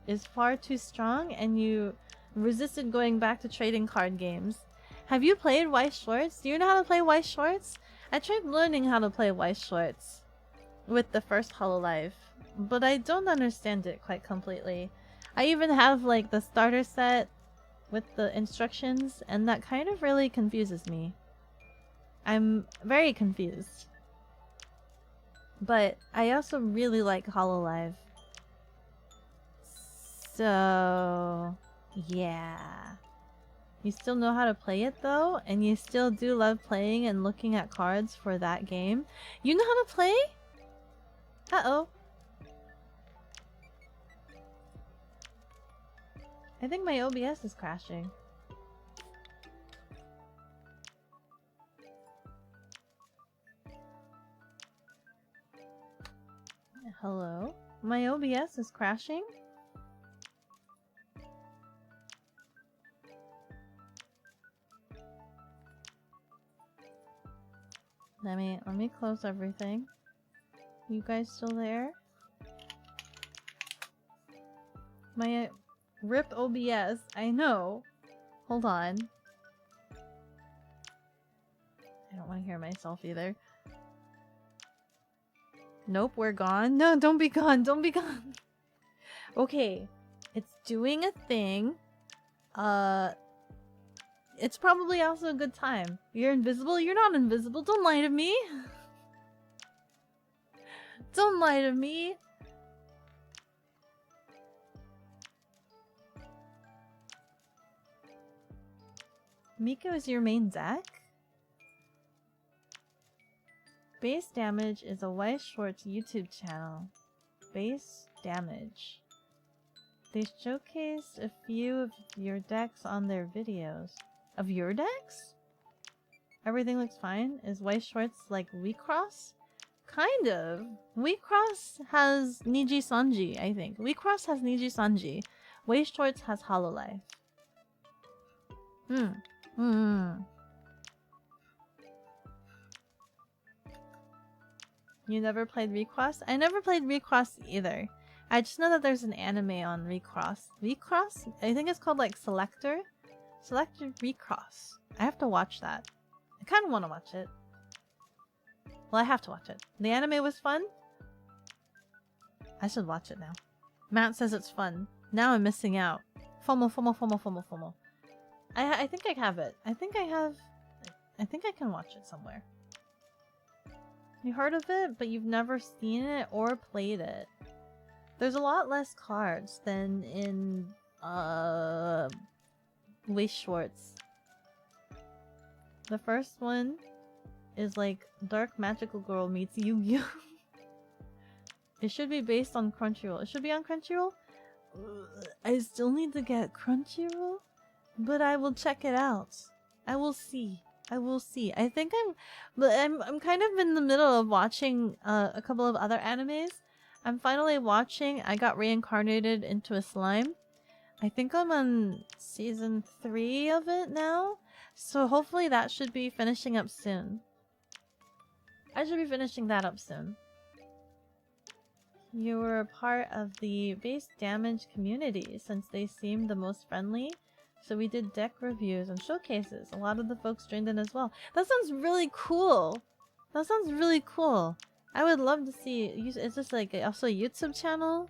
is far too strong and you resisted going back to trading card games. Have you played Weiss Schwartz? Do you know how to play Weiss Schwartz? I tried learning how to play White Shorts with the first Hololive, but I don't understand it quite completely. I even have like the starter set with the instructions, and that kind of really confuses me. I'm very confused. But I also really like Hololive. So, yeah. You still know how to play it though, and you still do love playing and looking at cards for that game. You know how to play? Uh-oh. I think my OBS is crashing. Hello? My OBS is crashing? Let me close everything. You guys still there? My RIP OBS, I know. Hold on. I don't want to hear myself either. Nope, we're gone. No, don't be gone. Don't be gone. Okay. It's doing a thing. It's probably also a good time. You're invisible? You're not invisible. Don't lie to me. Don't lie to me. Miko is your main deck? Base Damage is a White Shorts YouTube channel. Base Damage. They showcased a few of your decks on their videos. Of your decks? Everything looks fine? Is White Shorts like WeCross? Kind of. WeCross has Niji Sanji, I think. WeCross has Niji Sanji. White Shorts has Hololive. You never played Recross? I never played Recross either. I just know that there's an anime on Recross. Recross? I think it's called like Selector? Selector Recross. I have to watch that. I kind of want to watch it. Well, I have to watch it. The anime was fun? I should watch it now. Matt says it's fun. Now I'm missing out. FOMO, FOMO, FOMO, FOMO, FOMO. I think I have it. I think I can watch it somewhere. You heard of it, but you've never seen it or played it. There's a lot less cards than in Waste Schwartz. The first one is like Dark Magical Girl meets Yu-Gi-Oh! It should be based on Crunchyroll. It should be on Crunchyroll? I still need to get Crunchyroll, but I will check it out. I will see. I will see. I think I'm kind of in the middle of watching a couple of other animes. I'm finally watching I Got Reincarnated into a Slime. I think I'm on season 3 of it now. So hopefully that should be finishing up soon. I should be finishing that up soon. You were a part of the base damage community since they seemed the most friendly. So we did deck reviews and showcases. A lot of the folks joined in as well. That sounds really cool. That sounds really cool. I would love to see. Is this like also a YouTube channel?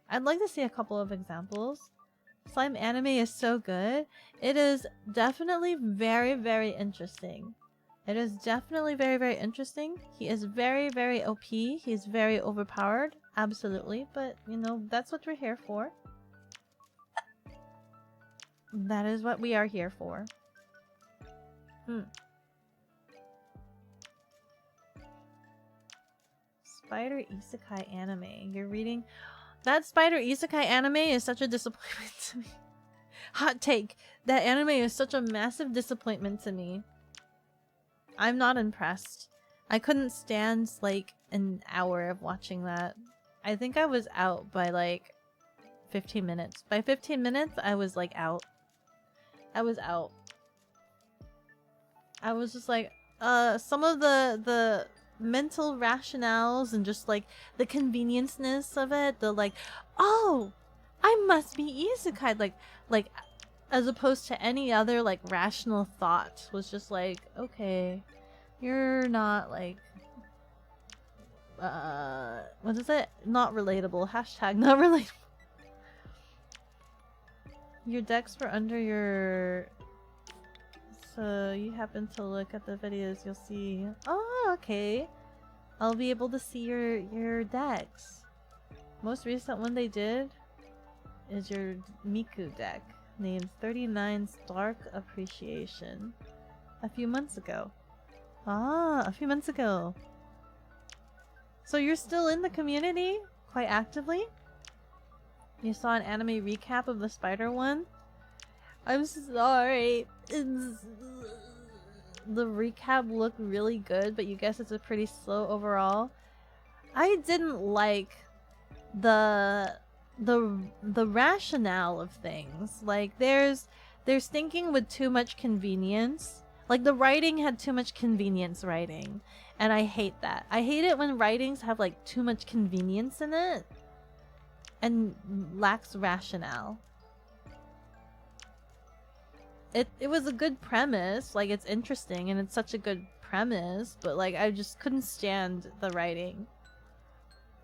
I'd like to see a couple of examples. Slime anime is so good. It is definitely very, very interesting. It is definitely very, very interesting. He is very, very OP. He's very overpowered. Absolutely. But, you know, that's what we're here for. That is what we are here for. Spider Isekai anime. You're reading? That Spider Isekai anime is such a disappointment to me. Hot take. That anime is such a massive disappointment to me. I'm not impressed. I couldn't stand like an hour of watching that. I think I was out by like 15 minutes. By 15 minutes, I was like out. I was out. I was just like, some of the mental rationales and just like the convenienceness of it, the like, oh, I must be isekai, like as opposed to any other like rational thought was just like, okay, You're not like what is it? Not relatable. Hashtag not relatable. Your decks were under your... So you happen to look at the videos, you'll see... Oh, okay. I'll be able to see your decks. Most recent one they did is your Miku deck, named 39 Stark Appreciation. A few months ago. Ah, a few months ago. So you're still in the community? Quite actively? You saw an anime recap of the spider one? I'm sorry. The recap looked really good, but you guess it's a pretty slow overall. I didn't like the rationale of things. Like there's thinking with too much convenience. Like the writing had too much convenience writing, and I hate that. I hate it when writings have like too much convenience in it and lacks rationale. It was a good premise, like it's interesting and it's such a good premise, but like I just couldn't stand the writing.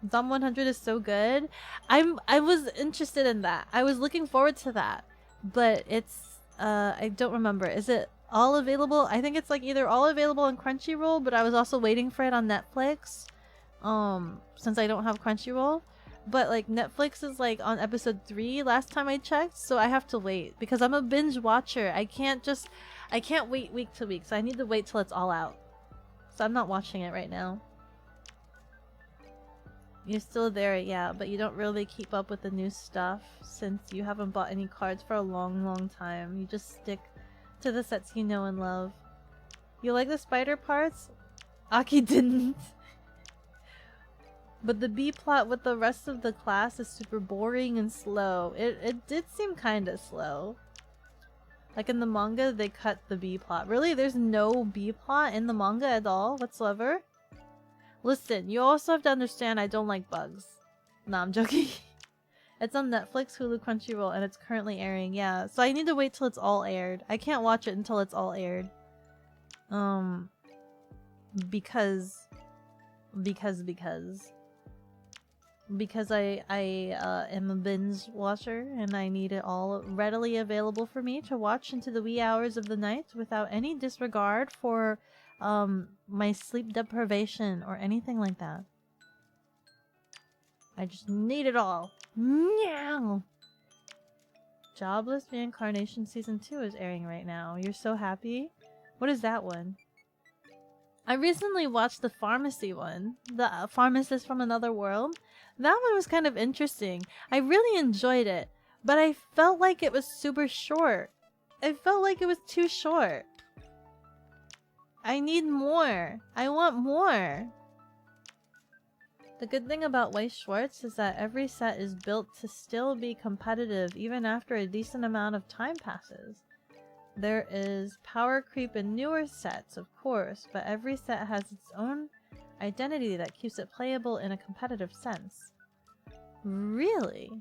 Dom 100 is so good. I was interested in that. I was looking forward to that, but it's I don't remember. Is it all available? I think it's like either all available on Crunchyroll, but I was also waiting for it on Netflix. Since I don't have Crunchyroll. But like Netflix is like on episode 3 last time I checked, so I have to wait because I'm a binge watcher. I can't wait week to week, so I need to wait till it's all out. So I'm not watching it right now. You're still there, yeah, but you don't really keep up with the new stuff since you haven't bought any cards for a long time. You just stick to the sets you know and love. You like the spider parts? Aki didn't. But the B plot with the rest of the class is super boring and slow. It did seem kinda slow. Like in the manga, they cut the B plot. Really? There's no B plot in the manga at all whatsoever? Listen, you also have to understand I don't like bugs. Nah, I'm joking. It's on Netflix, Hulu, Crunchyroll, and it's currently airing, yeah. So I need to wait till it's all aired. I can't watch it until it's all aired. Because I am a binge watcher and I need it all readily available for me to watch into the wee hours of the night without any disregard for my sleep deprivation or anything like that. I just need it all. Meow. Jobless Reincarnation Season 2 is airing right now. You're so happy? What is that one? I recently watched the pharmacy one. The Pharmacist from Another World. That one was kind of interesting. I really enjoyed it, but I felt like it was super short. I felt like it was too short. I need more. I want more. The good thing about Weiss Schwarz is that every set is built to still be competitive even after a decent amount of time passes. There is power creep in newer sets, of course, but every set has its own identity that keeps it playable in a competitive sense. Really?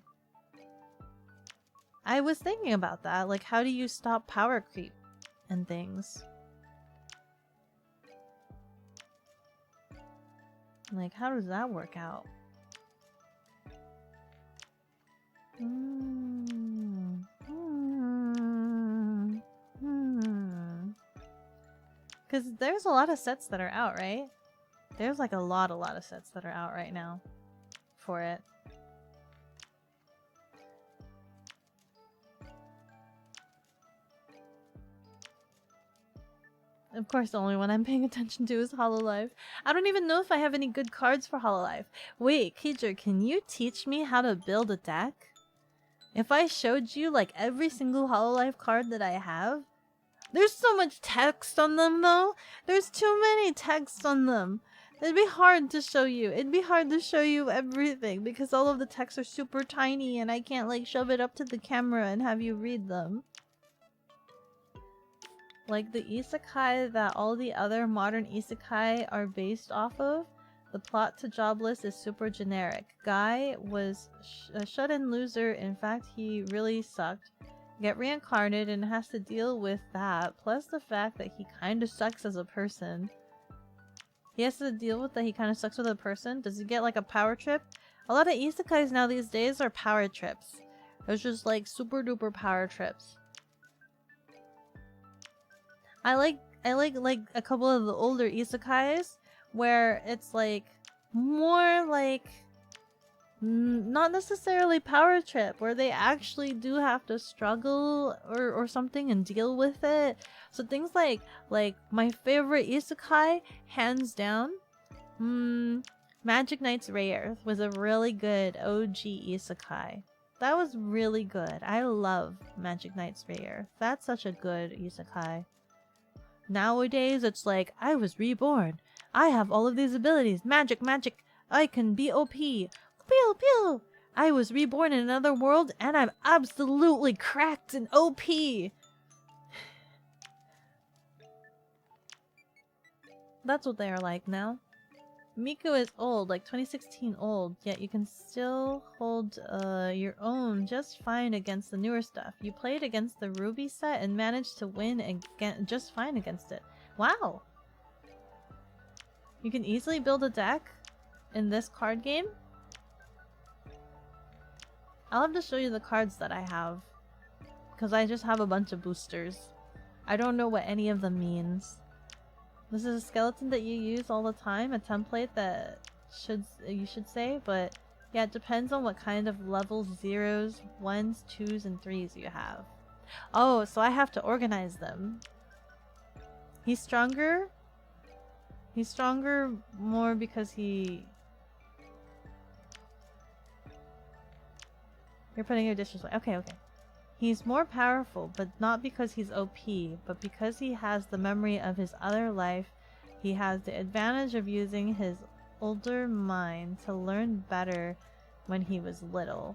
I was thinking about that, like how do you stop power creep and things? Like how does that work out? Because there's a lot of sets that are out, right? There's like a lot of sets that are out right now for it. Of course, the only one I'm paying attention to is Hololive. I don't even know if I have any good cards for Hololive. Wait, Keejer, can you teach me how to build a deck? If I showed you like every single Hololive card that I have, there's so much text on them though. There's too many text on them. It'd be hard to show you. It'd be hard to show you everything because all of the texts are super tiny and I can't like shove it up to the camera and have you read them. Like the isekai that all the other modern isekai are based off of, the plot to Jobless is super generic. Guy was a shut-in loser. In fact, he really sucked. Get reincarnated and has to deal with that, plus the fact that he kinda sucks as a person. he has to deal with that he kind of sucks with a person? Does he get like a power trip? A lot of isekais now these days are power trips. It's just like super duper power trips. I like a couple of the older isekais where it's like more like not necessarily power trip, where they actually do have to struggle or something and deal with it. So things like my favorite isekai, hands down, Magic Knight's Rayearth was a really good OG isekai. That was really good. I love Magic Knight's Rayearth. That's such a good isekai. Nowadays, it's like, I was reborn. I have all of these abilities. Magic, magic. I can be OP. Pew, pew. I was reborn in another world, and I'm absolutely cracked and OP. That's what they are like now. Miku is old, like 2016 old, yet you can still hold your own just fine against the newer stuff. You played against the Ruby set and managed to win again just fine against it. Wow! You can easily build a deck in this card game? I'll have to show you the cards that I have, because I just have a bunch of boosters. I don't know what any of them means. This is a skeleton that you use all the time, a template that you should say, but yeah, it depends on what kind of levels 0s, 1s, 2s, and 3s you have. Oh, so I have to organize them. He's stronger? He's stronger more because he... You're putting your dishes away. Okay, okay. He's more powerful, but not because he's OP, but because he has the memory of his other life. He has the advantage of using his older mind to learn better when he was little.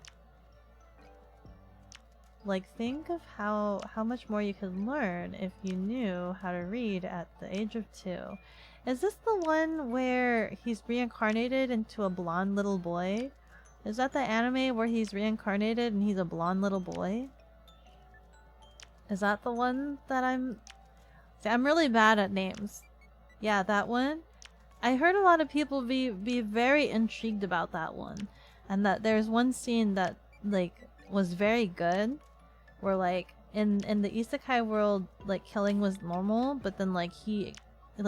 Like, think of how much more you could learn if you knew how to read at the age of 2. Is this the one where he's reincarnated into a blonde little boy? Is that the anime where he's reincarnated and he's a blonde little boy? Is that the one that I'm... See, I'm really bad at names. Yeah, that one. I heard a lot of people be very intrigued about that one. And that there's one scene that, like, was very good. Where, like, in the isekai world, like, killing was normal. But then, like,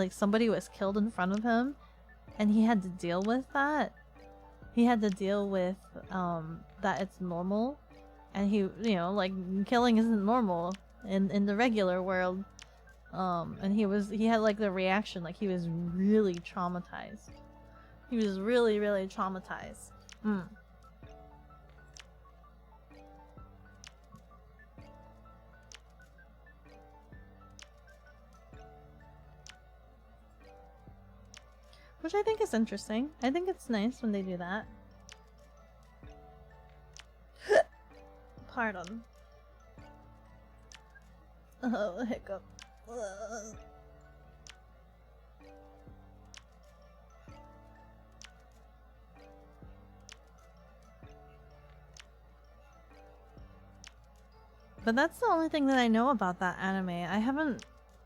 somebody was killed in front of him. And he had to deal with that. He had to deal with, that it's normal. And he, you know, like, killing isn't normal in the regular world. And he had like the reaction, like he was really traumatized. He was really, really traumatized. Which I think is interesting. I think it's nice when they do that. Pardon. Oh, hiccup. But that's the only thing that I know about that anime. I haven't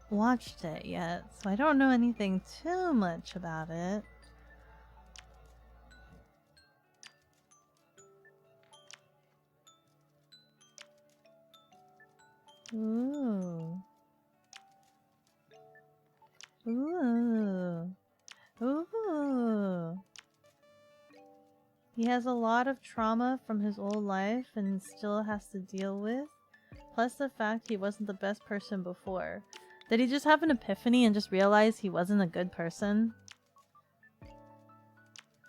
watched it yet, so I don't know anything too much about it. Ooh. Ooh. Ooh. He has a lot of trauma from his old life and still has to deal with. Plus the fact he wasn't the best person before. Did he just have an epiphany and just realize he wasn't a good person?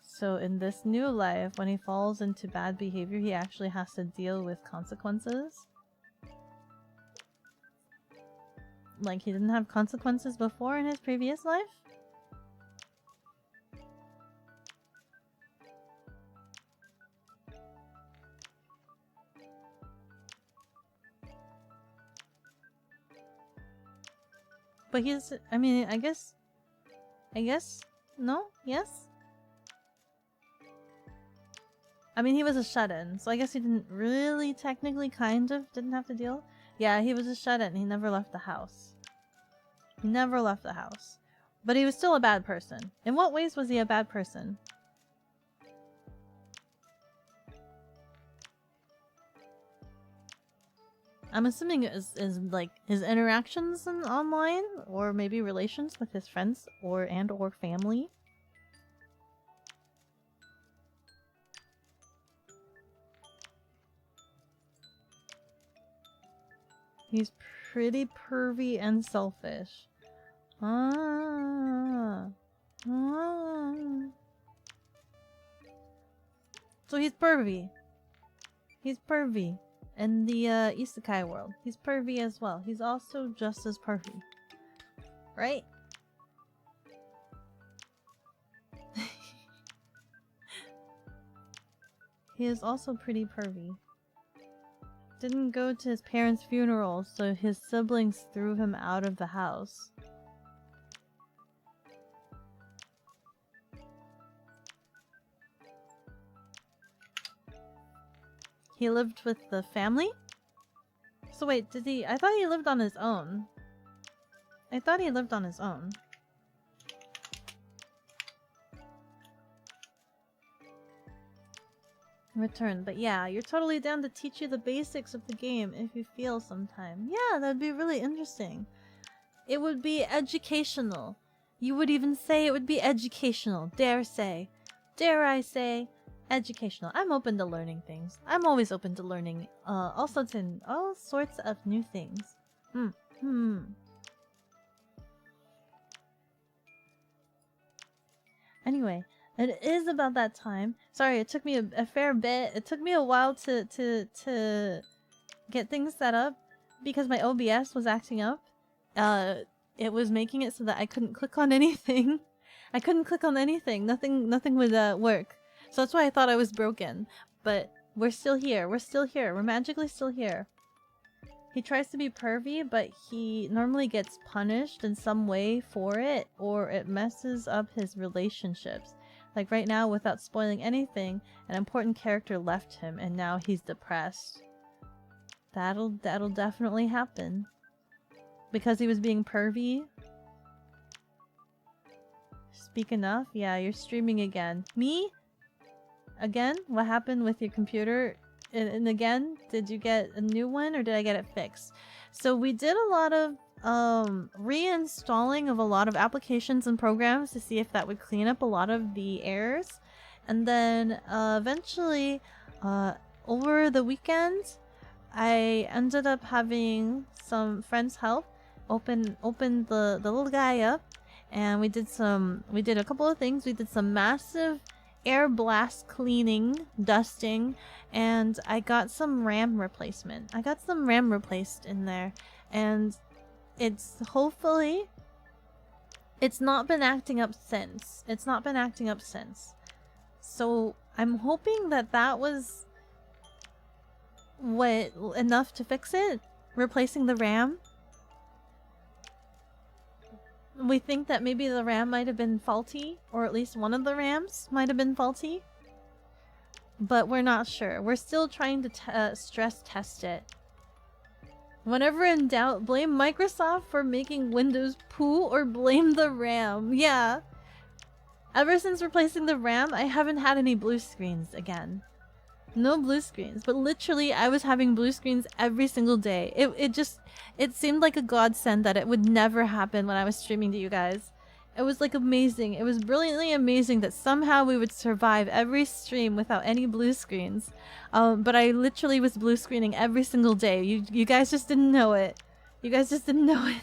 So in this new life, when he falls into bad behavior, he actually has to deal with consequences? Like he didn't have consequences before in his previous life? But he's, I mean, I guess, no? Yes? I mean, he was a shut-in, so I guess he didn't really, technically, kind of, didn't have to deal. Yeah, he was a shut-in, he never left the house. He never left the house. But he was still a bad person. In what ways was he a bad person? I'm assuming is like his interactions online, or maybe relations with his friends or family. He's pretty pervy and selfish. So he's pervy. He's pervy. In the isekai world. He's pervy as well. He's also just as pervy. Right? He is also pretty pervy. Didn't go to his parents' funeral, so his siblings threw him out of the house. He lived with the family? So wait, did he? I thought he lived on his own. I thought he lived on his own. Return, but yeah, you're totally down to teach you the basics of the game if you feel sometime. Yeah, that'd be really interesting. It would be educational. You would even say it would be educational. Dare I say, educational. I'm open to learning things. I'm always open to learning all sorts of new things. Anyway, it is about that time. Sorry, it took me a fair bit. It took me a while to get things set up because my OBS was acting up. It was making it so that I couldn't click on anything. I couldn't click on anything. Nothing would work. So that's why I thought I was broken. But we're still here. We're still here. We're magically still here. He tries to be pervy, but he normally gets punished in some way for it, or it messes up his relationships. Like right now, without spoiling anything, an important character left him, and now he's depressed. That'll definitely happen. Because he was being pervy. Speak enough? Yeah, you're streaming again. Me? Again? What happened with your computer? And again, did you get a new one or did I get it fixed? So we did a lot of reinstalling of a lot of applications and programs to see if that would clean up a lot of the errors. And then eventually, over the weekend, I ended up having some friends help open the little guy up, and we did a couple of things. We did some massive air blast cleaning, dusting, and I got some RAM replacement. I got some RAM replaced in there, and it's hopefully it's not been acting up since. So I'm hoping that was enough to fix it, replacing the RAM. We think that maybe the RAM might have been faulty, or at least one of the RAMs might have been faulty. But we're not sure. We're still trying to stress test it. Whenever in doubt, blame Microsoft for making Windows poo or blame the RAM. Yeah. Ever since replacing the RAM, I haven't had any blue screens again. No blue screens, but literally I was having blue screens every single day. It seemed like a godsend that it would never happen when I was streaming to you guys. It was like amazing. It was brilliantly amazing that somehow we would survive every stream without any blue screens. But I literally was blue screening every single day. You guys just didn't know it. You guys just didn't know it.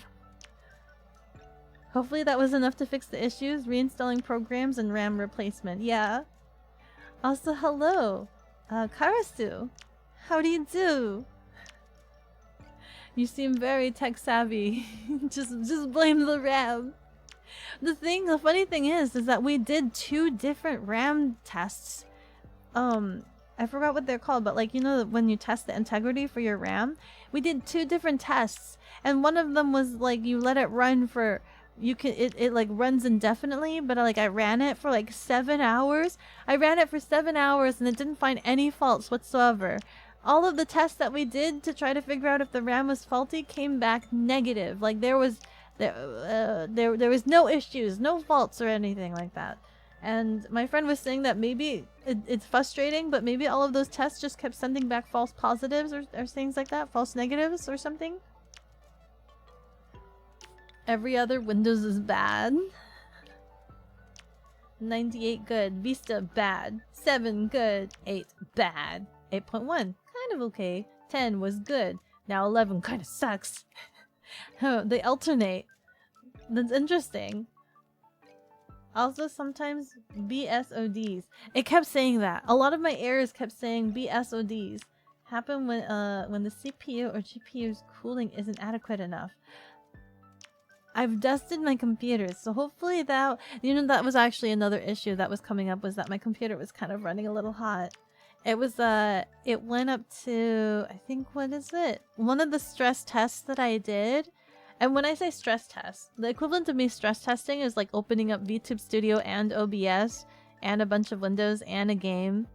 Hopefully that was enough to fix the issues. Reinstalling programs and RAM replacement. Yeah. Also, hello. Karasu, how do you do? You seem very tech savvy. just blame the RAM. The funny thing is that we did 2 different RAM tests. I forgot what they're called, but like, you know, when you test the integrity for your RAM, we did 2 different tests, and one of them was like you let it run for. It like runs indefinitely, but I ran it for like 7 hours. I ran it for 7 hours and it didn't find any faults whatsoever. All of the tests that we did to try to figure out if the RAM was faulty came back negative. Like there was There was no issues, no faults or anything like that. And my friend was saying that maybe it's frustrating, but maybe all of those tests just kept sending back false positives or things like that, false negatives or something. Every other Windows is bad. 98 good, Vista bad, 7 good, 8 bad, 8.1 kind of okay, 10 was good, now 11 kind of sucks. They alternate. That's interesting. Also sometimes BSODs. It kept saying that. A lot of my errors kept saying BSODs. Happen when the CPU or GPU's cooling isn't adequate enough. I've dusted my computers, so hopefully that, you know, that was actually another issue that was coming up, was that my computer was kind of running a little hot. It was, it went up to, I think, what is it? One of the stress tests that I did. And when I say stress test, the equivalent of me stress testing is like opening up VTube Studio and OBS and a bunch of windows and a game.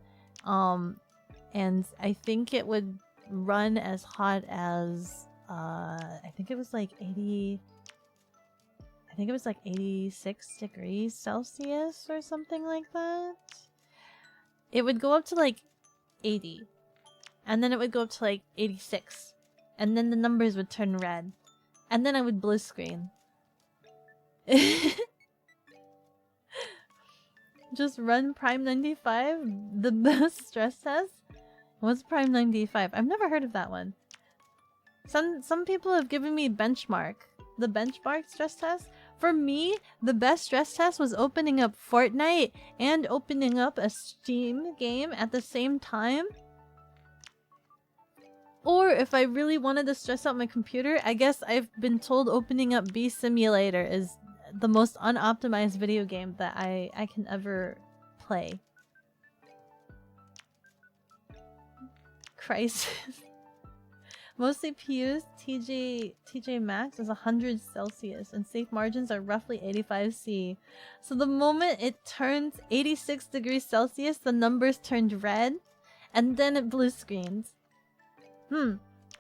And I think it would run as hot as, I think it was like 80... I think it was like 86 degrees Celsius or something like that. It would go up to like 80. And then it would go up to like 86. And then the numbers would turn red. And then I would blue screen. Just run Prime 95? The best stress test? What's Prime 95? I've never heard of that one. Some people have given me benchmark. The benchmark stress test? For me, the best stress test was opening up Fortnite and opening up a Steam game at the same time. Or if I really wanted to stress out my computer, I guess I've been told opening up Bee Simulator is the most unoptimized video game that I can ever play. Crisis. Most CPUs, TJ Max is 100 Celsius and safe margins are roughly 85 C. So the moment it turns 86 degrees Celsius, the numbers turned red and then it blue screens.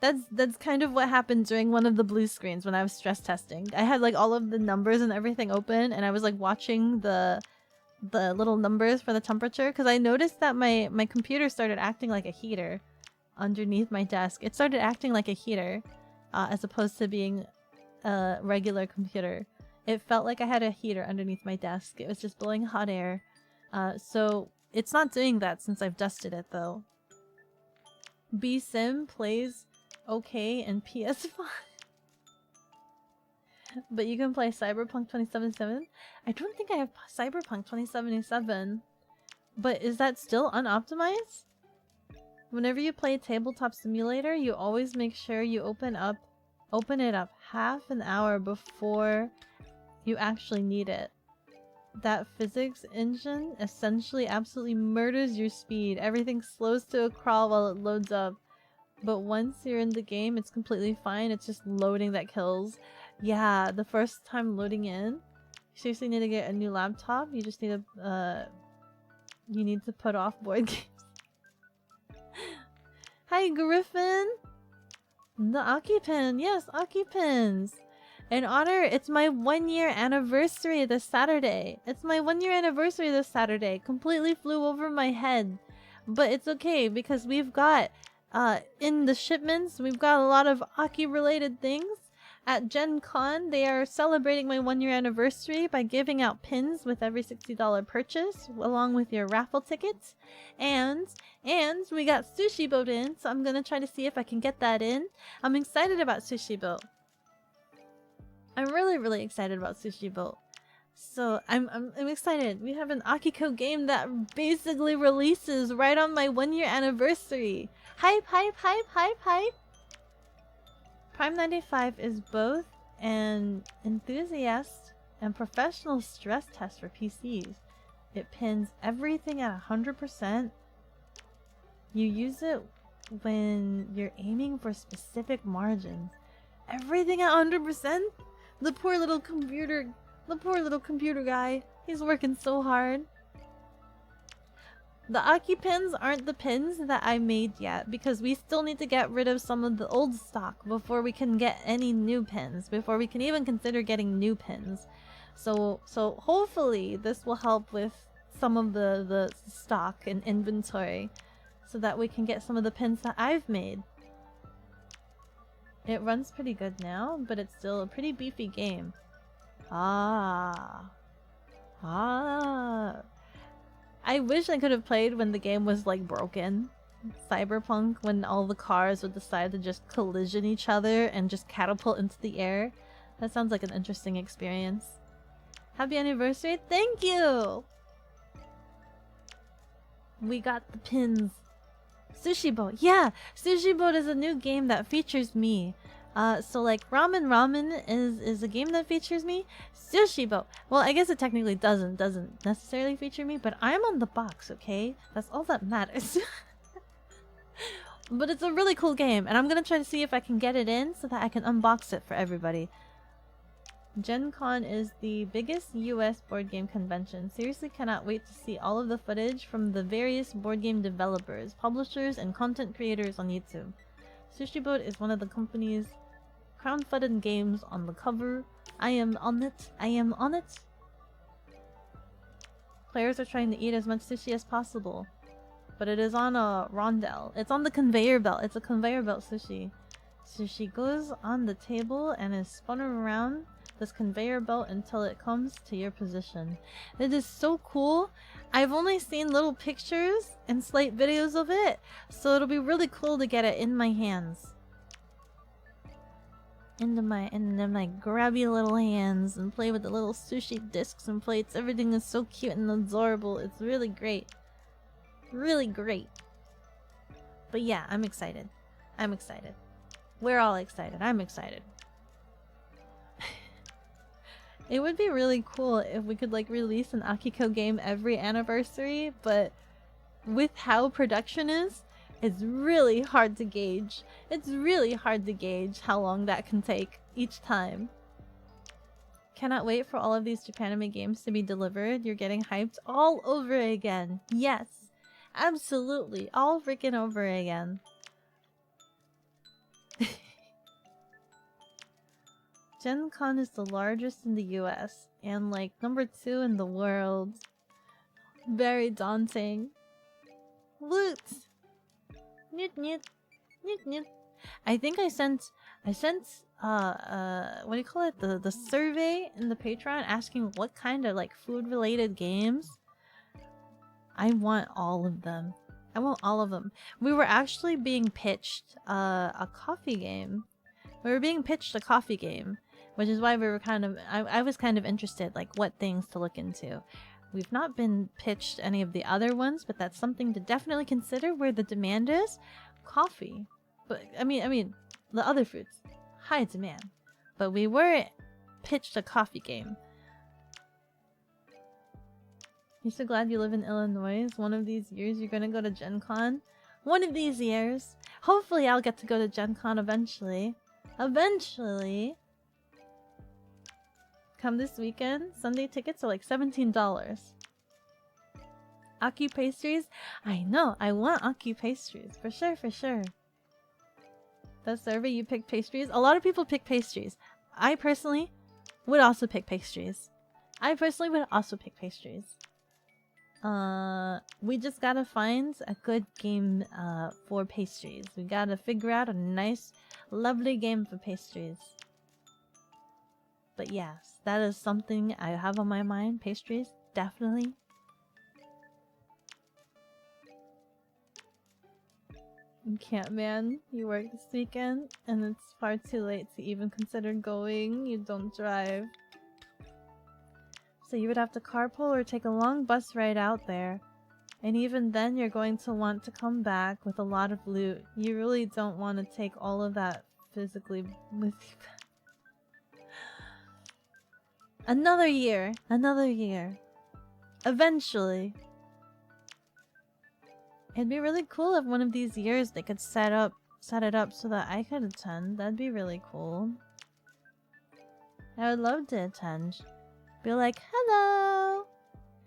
That's kind of what happened during one of the blue screens when I was stress testing. I had like all of the numbers and everything open and I was like watching the little numbers for the temperature because I noticed that my computer started acting like a heater. Underneath my desk, it started acting like a heater as opposed to being a regular computer. It felt like I had a heater underneath my desk. It was just blowing hot air. So it's not doing that since I've dusted it though. B-Sim plays okay in PS5. But you can play Cyberpunk 2077? I don't think I have Cyberpunk 2077. But is that still unoptimized? Whenever you play Tabletop Simulator, you always make sure you open it up half an hour before you actually need it. That physics engine essentially absolutely murders your speed. Everything slows to a crawl while it loads up. But once you're in the game, it's completely fine. It's just loading that kills. Yeah, the first time loading in, you seriously need to get a new laptop. You just need to put off board games. Hi, Griffin! The Aki-Pen! Yes, Aki-Pens! In honor, it's my 1-year anniversary this Saturday. It's my 1-year anniversary this Saturday. Completely flew over my head. But it's okay, because we've got, in the shipments, we've got a lot of Aki-related things. At Gen Con, they are celebrating my 1-year anniversary by giving out pins with every $60 purchase, along with your raffle tickets. And we got Sushi Boat in, so I'm gonna try to see if I can get that in. I'm excited about Sushi Boat. I'm really excited about Sushi Boat. So I'm excited. We have an Akiko game that basically releases right on my 1-year anniversary. Hype! Prime 95 is both an enthusiast and professional stress test for PCs. It pins everything at 100%. You use it when you're aiming for specific margins. Everything at 100%? The poor little computer guy. He's working so hard. The Aki pins aren't the pins that I made yet because we still need to get rid of some of the old stock before we can get any new pins, before we can even consider getting new pins. So hopefully this will help with some of the stock and inventory so that we can get some of the pins that I've made. It runs pretty good now, but it's still a pretty beefy game. Ah. I wish I could have played when the game was like broken. Cyberpunk, when all the cars would decide to just collision each other and just catapult into the air. That sounds like an interesting experience. Happy anniversary! Thank you! We got the pins. Sushi Boat. Yeah! Sushi Boat is a new game that features me. So like Ramen is a game that features me. Sushi Boat. Well, I guess it technically doesn't necessarily feature me, but I'm on the box, okay? That's all that matters. But it's a really cool game, and I'm gonna try to see if I can get it in so that I can unbox it for everybody. Gen Con is the biggest US board game convention. Seriously cannot wait to see all of the footage from the various board game developers, publishers, and content creators on YouTube. Sushi Boat is one of the company's crowdfunded games on the cover. I am on it. I am on it. Players are trying to eat as much sushi as possible. But it is on a rondelle. It's on the conveyor belt. It's a conveyor belt sushi. Sushi goes on the table and is spun around this conveyor belt until it comes to your position. It is so cool. I've only seen little pictures and slight videos of it, so it'll be really cool to get it in my hands. Into my grabby little hands and play with the little sushi discs and plates. Everything is so cute and adorable. It's really great. Really great. But yeah, I'm excited. I'm excited. We're all excited. I'm excited. It would be really cool if we could like release an Akiko game every anniversary, but with how production is, it's really hard to gauge. It's really hard to gauge how long that can take each time. Cannot wait for all of these Japanime games to be delivered. You're getting hyped all over again. Yes, absolutely. All freaking over again. Gen Con is the largest in the US and like number 2 in the world. Very daunting. Woot! Newt newt. Newt newt. I think I sent what do you call it? The survey in the Patreon asking what kind of like food related games. I want all of them. I want all of them. We were actually being pitched a coffee game. We were being pitched a coffee game, which is why we were kind of I was kind of interested like what things to look into. We've not been pitched any of the other ones, but that's something to definitely consider where the demand is. Coffee. But I mean the other fruits. High demand. But we were pitched a coffee game. You're so glad you live in Illinois. One of these years you're gonna go to Gen Con. One of these years. Hopefully I'll get to go to Gen Con eventually. Eventually. Come this weekend. Sunday tickets are like $17. Aki pastries? I know, I want Aki pastries. For sure, for sure. That survey, you pick pastries? A lot of people pick pastries. I personally would also pick pastries. We just gotta find a good game for pastries. We gotta figure out a nice, lovely game for pastries. But yes, that is something I have on my mind. Pastries, definitely. You can't, man. You work this weekend, and it's far too late to even consider going. You don't drive. So you would have to carpool or take a long bus ride out there. And even then, you're going to want to come back with a lot of loot. You really don't want to take all of that physically with you. Another year. Another year. Eventually. It'd be really cool if one of these years they could set it up so that I could attend. That'd be really cool. I would love to attend. Be like, hello!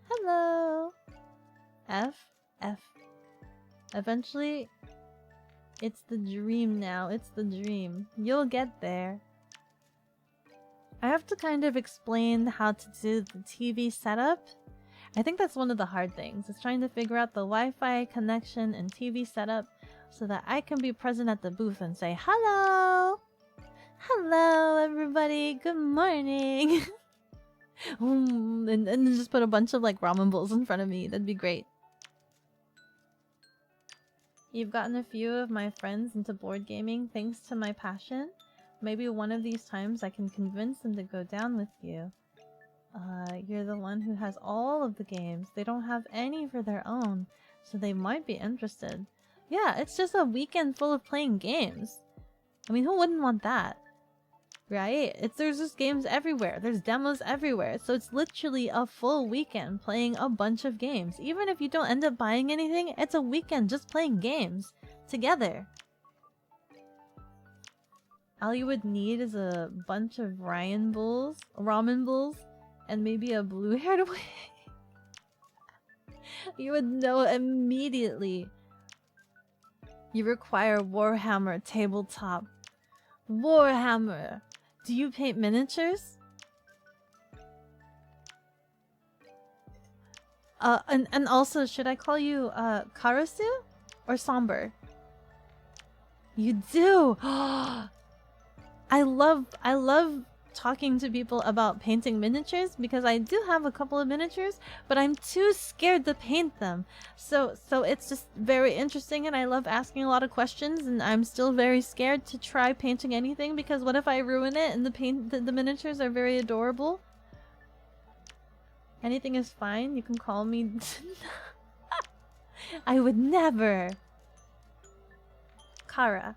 Hello! F? F. Eventually, it's the dream now. It's the dream. You'll get there. I have to kind of explain how to do the TV setup. I think that's one of the hard things. Is trying to figure out the Wi-Fi connection and TV setup so that I can be present at the booth and say, hello! Hello, everybody! Good morning! and just put a bunch of like ramen bowls in front of me. That'd be great. You've gotten a few of my friends into board gaming thanks to my passion. Maybe one of these times I can convince them to go down with you. You're the one who has all of the games. They don't have any for their own, so they might be interested. Yeah, it's just a weekend full of playing games. I mean, who wouldn't want that? Right? There's just games everywhere. There's demos everywhere. So it's literally a full weekend playing a bunch of games. Even if you don't end up buying anything, it's a weekend just playing games together. All you would need is a bunch of ramen bowls, and maybe a blue-haired wig. You would know immediately. You require Warhammer tabletop. Warhammer! Do you paint miniatures? And also, should I call you Karasu or Somber? You do. I love talking to people about painting miniatures because I do have a couple of miniatures, but I'm too scared to paint them. So it's just very interesting, and I love asking a lot of questions, and I'm still very scared to try painting anything because what if I ruin it and the miniatures are very adorable? Anything is fine. You can call me. I would never. Karasu.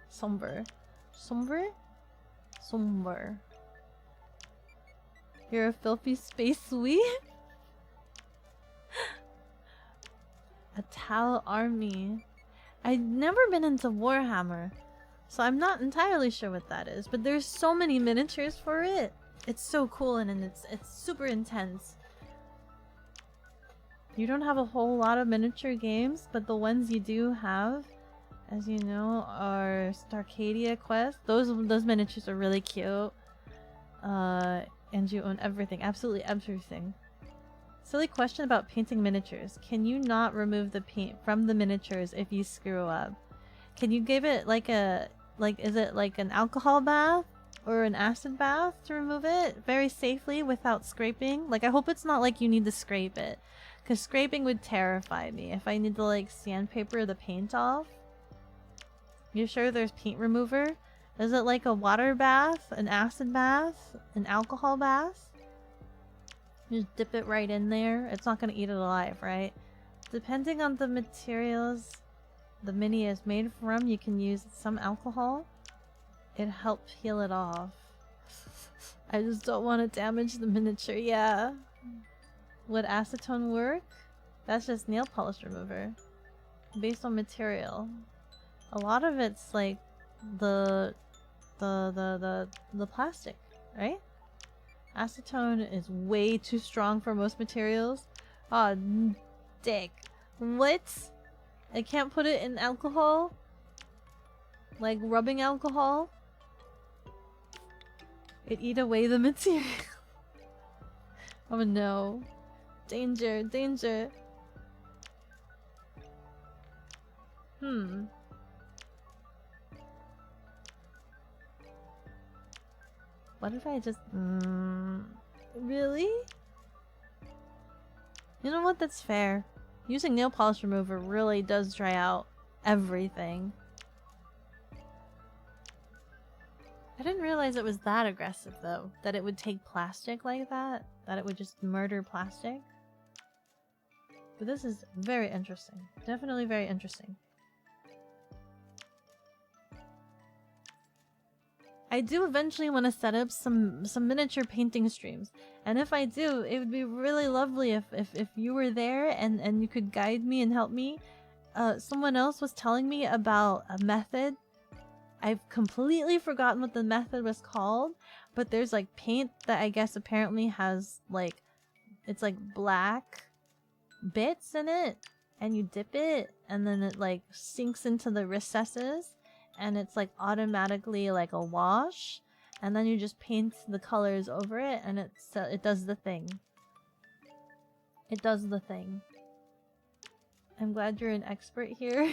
Somber. Somber. You're a filthy space sweep? A Tau army. I've never been into Warhammer, so I'm not entirely sure what that is, but there's so many miniatures for it. It's so cool and it's super intense. You don't have a whole lot of miniature games, but the ones you do have, as you know, are Starcadia Quest. Those miniatures are really cute. And you own everything. Absolutely everything. Silly question about painting miniatures. Can you not remove the paint from the miniatures if you screw up? Can you give it like a... is it like an alcohol bath? Or an acid bath to remove it very safely without scraping? Like, I hope it's not like you need to scrape it. Because scraping would terrify me if I need to like sandpaper the paint off. You sure there's paint remover? Is it like a water bath, an acid bath, an alcohol bath? You just dip it right in there. It's not gonna eat it alive, right? Depending on the materials the mini is made from, you can use some alcohol. It helps peel it off. I just don't want to damage the miniature, yeah. Would acetone work? That's just nail polish remover. Based on material. A lot of it's like the plastic, right? Acetone is way too strong for most materials. Aw, dick. What? I can't put it in alcohol? Like rubbing alcohol? It'd eat away the material. Oh no. Danger, danger. What if I just... Really? You know what? That's fair. Using nail polish remover really does dry out everything. I didn't realize it was that aggressive though. That it would take plastic like that. That it would just murder plastic. But this is very interesting. Definitely very interesting. I do eventually want to set up some miniature painting streams. And if I do, it would be really lovely if you were there and you could guide me and help me. Someone else was telling me about a method. I've completely forgotten what the method was called, but there's like paint that I guess apparently has like, it's like black bits in it, and you dip it, and then it like sinks into the recesses, and it's like automatically like a wash, and then you just paint the colors over it, and it does the thing. It does the thing. I'm glad you're an expert here.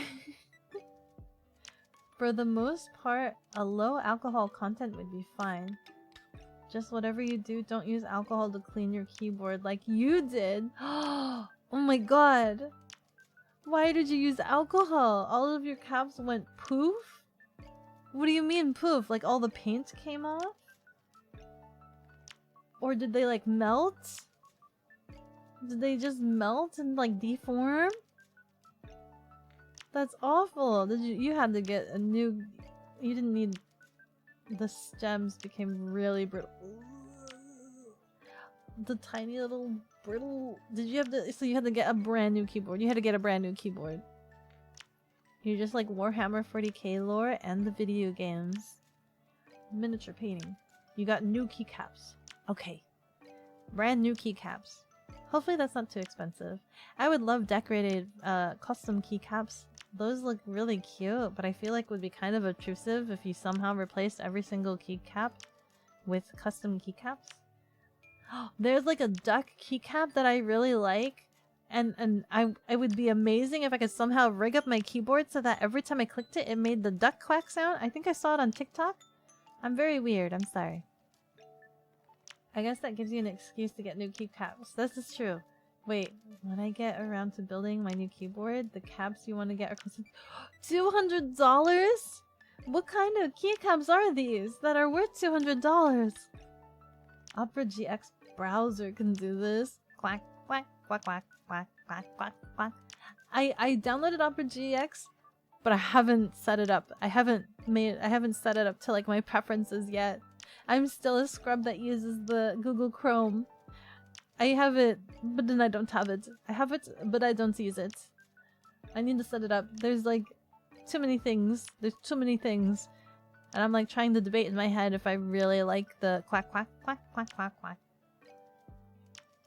For the most part, a low alcohol content would be fine. Just whatever you do, don't use alcohol to clean your keyboard like you did. Oh my god. Why did you use alcohol? All of your caps went poof? What do you mean poof? Like all the paint came off? Or did they like melt? Did they just melt and like deform? That's awful. You had to get a new... You didn't need... The stems became really brittle. The tiny little brittle... Did you have to... So you had to get a brand new keyboard. You had to get a brand new keyboard. You're just like Warhammer 40k lore and the video games. Miniature painting. You got new keycaps. Okay. Brand new keycaps. Hopefully that's not too expensive. I would love decorated custom keycaps. Those look really cute, but I feel like it would be kind of obtrusive if you somehow replaced every single keycap with custom keycaps. There's like a duck keycap that I really like, and it would be amazing if I could somehow rig up my keyboard so that every time I clicked it, it made the duck quack sound. I think I saw it on TikTok. I'm very weird, I'm sorry. I guess that gives you an excuse to get new keycaps. This is true. Wait, when I get around to building my new keyboard, the caps you want to get are costing $200? What kind of keycaps are these that are worth $200? Opera GX browser can do this. Quack, quack, quack, quack, quack, quack, quack, quack. I downloaded Opera GX, but I haven't set it up. I haven't set it up to like my preferences yet. I'm still a scrub that uses the Google Chrome. I have it, but then I don't have it. I have it, but I don't use it. I need to set it up. There's like too many things. There's too many things. And I'm like trying to debate in my head if I really like the quack quack quack quack quack quack.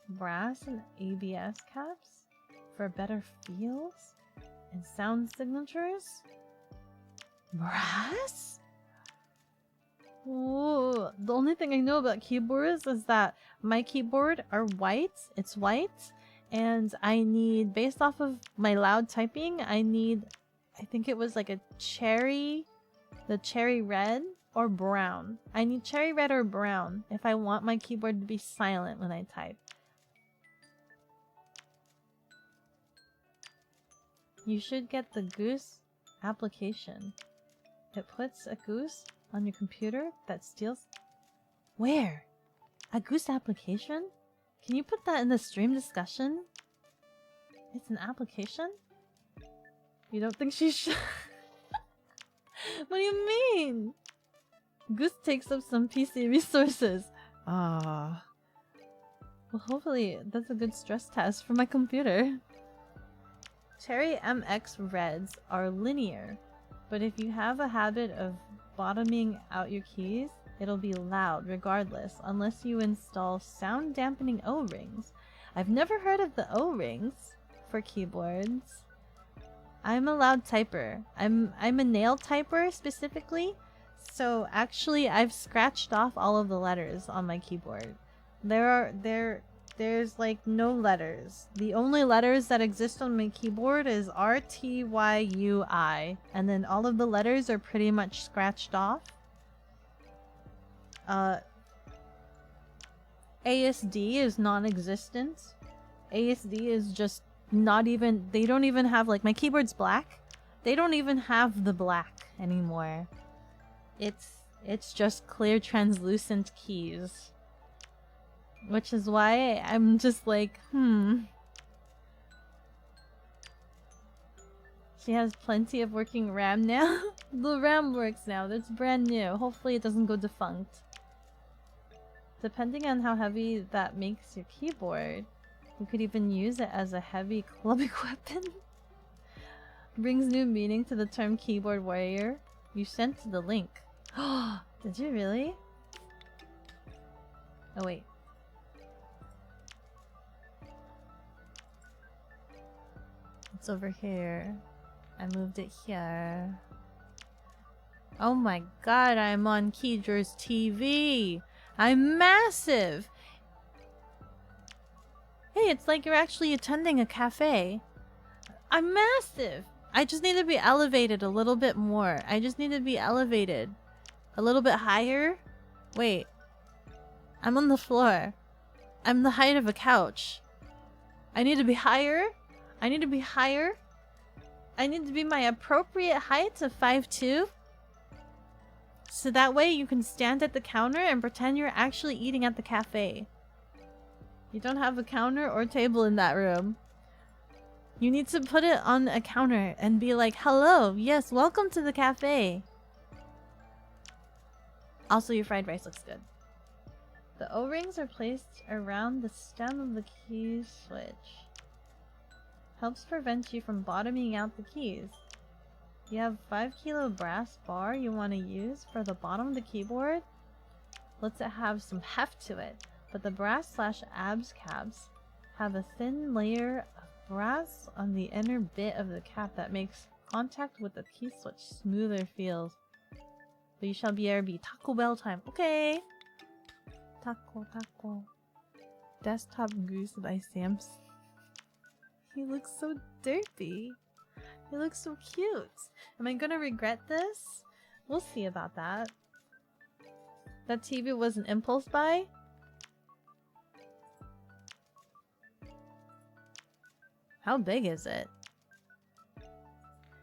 Brass and ABS caps for better feels and sound signatures? Brass? Ooh, the only thing I know about keyboards is that my keyboard are white. It's white, and I need, based off of my loud typing, I need, I think it was like a cherry, the cherry red or brown. I need cherry red or brown if I want my keyboard to be silent when I type. You should get the Goose application. It puts a goose on your computer that steals... Where? A Goose application? Can you put that in the stream discussion? It's an application? You don't think she should? What do you mean? Goose takes up some PC resources. Ah. Well, hopefully that's a good stress test for my computer. Cherry MX Reds are linear, but if you have a habit of bottoming out your keys, it'll be loud regardless, unless you install sound dampening O-rings. I've never heard of the O-rings for keyboards. I'm a loud typer. I'm a nail typer specifically, so actually I've scratched off all of the letters on my keyboard. There's like no letters. The only letters that exist on my keyboard is R, T, Y, U, I, and then all of the letters are pretty much scratched off. ASD is non-existent. ASD is just not even, they don't even have, like, my keyboard's black. They don't even have the black anymore. It's just clear translucent keys. Which is why I'm just like, She has plenty of working RAM now. The RAM works now. That's brand new. Hopefully it doesn't go defunct. Depending on how heavy that makes your keyboard, you could even use it as a heavy clubbing weapon. Brings new meaning to the term keyboard warrior. You sent the link. Did you really? Oh wait. It's over here. I moved it here. Oh my god, I'm on Keedra's TV! I'm massive! Hey, it's like you're actually attending a cafe. I'm massive! I just need to be elevated a little bit more. I just need to be elevated. A little bit higher? Wait. I'm on the floor. I'm the height of a couch. I need to be higher? I need to be higher? I need to be my appropriate height of 5'2"? So that way you can stand at the counter and pretend you're actually eating at the cafe. You don't have a counter or table in that room. You need to put it on a counter and be like, hello, yes, welcome to the cafe. Also, your fried rice looks good. The O-rings are placed around the stem of the key switch. Helps prevent you from bottoming out the keys. You have 5 kilo brass bar you want to use for the bottom of the keyboard. Lets it have some heft to it, but the brass/abs caps have a thin layer of brass on the inner bit of the cap that makes contact with the key switch smoother feels. But you shall be BRB. Taco Bell time. Okay. Taco. Desktop Goose by Sam's. He looks so derpy. He looks so cute. Am I gonna regret this? We'll see about that. That TV was an impulse buy? How big is it?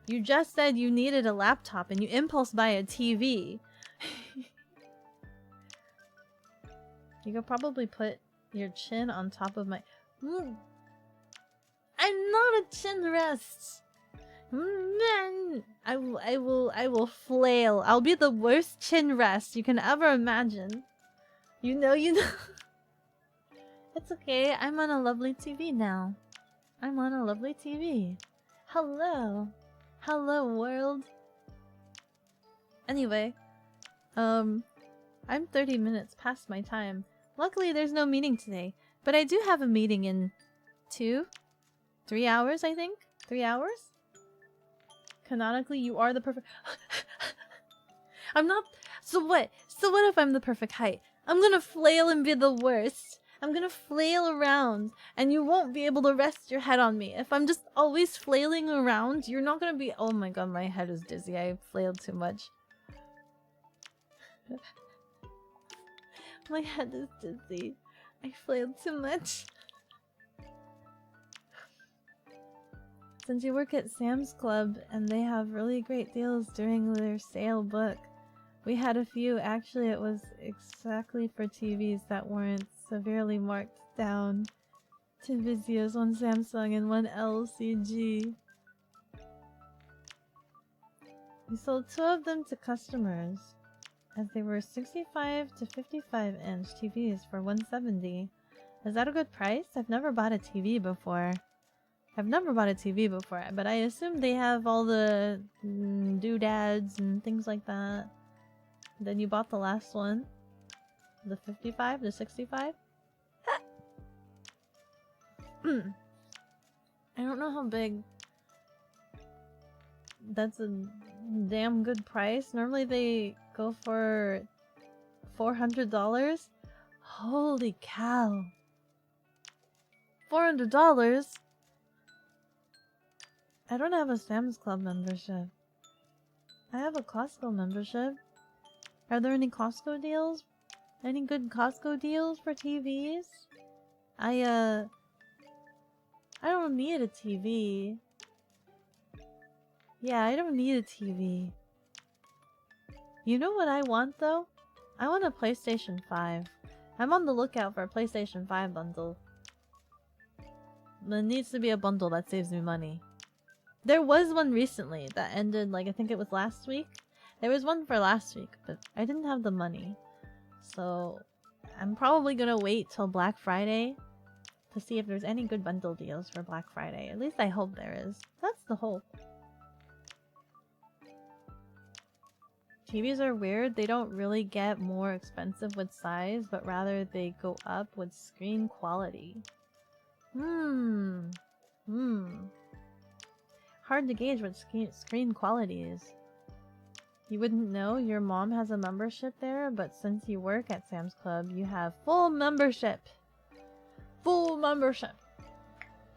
You just said you needed a laptop and you impulse buy a TV. You could probably put your chin on top of my... I'm not a chin rest! Man, I will flail. I'll be the worst chin rest you can ever imagine. You know. It's okay, I'm on a lovely TV now. I'm on a lovely TV. Hello. Hello, world. Anyway, I'm 30 minutes past my time. Luckily, there's no meeting today, but I do have a meeting in 3 hours, I think? 3 hours? Canonically, you are the perfect... I'm not... So what? So what if I'm the perfect height? I'm gonna flail and be the worst. I'm gonna flail around, and you won't be able to rest your head on me. If I'm just always flailing around, you're not gonna be... Oh my god, my head is dizzy. I flailed too much. My head is dizzy. I flailed too much. Since you work at Sam's Club and they have really great deals during their sale book, we had a few. Actually, it was exactly for TVs that weren't severely marked down to Vizios, one Samsung and one LCG. We sold 2 of them to customers, as they were 65 to 55 inch TVs for $170. Is that a good price? I've never bought a TV before. But I assume they have all the doodads and things like that. Then you bought the last one. The 55? The 65? I don't know how big. That's a damn good price. Normally they go for $400. Holy cow. $400? I don't have a Sam's Club membership. I have a Costco membership. Are there any Costco deals? Any good Costco deals for TVs? I don't need a TV. Yeah, I don't need a TV. You know what I want though? I want a PlayStation 5. I'm on the lookout for a PlayStation 5 bundle. There needs to be a bundle that saves me money. There was one recently that ended, like, I think it was last week. There was one for last week, but I didn't have the money. So, I'm probably gonna wait till Black Friday to see if there's any good bundle deals for Black Friday. At least I hope there is. That's the hope. TVs are weird. They don't really get more expensive with size, but rather they go up with screen quality. hard to gauge what screen quality is. You wouldn't know your mom has a membership there, but since you work at Sam's Club, you have full membership. Full membership.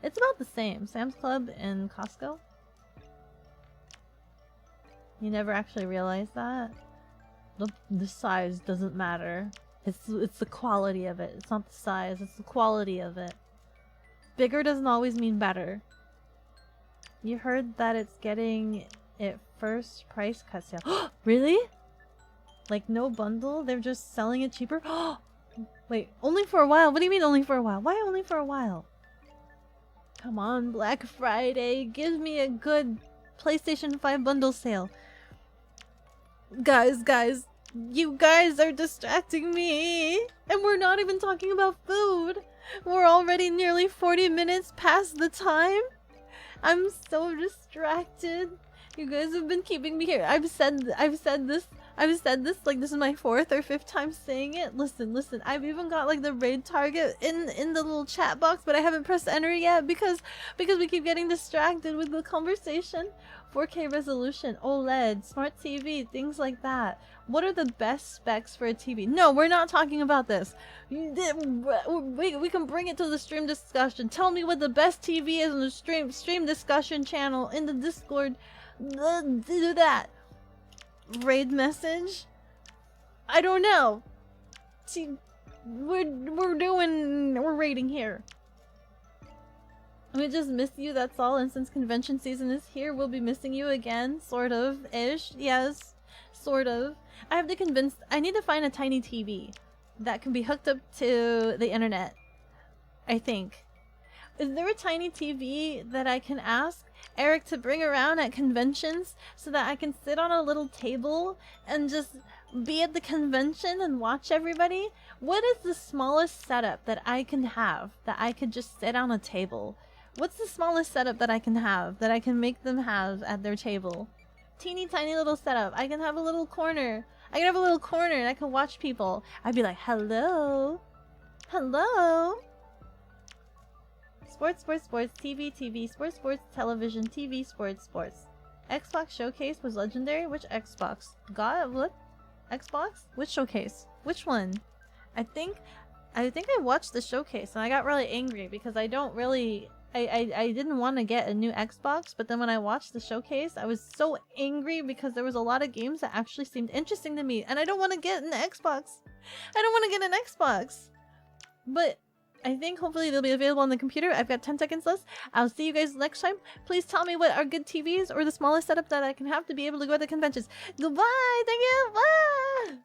It's about the same. Sam's Club and Costco. You never actually realized that? The size doesn't matter. It's the quality of it. It's not the size, it's the quality of it. Bigger doesn't always mean better. You heard that it's getting its first price cut sale. Really? Like no bundle? They're just selling it cheaper? Wait, only for a while? What do you mean only for a while? Why only for a while? Come on, Black Friday. Give me a good PlayStation 5 bundle sale. Guys, you guys are distracting me. And we're not even talking about food. We're already nearly 40 minutes past the time. I'm so distracted. You guys have been keeping me here. I've said this like this is my 4th or 5th time saying it. Listen. I've even got like the raid target in the little chat box, but I haven't pressed enter yet because we keep getting distracted with the conversation. 4K resolution, OLED, smart TV, things like that. What are the best specs for a TV? No, we're not talking about this. We can bring it to the stream discussion. Tell me what the best TV is on the stream discussion channel in the Discord. Do that. Raid message? I don't know. See, we're raiding here. We just miss you, that's all, and since convention season is here, we'll be missing you again, sort of, ish, yes, sort of. I need to find a tiny TV that can be hooked up to the internet, I think. Is there a tiny TV that I can ask Eric to bring around at conventions so that I can sit on a little table and just be at the convention and watch everybody? What is the smallest setup that I can have that I could just sit on a table? What's the smallest setup that I can have that I can make them have at their table? Teeny tiny little setup. I can have a little corner. I can have a little corner and I can watch people. I'd be like, hello? Hello? Sports, TV, sports, television, TV, sports. Xbox Showcase was legendary? Which Xbox? What? Xbox? Which showcase? Which one? I think I watched the showcase and I got really angry because I didn't want to get a new Xbox, but then when I watched the showcase, I was so angry because there was a lot of games that actually seemed interesting to me, and I don't want to get an Xbox. I don't want to get an Xbox. But I think hopefully they'll be available on the computer. I've got 10 seconds left. I'll see you guys next time. Please tell me what are good TVs or the smallest setup that I can have to be able to go to the conventions. Goodbye! Thank you! Bye!